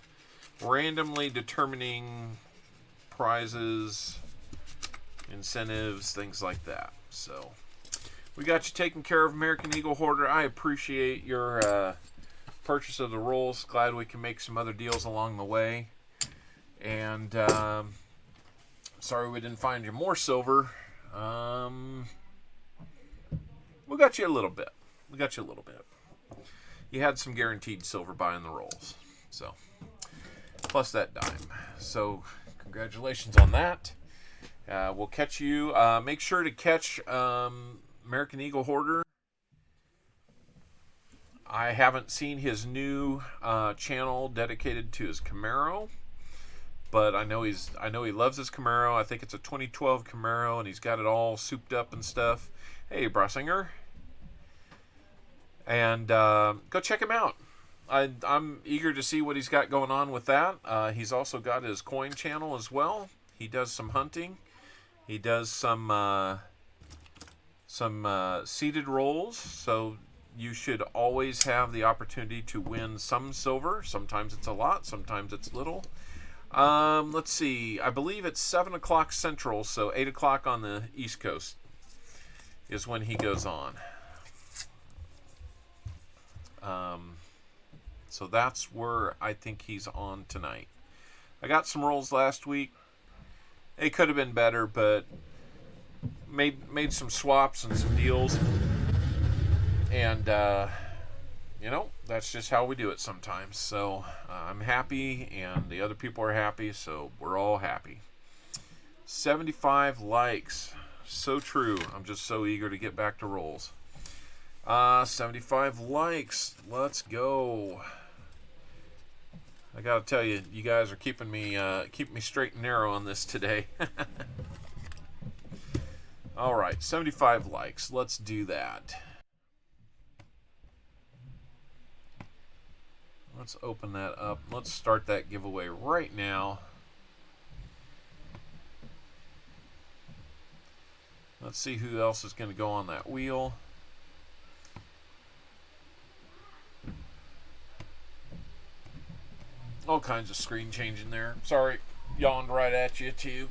randomly determining prizes, incentives, things like that. So, we got you taken care of, American Eagle Hoarder. I appreciate your purchase of the rolls. Glad we can make some other deals along the way. And sorry we didn't find you more silver. We got you a little bit. You had some guaranteed silver buying the rolls. So, plus that dime. So, congratulations on that. We'll catch you. Make sure to catch American Eagle Hoarder. I haven't seen his new channel dedicated to his Camaro, but I know he loves his Camaro. I think it's a 2012 Camaro, and he's got it all souped up and stuff. Hey, Brasinger. And go check him out. I'm eager to see what he's got going on with that. He's also got his coin channel as well. He does some hunting. He does some seeded rolls. So you should always have the opportunity to win some silver. Sometimes it's a lot. Sometimes it's little. Let's see. I believe it's 7 o'clock Central, so 8 o'clock on the East Coast is when he goes on. So that's where I think he's on tonight. I got some rolls last week. It could have been better, but made some swaps and some deals. And, that's just how we do it sometimes. So I'm happy, and the other people are happy, so we're all happy. 75 likes. So true. I'm just so eager to get back to rolls. 75 likes. Let's go. I gotta tell you, you guys are keeping me straight and narrow on this today. All right, 75 likes. Let's do that. Let's open that up. Let's start that giveaway right now. Let's see who else is going to go on that wheel. All kinds of screen changing there. Sorry, yawned right at you too.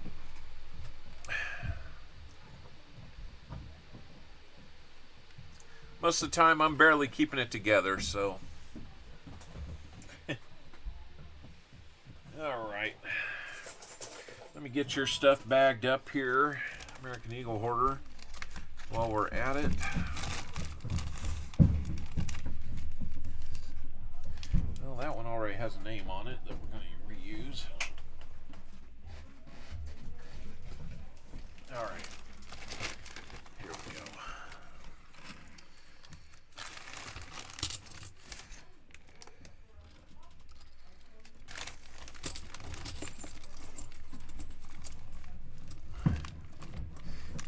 Most of the time I'm barely keeping it together, so. Alright. Let me get your stuff bagged up here, American Eagle Hoarder, while we're at it. Well, that one already has a name on it that we're going to reuse. Alright. Here we go.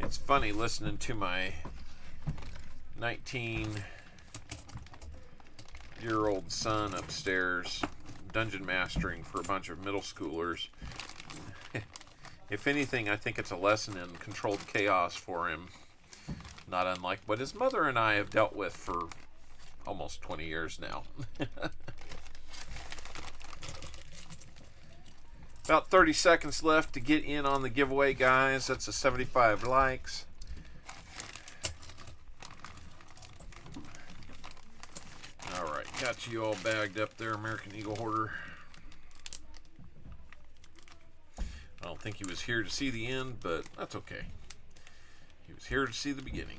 It's funny listening to my 19-year-old son upstairs dungeon mastering for a bunch of middle schoolers. If anything, I think it's a lesson in controlled chaos for him, not unlike what his mother and I have dealt with for almost 20 years now. About 30 seconds left to get in on the giveaway, guys. That's a 75 likes. Got you all bagged up there, American Eagle Hoarder. I don't think he was here to see the end, but that's okay. He was here to see the beginning.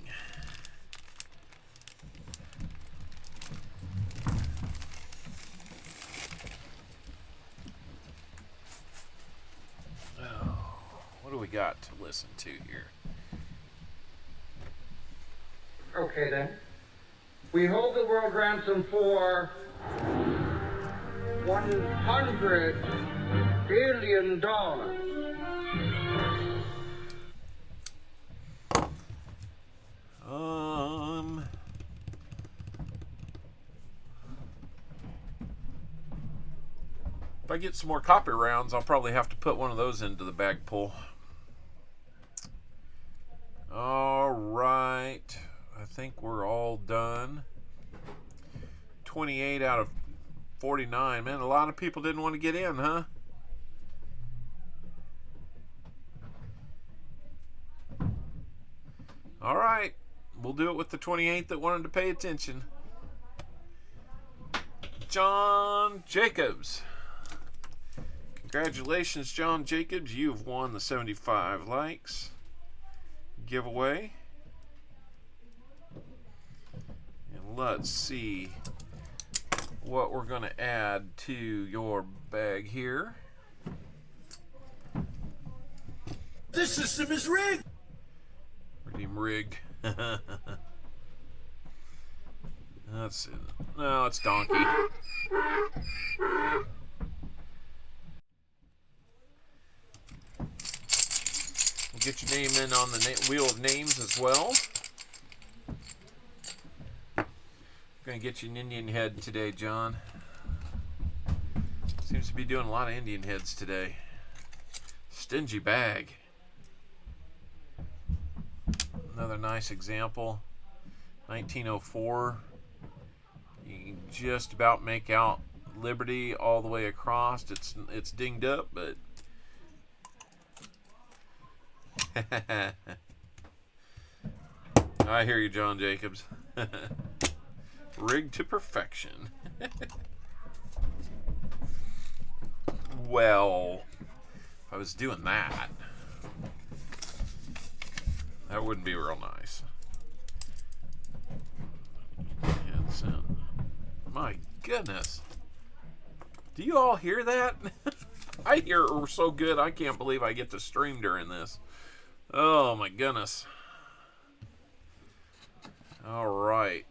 Oh, what do we got to listen to here? Okay then. We hold the world ransom for $100 billion. If I get some more copy rounds, I'll probably have to put one of those into the bag pull. All right. I think we're all done. 28 out of 49. Man, a lot of people didn't want to get in, huh? All right. We'll do it with the 28 that wanted to pay attention. John Jacobs. Congratulations, John Jacobs. You've won the 75 likes giveaway. And let's see what we're going to add to your bag here. This system is rigged. Redeem rig. That's it. No, it's donkey. We'll get your name in on the wheel of names as well. Gonna get you an Indian head today, John. Seems to be doing a lot of Indian heads today. Stingy bag. Another nice example. 1904. You can just about make out Liberty all the way across. It's dinged up, but I hear you, John Jacobs. Rigged to perfection. Well, if I was doing that, that wouldn't be real nice. My goodness. Do you all hear that? I hear it so good, I can't believe I get to stream during this. Oh my goodness. All right.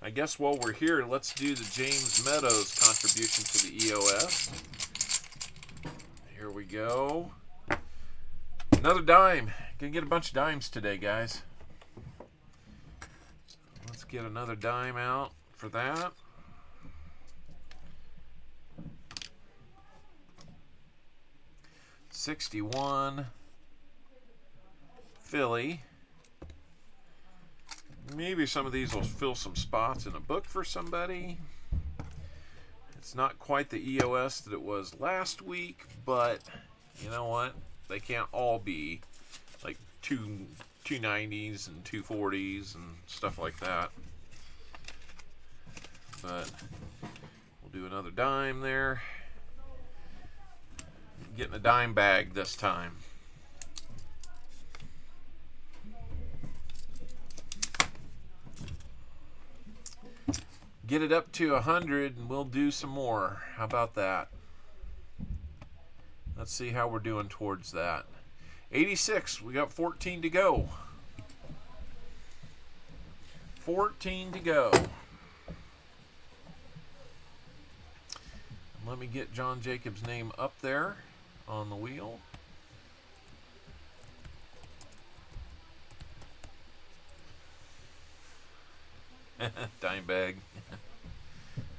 I guess while we're here, let's do the James Meadows contribution to the EOS. Here we go. Another dime. Gonna get a bunch of dimes today, guys. Let's get another dime out for that. $61. Philly. Maybe some of these will fill some spots in a book for somebody. It's not quite the EOS that it was last week, but you know what? They can't all be like 290s and 240s and stuff like that. But we'll do another dime there. Getting a dime bag this time. Get it up to 100 and we'll do some more. How about that? Let's see how we're doing towards that. 86, we got 14 to go. 14 to go. Let me get John Jacobs' name up there on the wheel. Dime bag.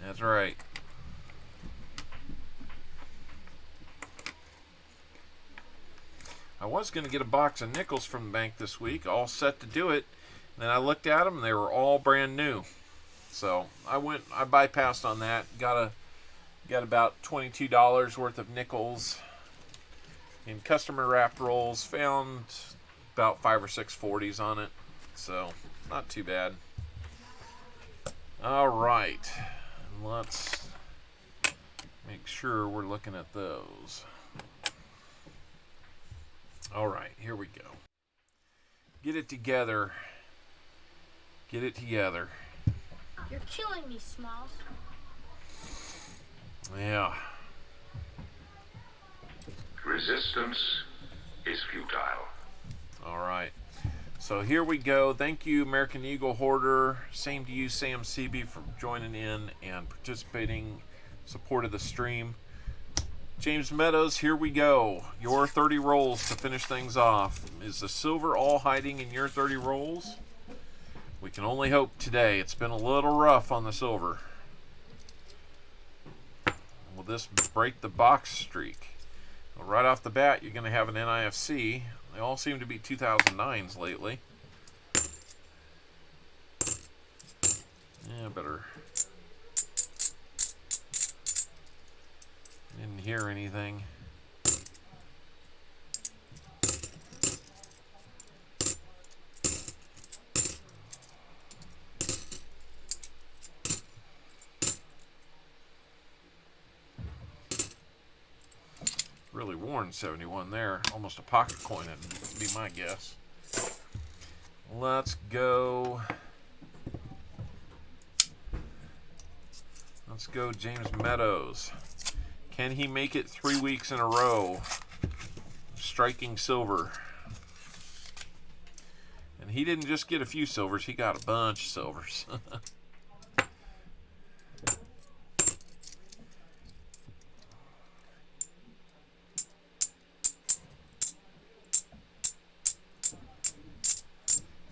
That's right. I was going to get a box of nickels from the bank this week, all set to do it. And then I looked at them, and they were all brand new. So I bypassed on that. Got about $22 worth of nickels in customer wrapped rolls. Found about 5 or 6 40s on it. So not too bad. All right. Let's make sure we're looking at those. All right, here we go. Get it together. Get it together. You're killing me, Smalls. Yeah. Resistance is futile. All right. So here we go. Thank you, American Eagle Hoarder. Same to you, Sam CB, for joining in and participating. Support of the stream. James Meadows, here we go. Your 30 rolls to finish things off. Is the silver all hiding in your 30 rolls? We can only hope today. It's been a little rough on the silver. Will this break the box streak? Well, right off the bat, you're going to have an NIFC. They all seem to be 2009s lately. Yeah, better. Didn't hear anything. Really worn 71 there. Almost a pocket coin, would be my guess. Let's go. Let's go James Meadows. Can he make it 3 weeks in a row? Striking silver. And he didn't just get a few silvers, he got a bunch of silvers.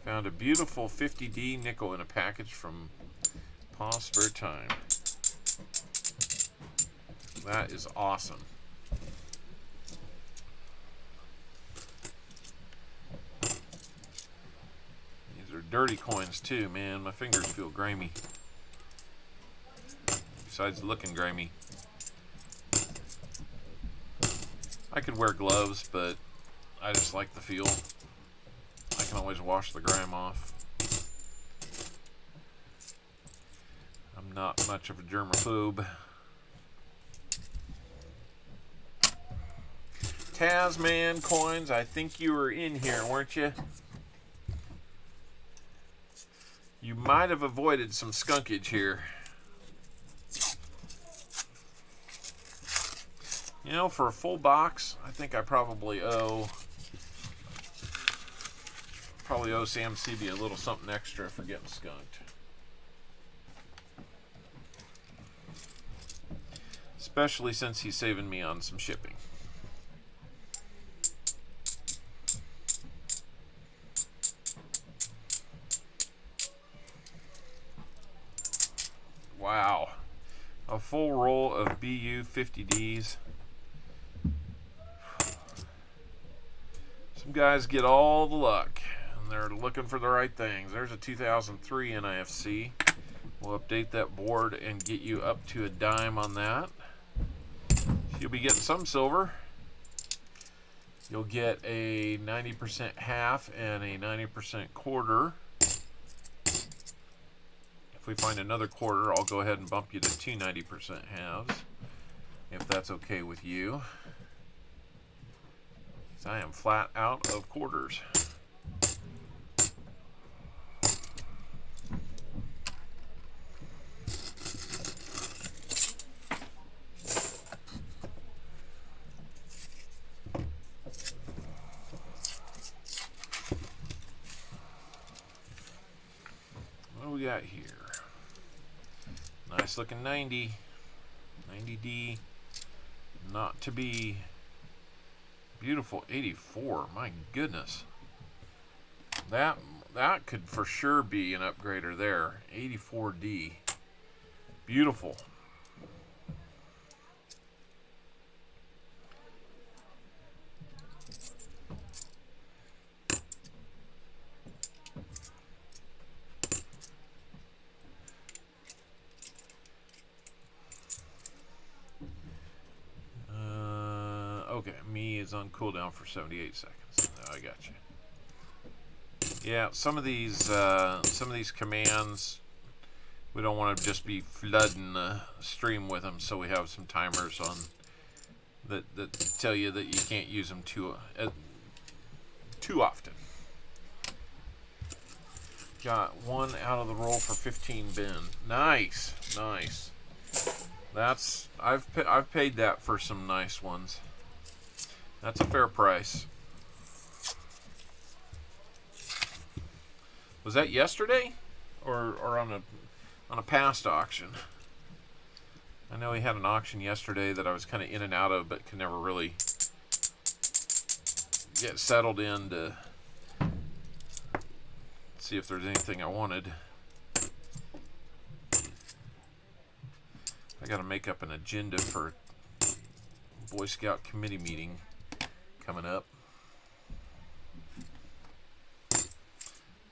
Found a beautiful 50D nickel in a package from Paul's Spare Time. That is awesome. These are dirty coins too, man. My fingers feel grimy. Besides looking grimy. I could wear gloves, but I just like the feel. I can always wash the grime off. I'm not much of a germaphobe. Tasman Coins, I think you were in here, weren't you? You might have avoided some skunkage here. You know, for a full box, I think I probably owe Sam CB a little something extra for getting skunked. Especially since he's saving me on some shipping. Wow. A full roll of BU 50Ds. Some guys get all the luck. They're looking for the right things. There's a 2003 NIFC. We'll update that board and get you up to a dime on that. You'll be getting some silver. You'll get a 90% half and a 90% quarter. If we find another quarter, I'll go ahead and bump you to two 90% halves, if that's okay with you. So I am flat out of quarters. What do we got here? Nice looking 90. 90D. Not to be. Beautiful 84. My goodness. That could for sure be an upgrader there. 84D. Beautiful. Okay, me is on cooldown for 78 seconds. Oh, I got you. Yeah, some of these commands We don't want to just be flooding the stream with them, so we have some timers on that tell you that you can't use them too often. Got one out of the roll for 15 bin. Nice, nice. That's I've paid that for some nice ones. That's a fair price. Was that yesterday, or on a past auction? I know he had an auction yesterday that I was kind of in and out of, but could never really get settled in to see if there's anything I wanted. I got to make up an agenda for Boy Scout committee meeting coming up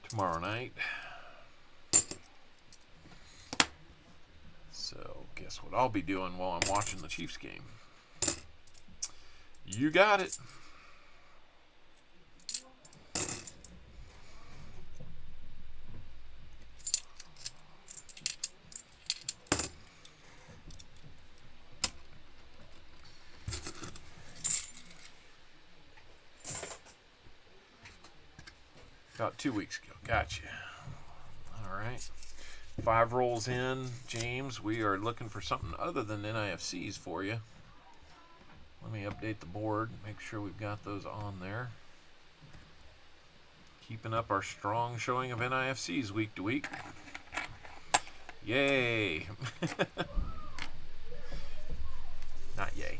tomorrow night. So guess what I'll be doing while I'm watching the Chiefs game? You got it. About 2 weeks ago. Gotcha. All right. 5 rolls in. James, we are looking for something other than NIFCs for you. Let me update the board. Make sure we've got those on there. Keeping up our strong showing of NIFCs week to week. Yay. Not yay.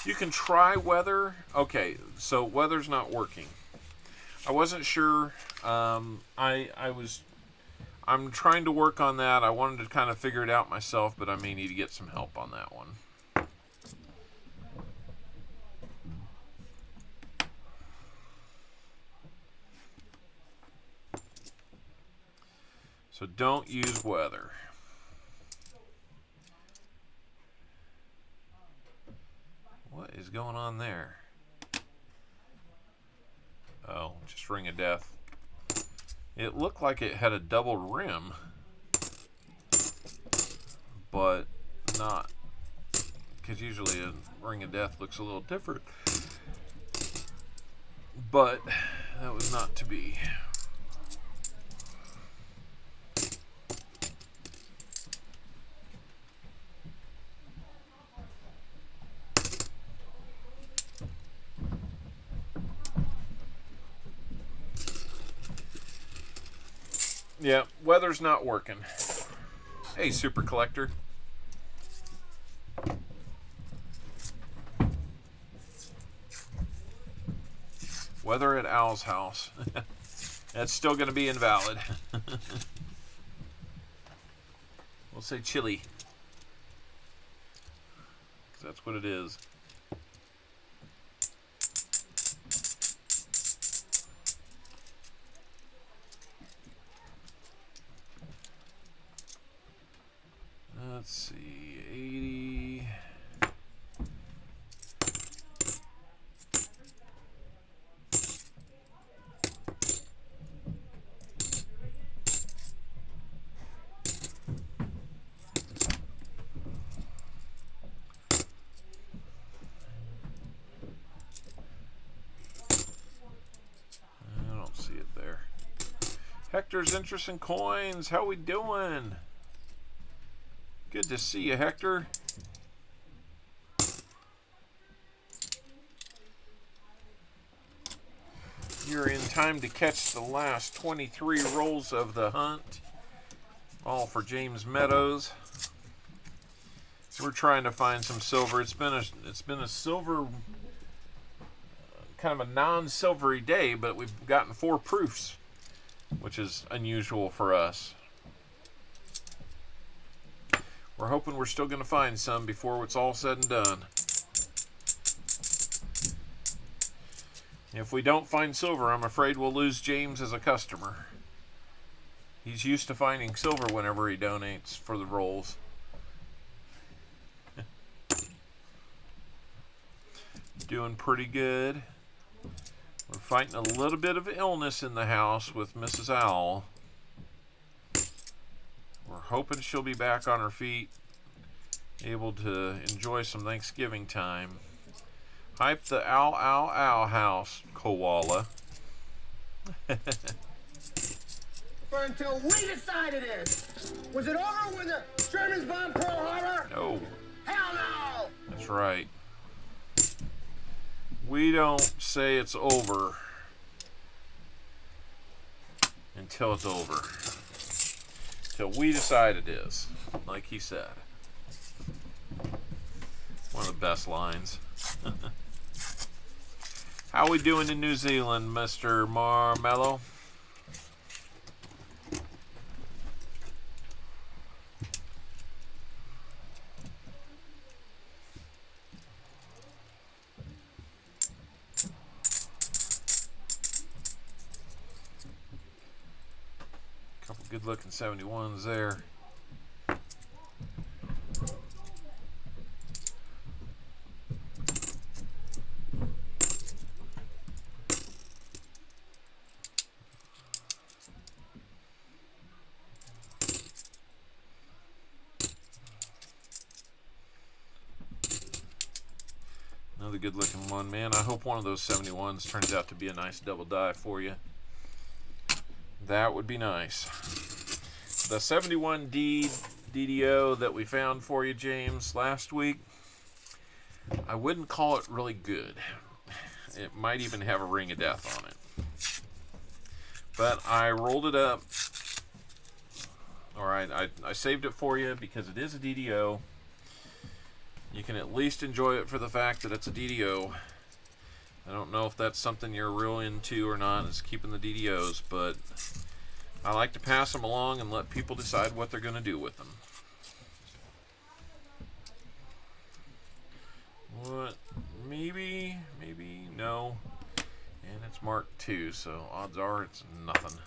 You can try weather. Okay, so weather's not working. I wasn't sure. I'm trying to work on that. I wanted to kind of figure it out myself, but I may need to get some help on that one. So don't use weather. What is going on there? Oh, just Ring of Death. It looked like it had a double rim, but not, because usually a Ring of Death looks a little different. But that was not to be. Yeah, weather's not working. Hey, Super Collector. Weather at Owl's house. That's still going to be invalid. We'll say chilly. 'Cause that's what it is. Let's see, 80. I don't see it there. Hector's Interest in Coins. How we doing? Good to see you, Hector. You're in time to catch the last 23 rolls of the hunt. All for James Meadows. We're trying to find some silver. It's been a silver, kind of a non-silvery day, but we've gotten 4 proofs, which is unusual for us. We're hoping we're still going to find some before it's all said and done. If we don't find silver, I'm afraid we'll lose James as a customer. He's used to finding silver whenever he donates for the rolls. Doing pretty good. We're fighting a little bit of illness in the house with Mrs. Owl. hoping she'll be back on her feet, able to enjoy some Thanksgiving time. Hype the ow, ow, ow house, koala. Until we decide it is. Was it over when the Germans bombed Pearl Harbor? No. Hell no! That's right. We don't say it's over until it's over. Till we decide it is, like he said. One of the best lines. How we doing in New Zealand, Mr. Marmello? Couple good looking 71s there. Another good looking one, man. I hope one of those 71s turns out to be a nice double die for you. That would be nice. The 71D DDO that we found for you, James, last week, I wouldn't call it really good. It might even have a ring of death on it. But I rolled it up. Alright, I saved it for you because it is a DDO. You can at least enjoy it for the fact that it's a DDO. I don't know if that's something you're real into or not, is keeping the DDOs, but I like to pass them along and let people decide what they're going to do with them. What? Maybe, no. And it's Mark II, so odds are it's nothing.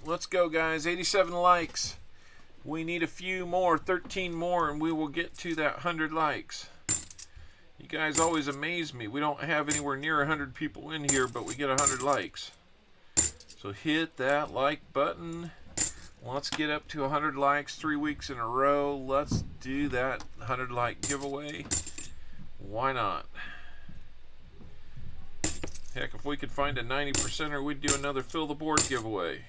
Let's go, guys. 87 likes. We need a few more, 13 more, and we will get to that 100 likes. You guys always amaze me. We don't have anywhere near 100 people in here, but we get 100 likes. So hit that like button. Let's get up to 100 likes 3 weeks in a row. Let's do that 100 like giveaway. Why not? Heck, if we could find a 90%er, we'd do another fill the board giveaway.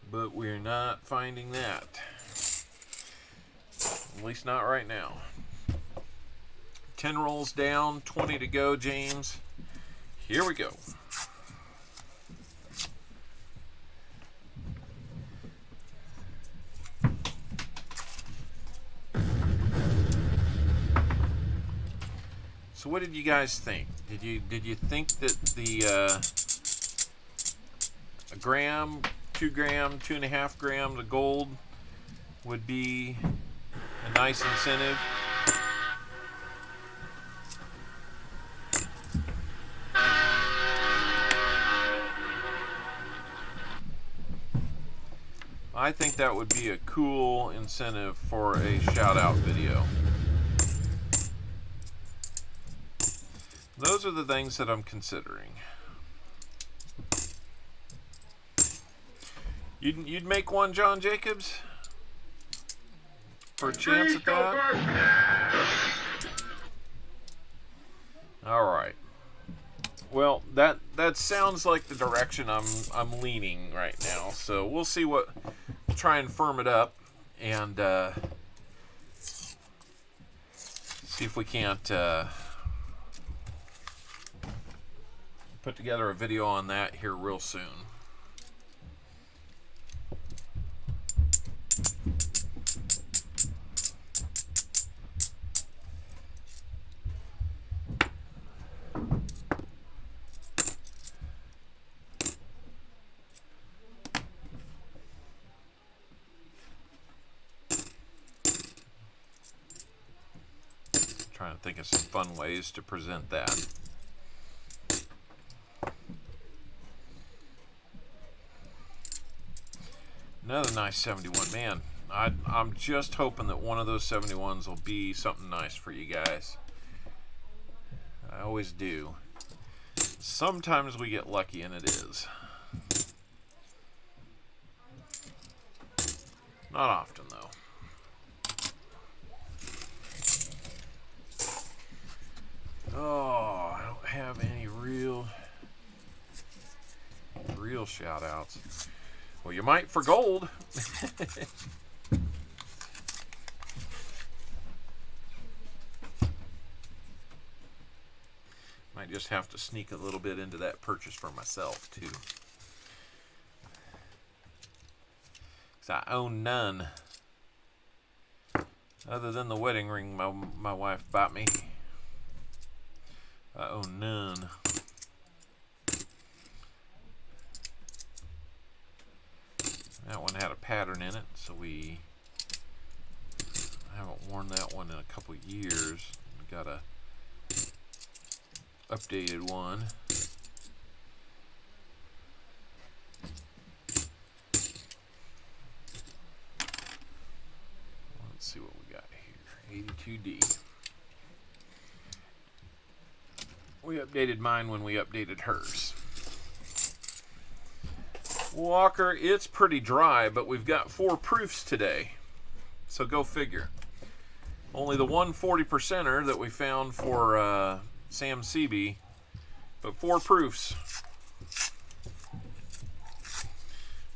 But we're not finding that. At least not right now. 10 rolls down, 20 to go, James. Here we go. So what did you guys think? Did you think that the a gram, 2 gram, 2.5 grams of gold would be a nice incentive? I think that would be a cool incentive for a shout out video. Those are the things that I'm considering. You'd make one, John Jacobs? For a chance at that? Alright. Well, that sounds like the direction I'm leaning right now. So we'll see what, try and firm it up and see if we can't put together a video on that here real soon. Trying to think of some fun ways to present that. Another nice 71. Man, I'm just hoping that one of those 71s will be something nice for you guys. I always do. Sometimes we get lucky, and it is. Not often, though. Oh, I don't have any real shout outs. Well, you might for gold. Might just have to sneak a little bit into that purchase for myself, too. 'Cause I own none. Other than the wedding ring my wife bought me. I own none. That one had a pattern in it, so I haven't worn that one in a couple years. We got a updated one. Let's see what we got here. 82D. We updated mine when we updated hers. Walker, it's pretty dry, but we've got 4 proofs today. So go figure. Only the 140%er that we found for Sam Seaby, but 4 proofs.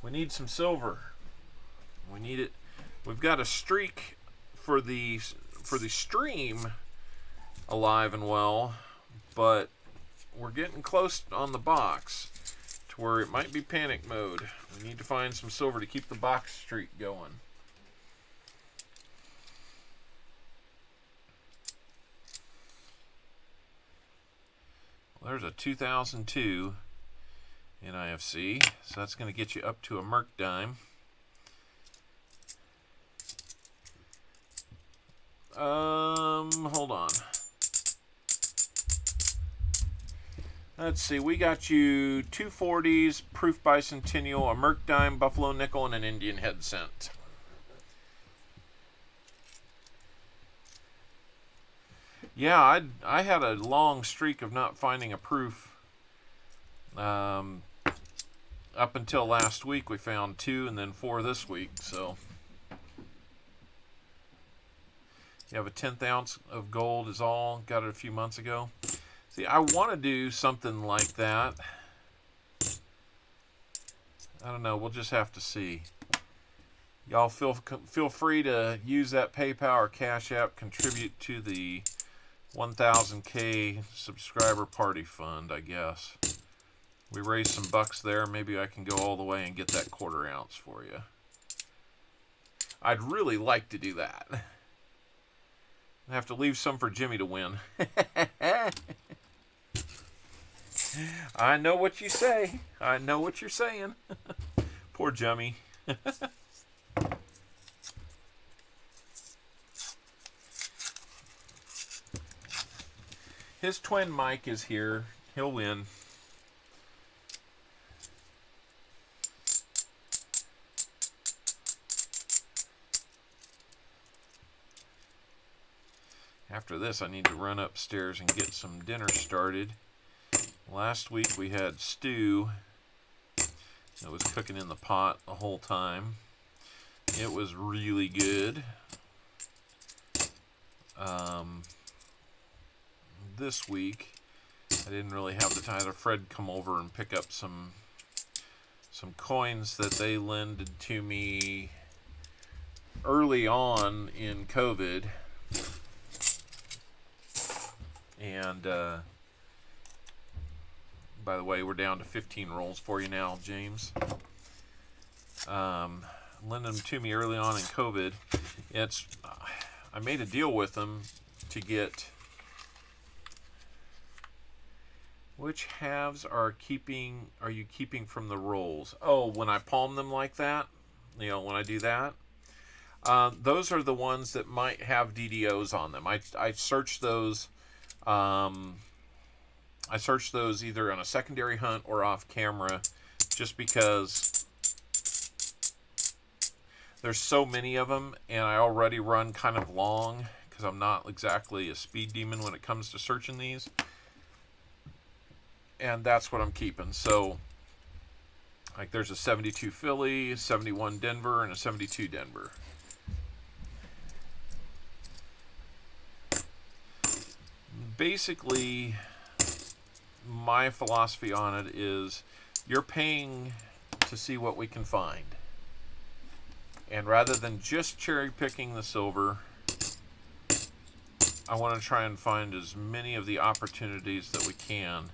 We need some silver. We need it. We've got a streak for the stream alive and well, but we're getting close on the box to where it might be panic mode. We need to find some silver to keep the box streak going. Well, there's a 2002 in IFC, so that's going to get you up to a Merc dime. Hold on. Let's see, we got you 240s, Proof Bicentennial, a Merc dime, Buffalo nickel, and an Indian head cent. Yeah, I had a long streak of not finding a proof. Up until last week, we found 2 and then 4 this week, so. You have a 1/10 ounce of gold is all. Got it a few months ago. See, I want to do something like that. I don't know. We'll just have to see. Y'all feel free to use that PayPal or Cash App. Contribute to the 1,000K subscriber party fund, I guess. We raised some bucks there. Maybe I can go all the way and get that 1/4 ounce for you. I'd really like to do that. I have to leave some for Jimmy to win. I know what you say. I know what you're saying. Poor Jimmy. His twin Mike is here. He'll win. After this, I need to run upstairs and get some dinner started. Last week we had stew that was cooking in the pot the whole time. It was really good. This week, I didn't really have the time. I had Fred come over and pick up some coins that they lended to me early on in COVID. And by the way, we're down to 15 rolls for you now, James. Lended them to me early on in COVID. I made a deal with them to get. Which halves are you keeping from the rolls? Oh, when I palm them like that, when I do that, those are the ones that might have DDOs on them. I searched those. I searched those either on a secondary hunt or off camera, just because there's so many of them, and I already run kind of long because I'm not exactly a speed demon when it comes to searching these. And that's what I'm keeping. So, like, there's a 72 Philly, a 71 Denver, and a 72 Denver. Basically, my philosophy on it is you're paying to see what we can find. And rather than just cherry picking the silver, I want to try and find as many of the opportunities that we can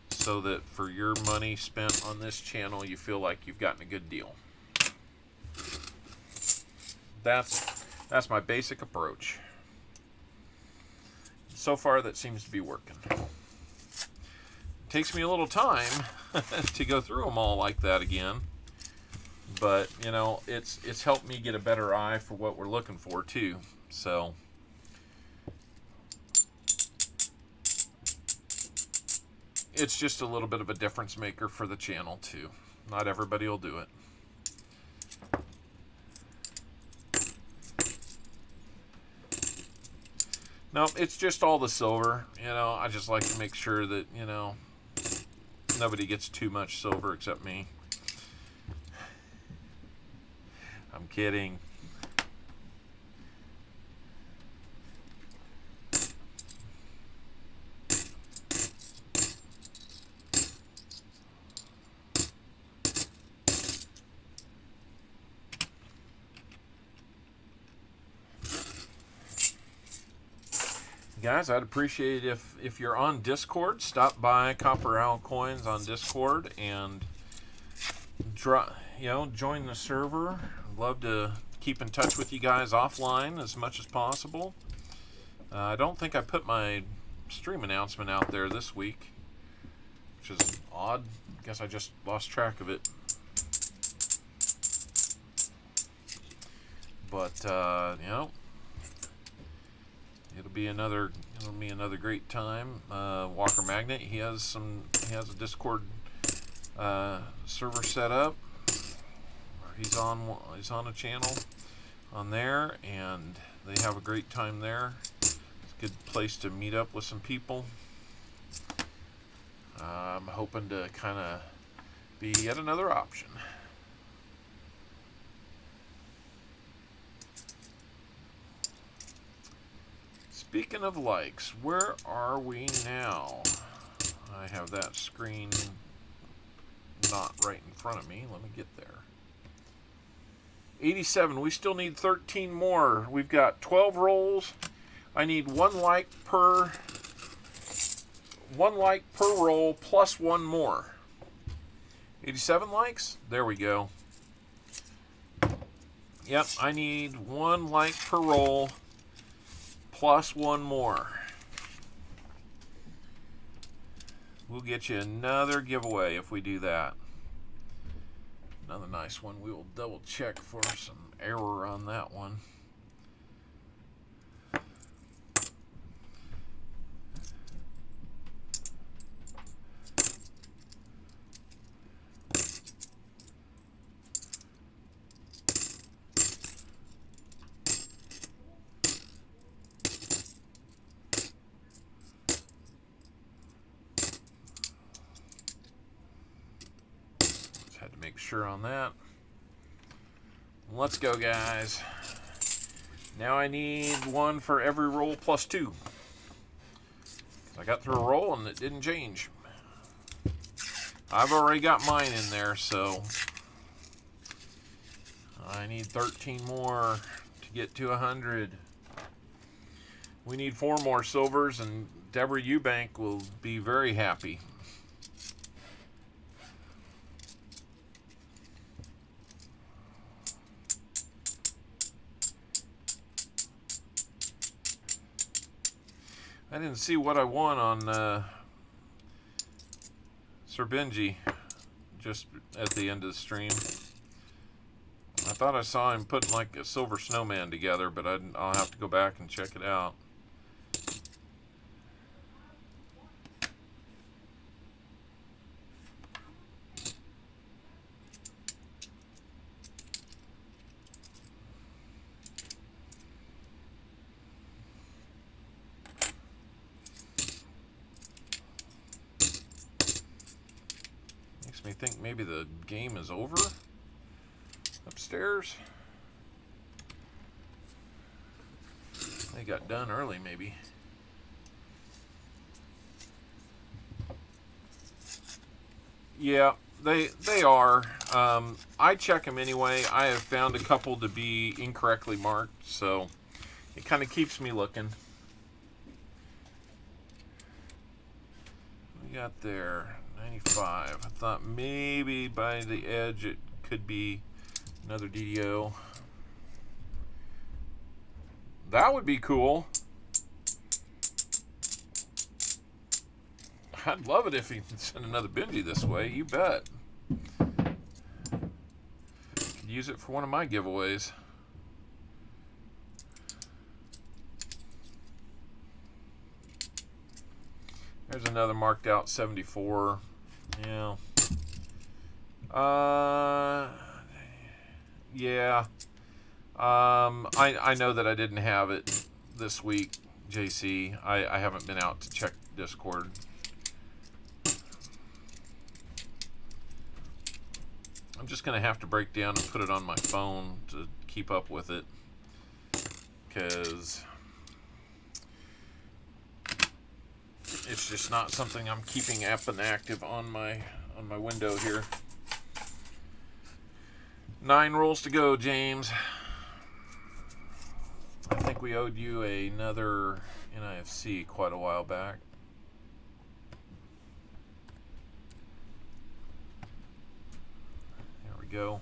so that for your money spent on this channel, you feel like you've gotten a good deal. That's my basic approach. So far, that seems to be working. It takes me a little time to go through them all like that again. But, you know, it's helped me get a better eye for what we're looking for, too. So, it's just a little bit of a difference maker for the channel, too. Not everybody will do it. No, it's just all the silver. You know, I just like to make sure that, you know, nobody gets too much silver except me. I'm kidding. Guys, I'd appreciate it if you're on Discord, stop by CopperOwlCoins on Discord and join the server. I'd love to keep in touch with you guys offline as much as possible. I don't think I put my stream announcement out there this week, which is odd. I guess I just lost track of it. But you know, it'll be another great time. Walker Magnet, he has a Discord server set up. He's on a channel on there, and they have a great time there. It's a good place to meet up with some people. I'm hoping to kind of be yet another option. Speaking of likes, where are we now? I have that screen not right in front of me. Let me get there. 87. We still need 13 more. We've got 12 rolls. I need one like per roll plus one more. 87 likes? There we go. Yep, I need one like per roll plus one more. We'll get you another giveaway if we do that. Another nice one. We will double check for some error on that one. Sure on that. Let's go, guys. Now I need one for every roll plus two. I got through a roll and it didn't change. I've already got mine in there, so I need 13 more to get to 100. We need 4 more silvers, and Deborah Eubank will be very happy. I didn't see what I won on Sir Benji just at the end of the stream. I thought I saw him putting like a silver snowman together, but I'll have to go back and check it out. think maybe the game is over upstairs. They got done early, maybe. Yeah, they are. I check them anyway. I have found a couple to be incorrectly marked, so it kind of keeps me looking. We got there 95. I thought maybe by the edge it could be another DDO. That would be cool. I'd love it if he could send another Benji this way. You bet. Could use it for one of my giveaways. There's another marked out 74. Yeah. Yeah. I know that I didn't have it this week, JC. I haven't been out to check Discord. I'm just going to have to break down and put it on my phone to keep up with it, because it's just not something I'm keeping up and active on my window here. 9 rolls to go, James. I think we owed you another NIFC quite a while back. There we go.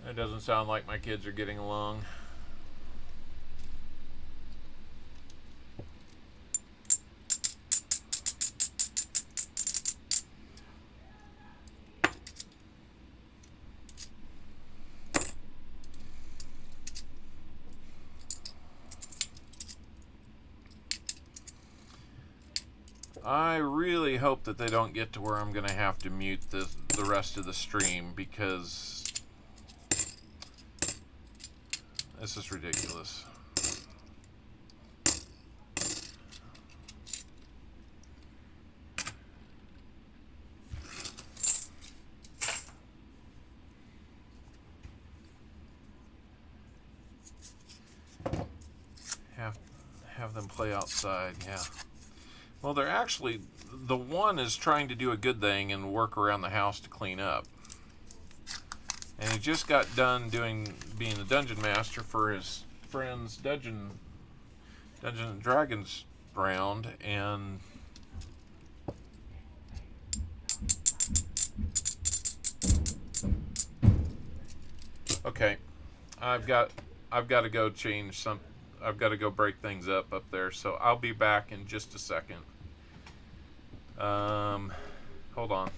It doesn't sound like my kids are getting along. I really hope that they don't get to where I'm going to have to mute the rest of the stream, because this is ridiculous. Have them play outside, yeah. Well, they're actually, the one is trying to do a good thing and work around the house to clean up. And he just got done being the dungeon master for his friend's Dungeon and Dragons round, and okay, I've got to go change some. I've got to go break things up there, so I'll be back in just a second. Hold on.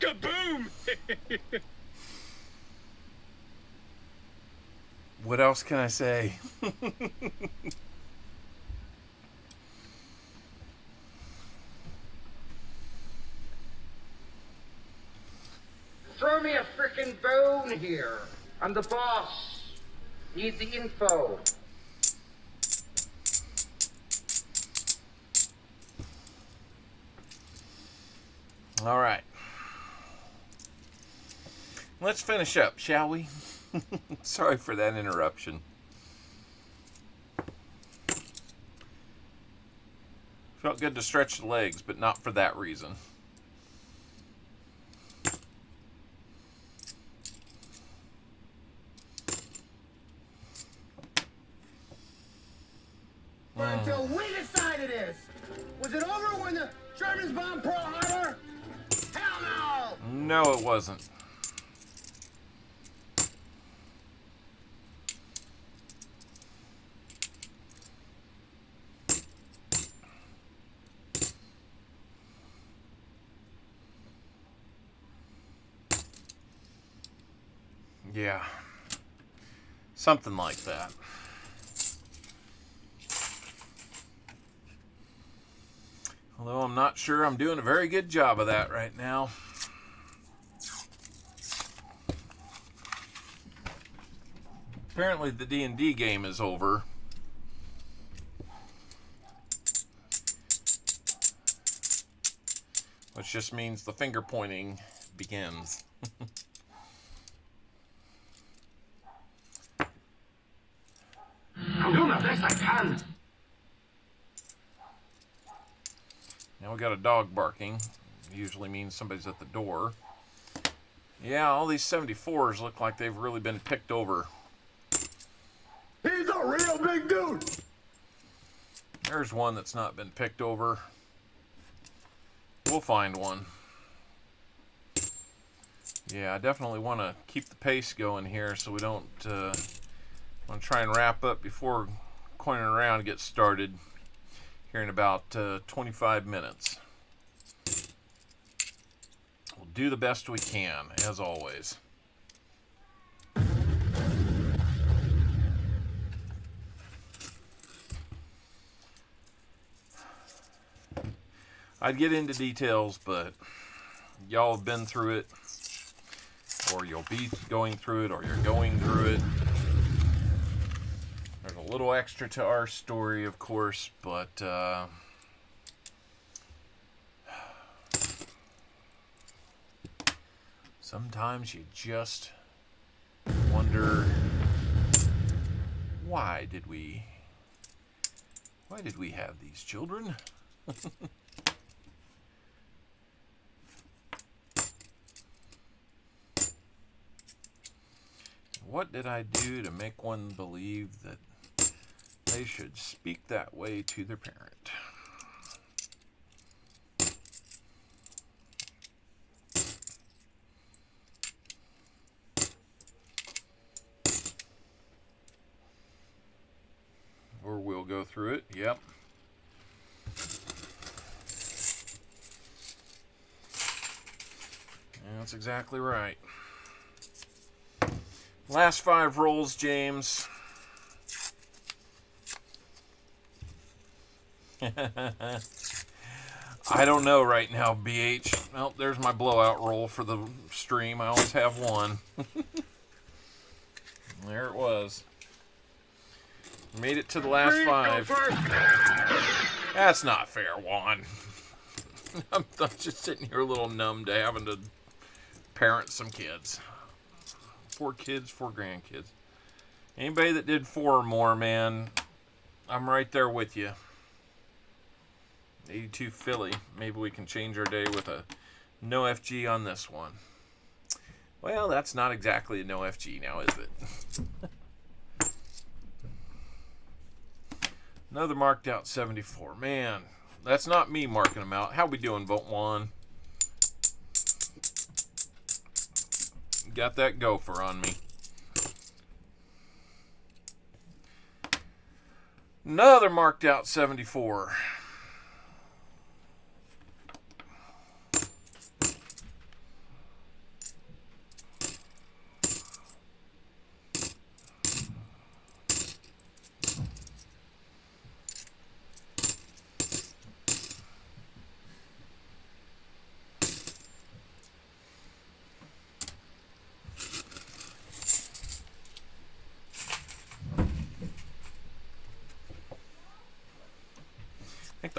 Kaboom! What else can I say? Throw me a frickin' bone here. I'm the boss. Need the info. All right. Let's finish up, shall we? Sorry for that interruption. Felt good to stretch the legs, but not for that reason. Until we decided this. Was it over when the Germans bombed Pearl Harbor? Hell no! No, it wasn't. Yeah. Something like that. Although I'm not sure I'm doing a very good job of that right now. Apparently the D&D game is over. Which just means the finger pointing begins. I'm doing the best I can. Now we got a dog barking. Usually means somebody's at the door. Yeah, all these 74s look like they've really been picked over. He's a real big dude. There's one that's not been picked over. We'll find one. Yeah, I definitely want to keep the pace going here so we don't want to try and wrap up before coining around gets started here in about 25 minutes. We'll do the best we can, as always. I'd get into details, but y'all have been through it, or you'll be going through it, or you're going through it. There's a little extra to our story, of course, but sometimes you just wonder, why did we have these children? What did I do to make one believe that they should speak that way to their parent? Or we'll go through it. Yep. That's exactly right. Last 5 rolls, James. I don't know right now, BH. Well, there's my blowout roll for the stream. I always have one. There it was. Made it to the last 5. That's not fair, Juan. I'm just sitting here a little numb to having to parent some kids. 4 kids, 4 grandkids. Anybody that did 4 or more, man, I'm right there with you. 82 Philly. Maybe we can change our day with a no FG on this one. Well, that's not exactly a no FG now, is it? Another marked out 74. Man, that's not me marking them out. How we doing, Vote 1? Got that gopher on me. Another marked out 74.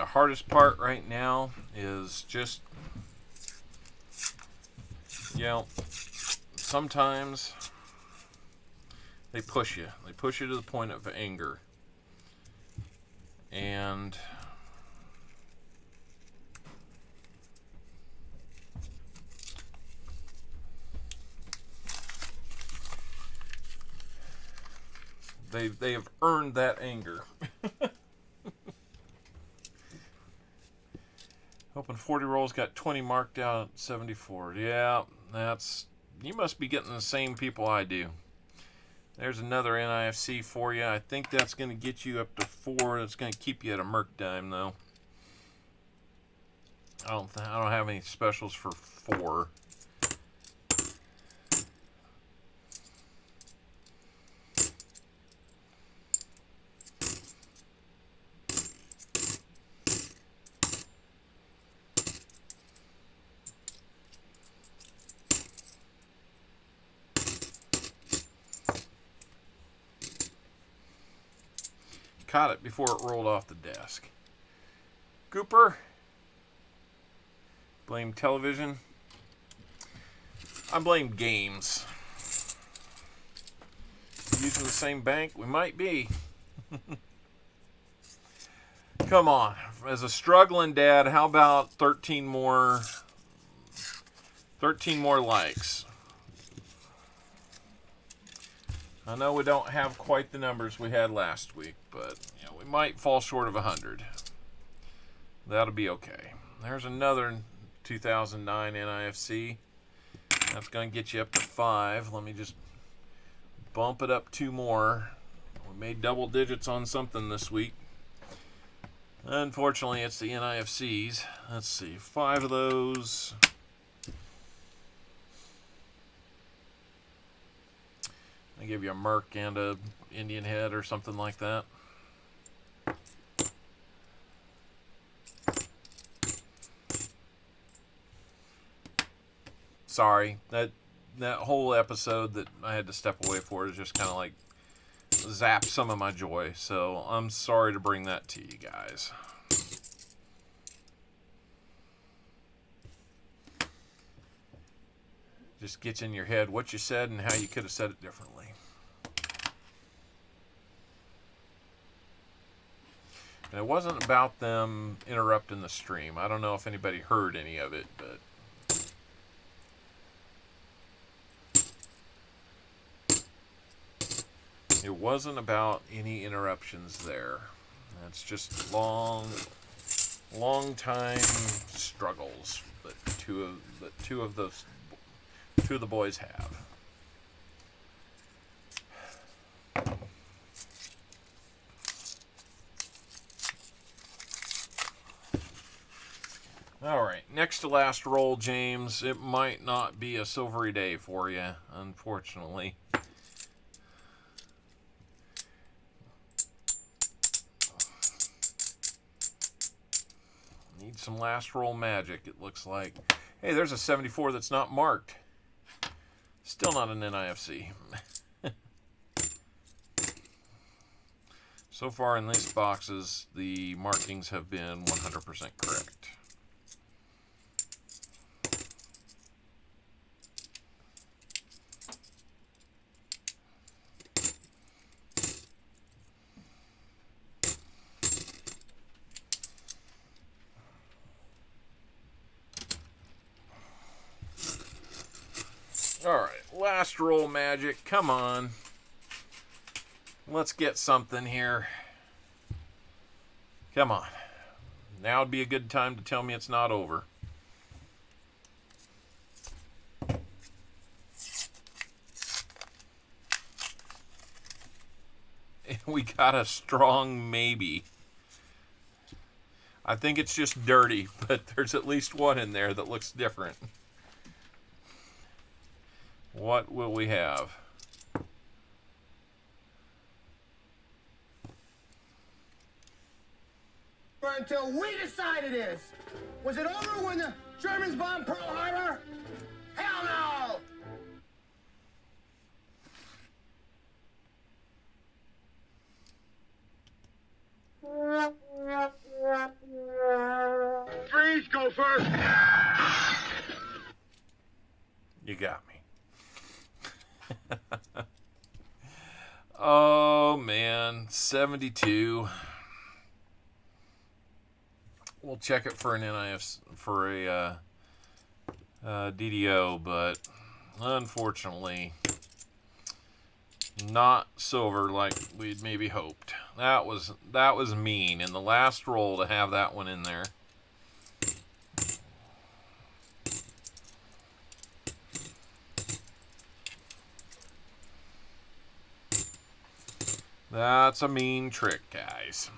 the hardest part right now is just, you know, sometimes they push you. They push you to the point of anger. And they have earned that anger. Open 40 rolls, got 20 marked out, 74. Yeah, that's, you must be getting the same people I do. There's another NIFC for you. I think that's going to get you up to 4. It's going to keep you at a merc dime, though. I don't have any specials for 4. Caught it before it rolled off the desk. Cooper. Blame television. I blame games. Using the same bank? We might be. Come on. As a struggling dad, how about 13 more likes? I know we don't have quite the numbers we had last week, but you know, we might fall short of 100. That'll be okay. There's another 2009 NIFC. That's going to get you up to 5. Let me just bump it up 2 more. We made double digits on something this week. Unfortunately, it's the NIFCs. Let's see, 5 of those. I give you a Merc and a Indian head or something like that. Sorry, that whole episode that I had to step away for is just kind of like zapped some of my joy. So I'm sorry to bring that to you guys. Just gets in your head what you said and how you could have said it differently. And it wasn't about them interrupting the stream. I don't know if anybody heard any of it, but it wasn't about any interruptions there. It's just long time struggles that two of the boys have. All right, next to last roll, James. It might not be a silvery day for you, unfortunately. Need some last roll magic, it looks like. Hey, there's a 74 that's not marked. Still not an NIFC. So far in these boxes, the markings have been 100% correct. Alright, last roll magic. Come on. Let's get something here. Come on. Now would be a good time to tell me it's not over. We got a strong maybe. I think it's just dirty, but there's at least one in there that looks different. What will we have? Until we decide it is. Was it over when the Germans bombed Pearl Harbor? Hell no! go first? You got me. Oh, man. 72. We'll check it for an NIF, for a DDO, but unfortunately, not silver like we'd maybe hoped. That was mean in the last roll to have that one in there. That's a mean trick, guys.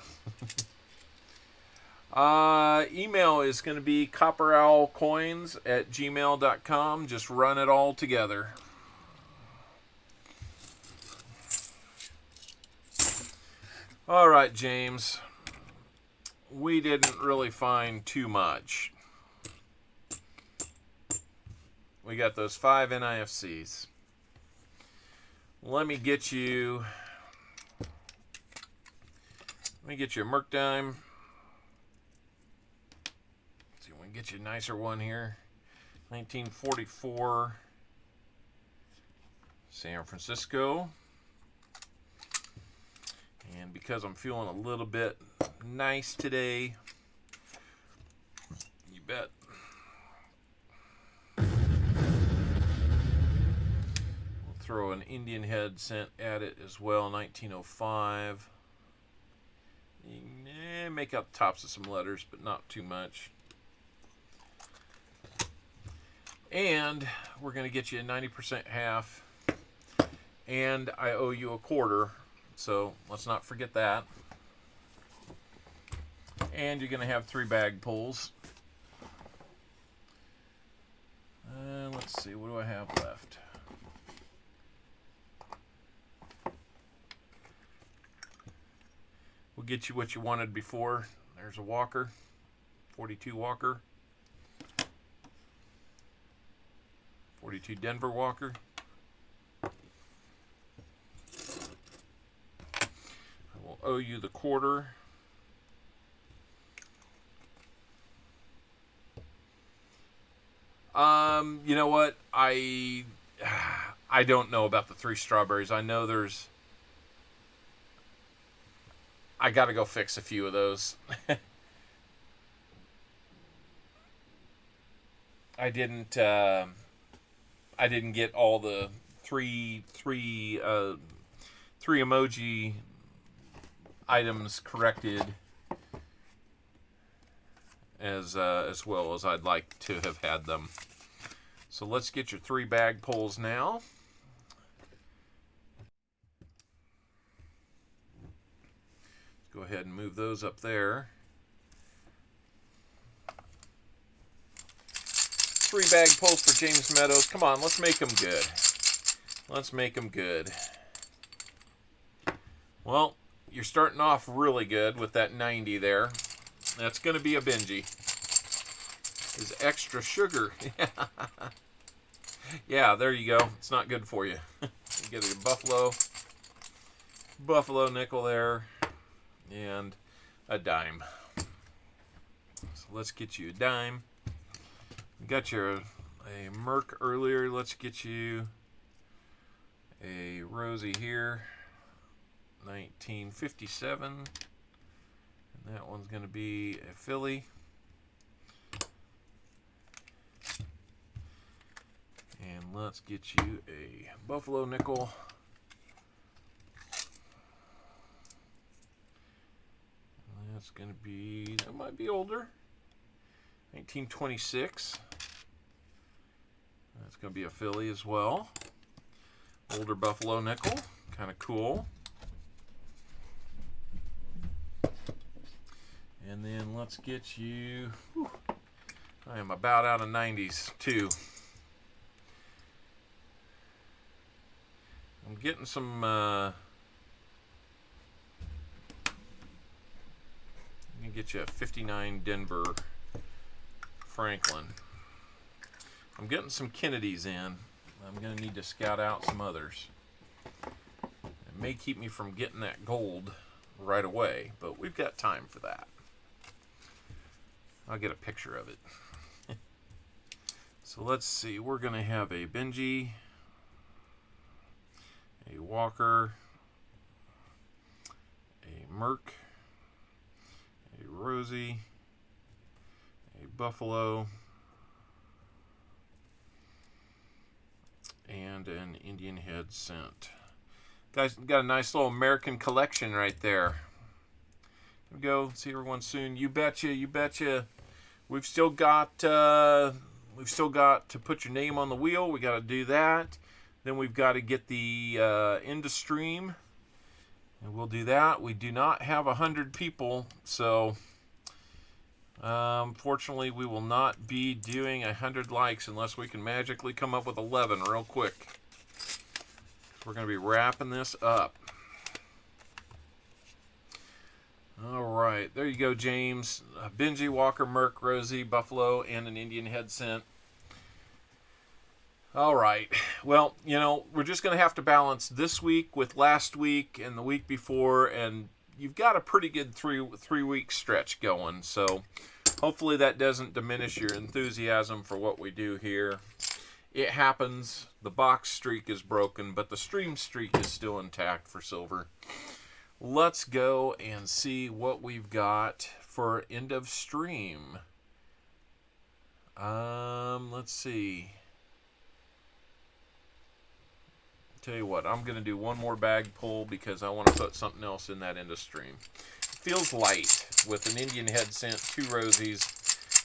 Email is going to be CopperOwlCoins@gmail.com. Just run it all together. All right, James. We didn't really find too much. We got those 5 NIFCs. Let me get you a Merc Dime. Let's see, we can get you a nicer one here. 1944 San Francisco. And because I'm feeling a little bit nice today, you bet. We'll throw an Indian head cent at it as well, 1905. Make out the tops of some letters, but not too much. And we're going to get you a 90% half. And I owe you a quarter, so let's not forget that. And you're going to have 3 bag pulls. Let's see, what do I have left? We'll get you what you wanted before. There's a Walker, 42 Walker, 42 Denver Walker. I will owe you the quarter. You know what? I don't know about the 3 strawberries. I know there's. I got to go fix a few of those. I didn't get all the three emoji items corrected as well as I'd like to have had them. So let's get your 3 bag pulls now. Go ahead and move those up there. 3 bag pulls for James Meadows. Come on, let's make them good. Let's make them good. Well, you're starting off really good with that 90 there. That's going to be a Benji. Is extra sugar. Yeah, there you go. It's not good for you. You get a Buffalo nickel there. And a dime. So let's get you a dime. We got you a Merc earlier. Let's get you a Rosie here. 1957. And that one's going to be a Philly. And let's get you a Buffalo nickel. That's going to be, that might be older. 1926. That's going to be a Philly as well. Older Buffalo nickel. Kind of cool. And then let's get you, whew, I am about out of 90s too. I'm getting some, I'm going to get you a 59 Denver Franklin. I'm getting some Kennedys in. I'm going to need to scout out some others. It may keep me from getting that gold right away, but we've got time for that. I'll get a picture of it. So let's see. We're going to have a Benji, a Walker, a Merc, a Rosie, a Buffalo, and an Indian head scent. Guys, got a nice little American collection right there. Here we go. See everyone soon. You betcha. You betcha. We've still got to put your name on the wheel. We got to do that. Then we've got to get the end of stream, and we'll do that. We do not have 100 people, so fortunately, we will not be doing 100 likes unless we can magically come up with 11 real quick. We're going to be wrapping this up. All right, there you go, James. Benji, Walker, Merc, Rosie, Buffalo, and an Indian head scent. All right. Well, you know, we're just going to have to balance this week with last week and the week before, and you've got a pretty good three-week stretch going, so hopefully that doesn't diminish your enthusiasm for what we do here. It happens. The box streak is broken, but the stream streak is still intact for silver. Let's go and see what we've got for end of stream. Let's see. Tell you what, I'm going to do one more bag pull because I want to put something else in that end of stream. It feels light with an Indian head scent, 2 Rosies,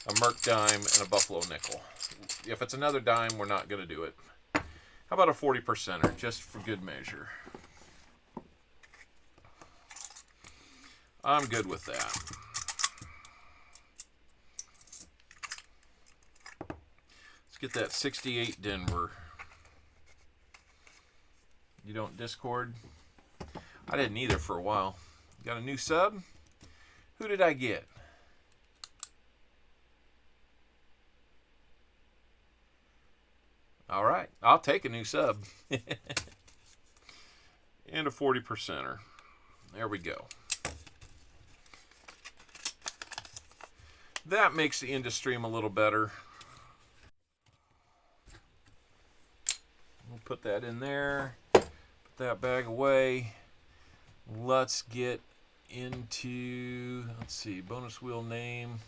a Merc dime, and a Buffalo nickel. If it's another dime, we're not going to do it. How about a 40%er, just for good measure? I'm good with that. Let's get that 68 Denver. You don't Discord? I didn't either for a while. Got a new sub? Who did I get? All right, I'll take a new sub. And a 40%er. There we go. That makes the end of stream a little better. We'll put that in there. Put that bag away. Let's get into, let's see, bonus wheel name.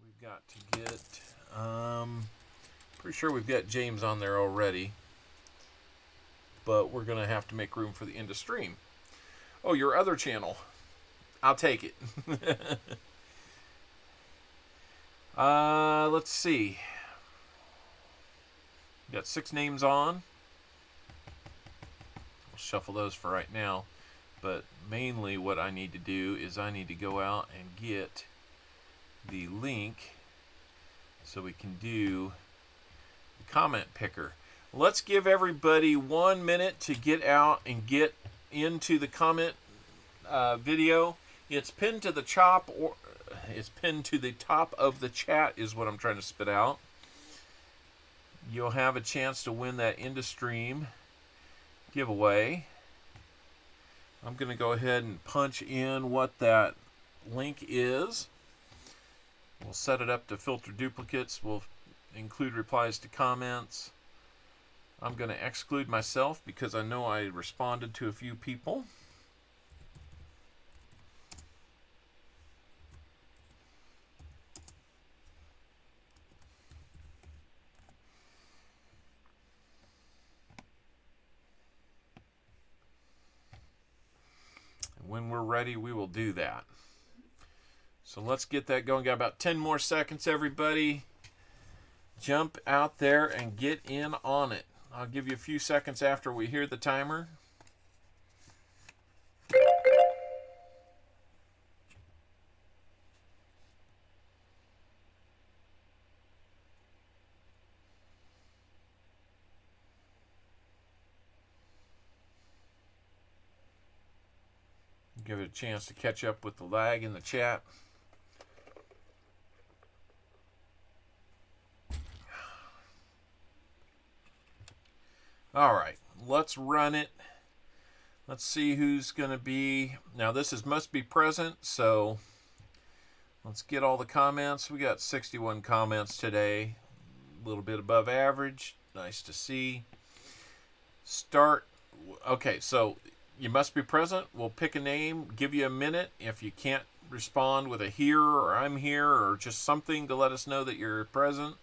We've got to get, pretty sure we've got James on there already. But we're going to have to make room for the end of stream. Oh, your other channel. I'll take it. Let's see. We got 6 names on. We'll shuffle those for right now. But mainly what I need to do is I need to go out and get the link so we can do the comment picker. Let's give everybody 1 minute to get out and get into the comment video. It's pinned to the top, or it's pinned to the top of the chat is what I'm trying to spit out. You'll have a chance to win that end of stream giveaway. I'm going to go ahead and punch in what that link is. We'll set it up to filter duplicates. We'll include replies to comments. I'm going to exclude myself because I know I responded to a few people. And when we're ready, we will do that. So let's get that going. Got about 10 more seconds, everybody. Jump out there and get in on it. I'll give you a few seconds after we hear the timer. Give it a chance to catch up with the lag in the chat. All right, let's run it. Let's see who's going to be. Now, this is must be present, so Let's get all the comments. We got 61 comments today. A little bit above average. Nice to see. Start. Okay, so you must be present. We'll pick a name, give you a minute. If you can't respond with a here or I'm here or just something to let us know that you're present,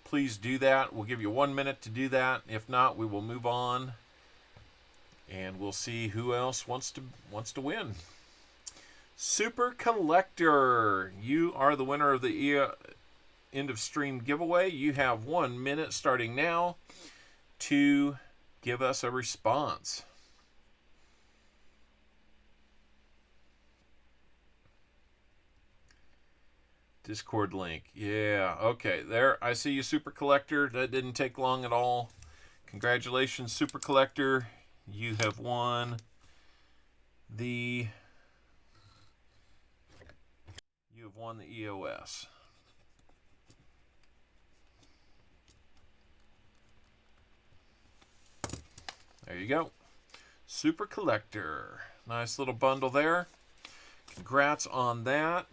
please do that. We'll give you 1 minute to do that. If not, we will move on, and we'll see who else wants to win. Super Collector, you are the winner of the end of stream giveaway. You have 1 minute starting now to give us a response. Discord link. Yeah, okay. There, I see you, Super Collector. That didn't take long at all. Congratulations, Super Collector. You have won the EOS. There you go. Super Collector. Nice little bundle there. Congrats on that.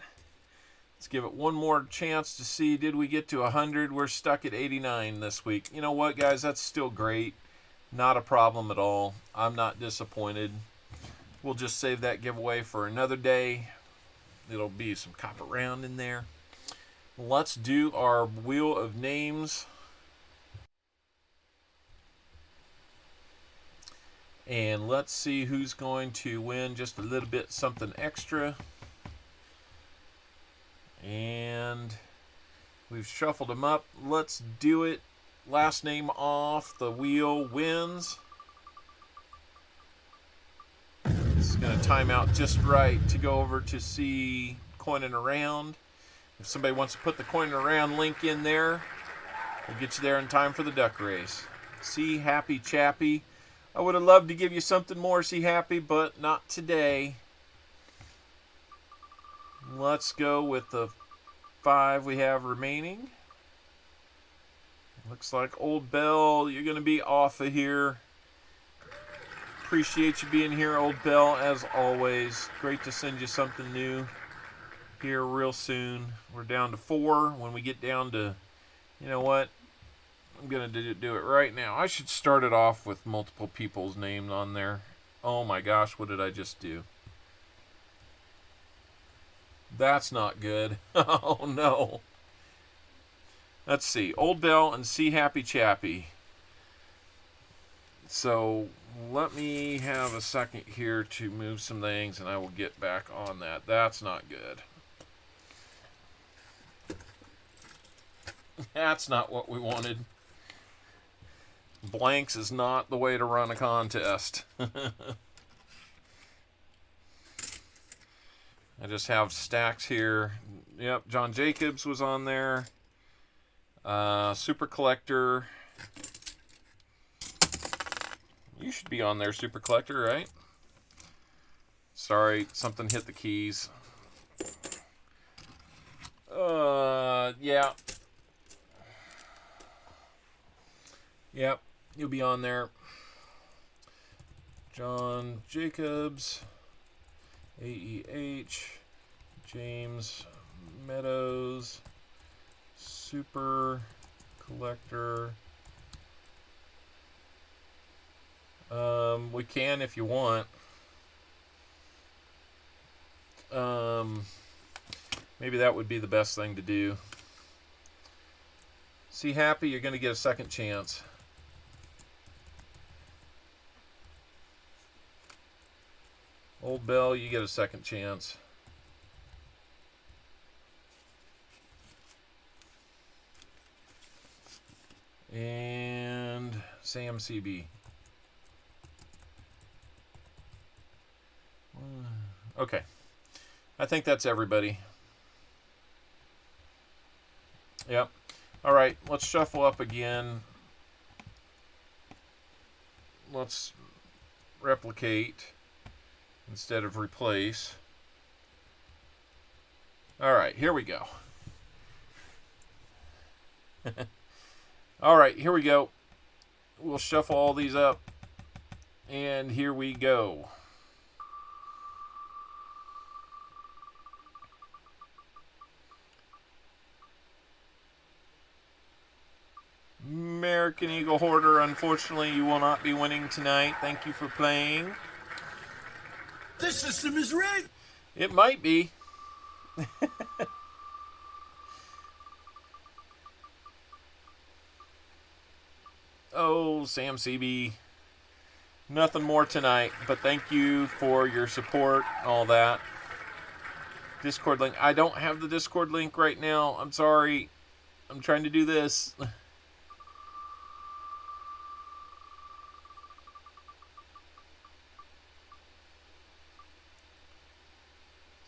Let's give it one more chance to see, did we get to 100? We're stuck at 89 this week. You know what, guys? That's still great. Not a problem at all. I'm not disappointed. We'll just save that giveaway for another day. It'll be some copper round in there. Let's do our wheel of names. And let's see who's going to win just a little bit something extra. And we've shuffled them up. Let's do it. Last name off the wheel wins. This is going to time out just right to go over to see Coining Around. If somebody wants to put the Coining Around link in there, we'll get you there in time for the duck race. See Happy Chappy. I would have loved to give you something more, See Happy, but not today. Let's go with the 5 we have remaining. Looks like Old Bell, you're going to be off of here. Appreciate you being here, Old Bell, as always. Great to send you something new here real soon. We're down to 4. When we get down to, you know what? I'm going to do it right now. I should start it off with multiple people's names on there. Oh my gosh, what did I just do? That's not good. Oh no. Let's see. Old Bell and See Happy Chappy. So let me have a second here to move some things and I will get back on that. That's not good. That's not what we wanted. Blanks is not the way to run a contest. I just have stacks here. Yep, John Jacobs was on there. Super Collector. You should be on there, Super Collector, right? Sorry, something hit the keys. Yeah. Yep, you'll be on there. John Jacobs. AEH, James Meadows, Super Collector. We can if you want. Maybe that would be the best thing to do. See Happy, you're going to get a second chance. Old Bell, you get a second chance. And Sam CB. Okay. I think that's everybody. Yep. All right, let's shuffle up again. Let's replicate instead of replace. All right, here we go. All right, here we go. We'll shuffle all these up. And here we go. American Eagle Hoarder, unfortunately, you will not be winning tonight. Thank you for playing. This system is rigged. It might be. Oh, Sam CB. Nothing more tonight, but thank you for your support, all that. Discord link. I don't have the Discord link right now. I'm sorry. I'm trying to do this.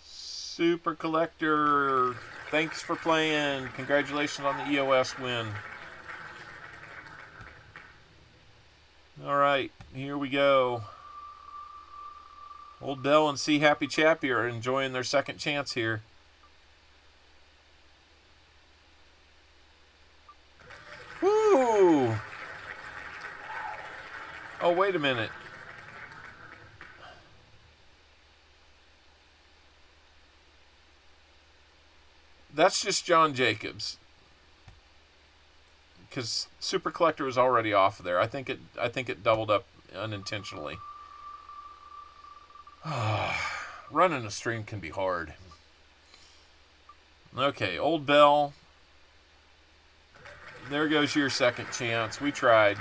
Super Collector, thanks for playing. Congratulations on the EOS win. All right, here we go. Old Bell and C Happy Chappy are enjoying their second chance here. Woo! Oh, wait a minute. That's just John Jacobs, because Super Collector was already off there. I think it doubled up unintentionally. Running a stream can be hard. Okay, Old Bell. There goes your second chance. We tried.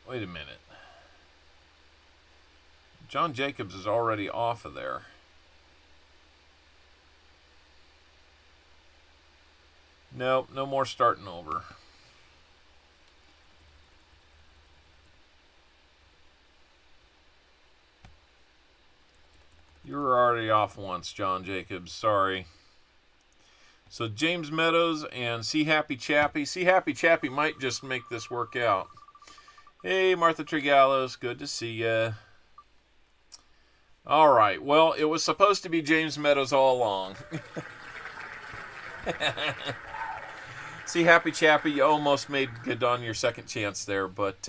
Wait a minute. John Jacobs is already off of there. Nope, no more starting over. You were already off once, John Jacobs. Sorry. So James Meadows and C Happy Chappy. C Happy Chappy might just make this work out. Hey, Martha Trigallos. Good to see ya. All right. Well, it was supposed to be James Meadows all along. See, Happy Chappy, you almost made good on your second chance there, but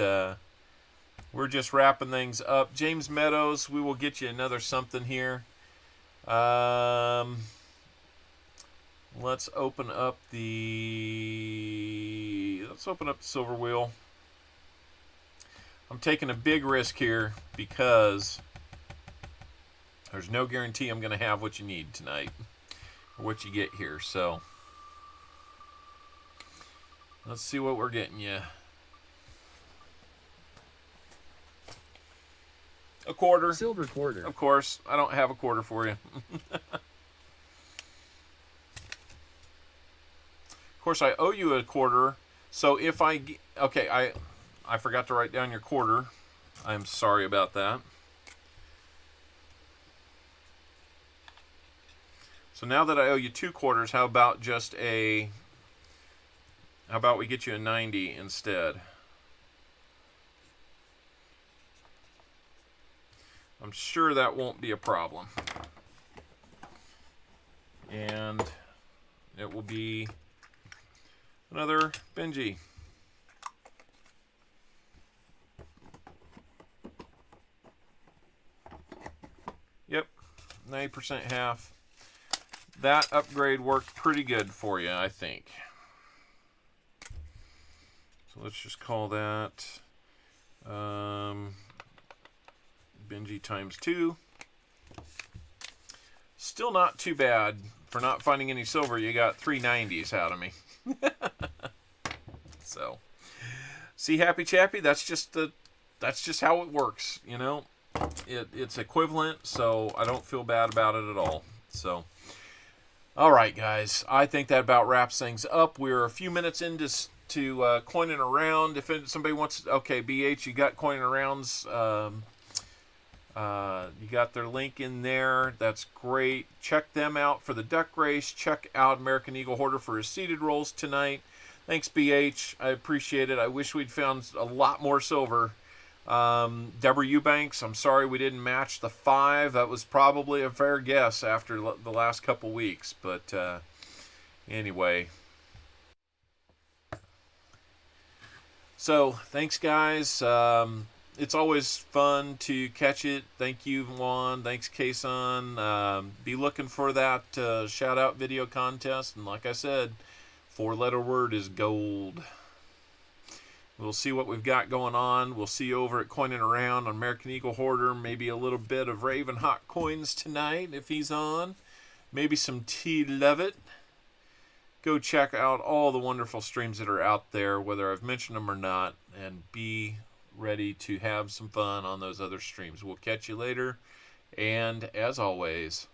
we're just wrapping things up. James Meadows, we will get you another something here. Let's open up the silver wheel. I'm taking a big risk here because there's no guarantee I'm going to have what you need tonight or what you get here. So let's see what we're getting you. A quarter. Silver quarter. Of course. I don't have a quarter for you. Of course, I owe you a quarter. So if I... Okay, I forgot to write down your quarter. I'm sorry about that. So now that I owe you 2 quarters, how about just a... How about we get you a 90 instead? I'm sure that won't be a problem. And it will be another Benji. Yep, 90% half. That upgrade worked pretty good for you, I think. So let's just call that Benji times 2. Still not too bad for not finding any silver. You got 3 90s out of me. So, see, Happy Chappy, that's just how it works, you know. It's equivalent, so I don't feel bad about it at all. So, all right, guys, I think that about wraps things up. We're a few minutes into coining around. If somebody wants, okay, BH, you got coining arounds. You got their link in there. That's great. Check them out for the duck race. Check out American Eagle Hoarder for his seeded rolls tonight. Thanks, BH. I appreciate it. I wish we'd found a lot more silver. Deborah Eubanks, I'm sorry we didn't match the 5. That was probably a fair guess after the last couple weeks. But anyway. So, thanks, guys. It's always fun to catch it. Thank you, Juan. Thanks, Kason. Be looking for that shout-out video contest. And like I said, 4-letter word is gold. We'll see what we've got going on. We'll see you over at Coining Around on American Eagle Hoarder. Maybe a little bit of Raven Hot Coins tonight if he's on. Maybe some T. Levitt. Go check out all the wonderful streams that are out there, whether I've mentioned them or not, and be ready to have some fun on those other streams. We'll catch you later, and as always,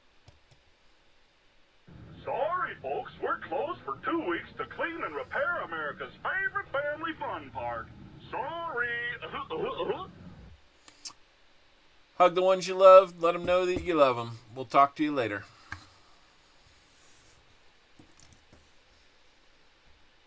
Sorry, folks, we're closed for 2 weeks to clean and repair America's favorite family fun park. Sorry. hug the ones you love. Let them know that you love them. We'll talk to you later.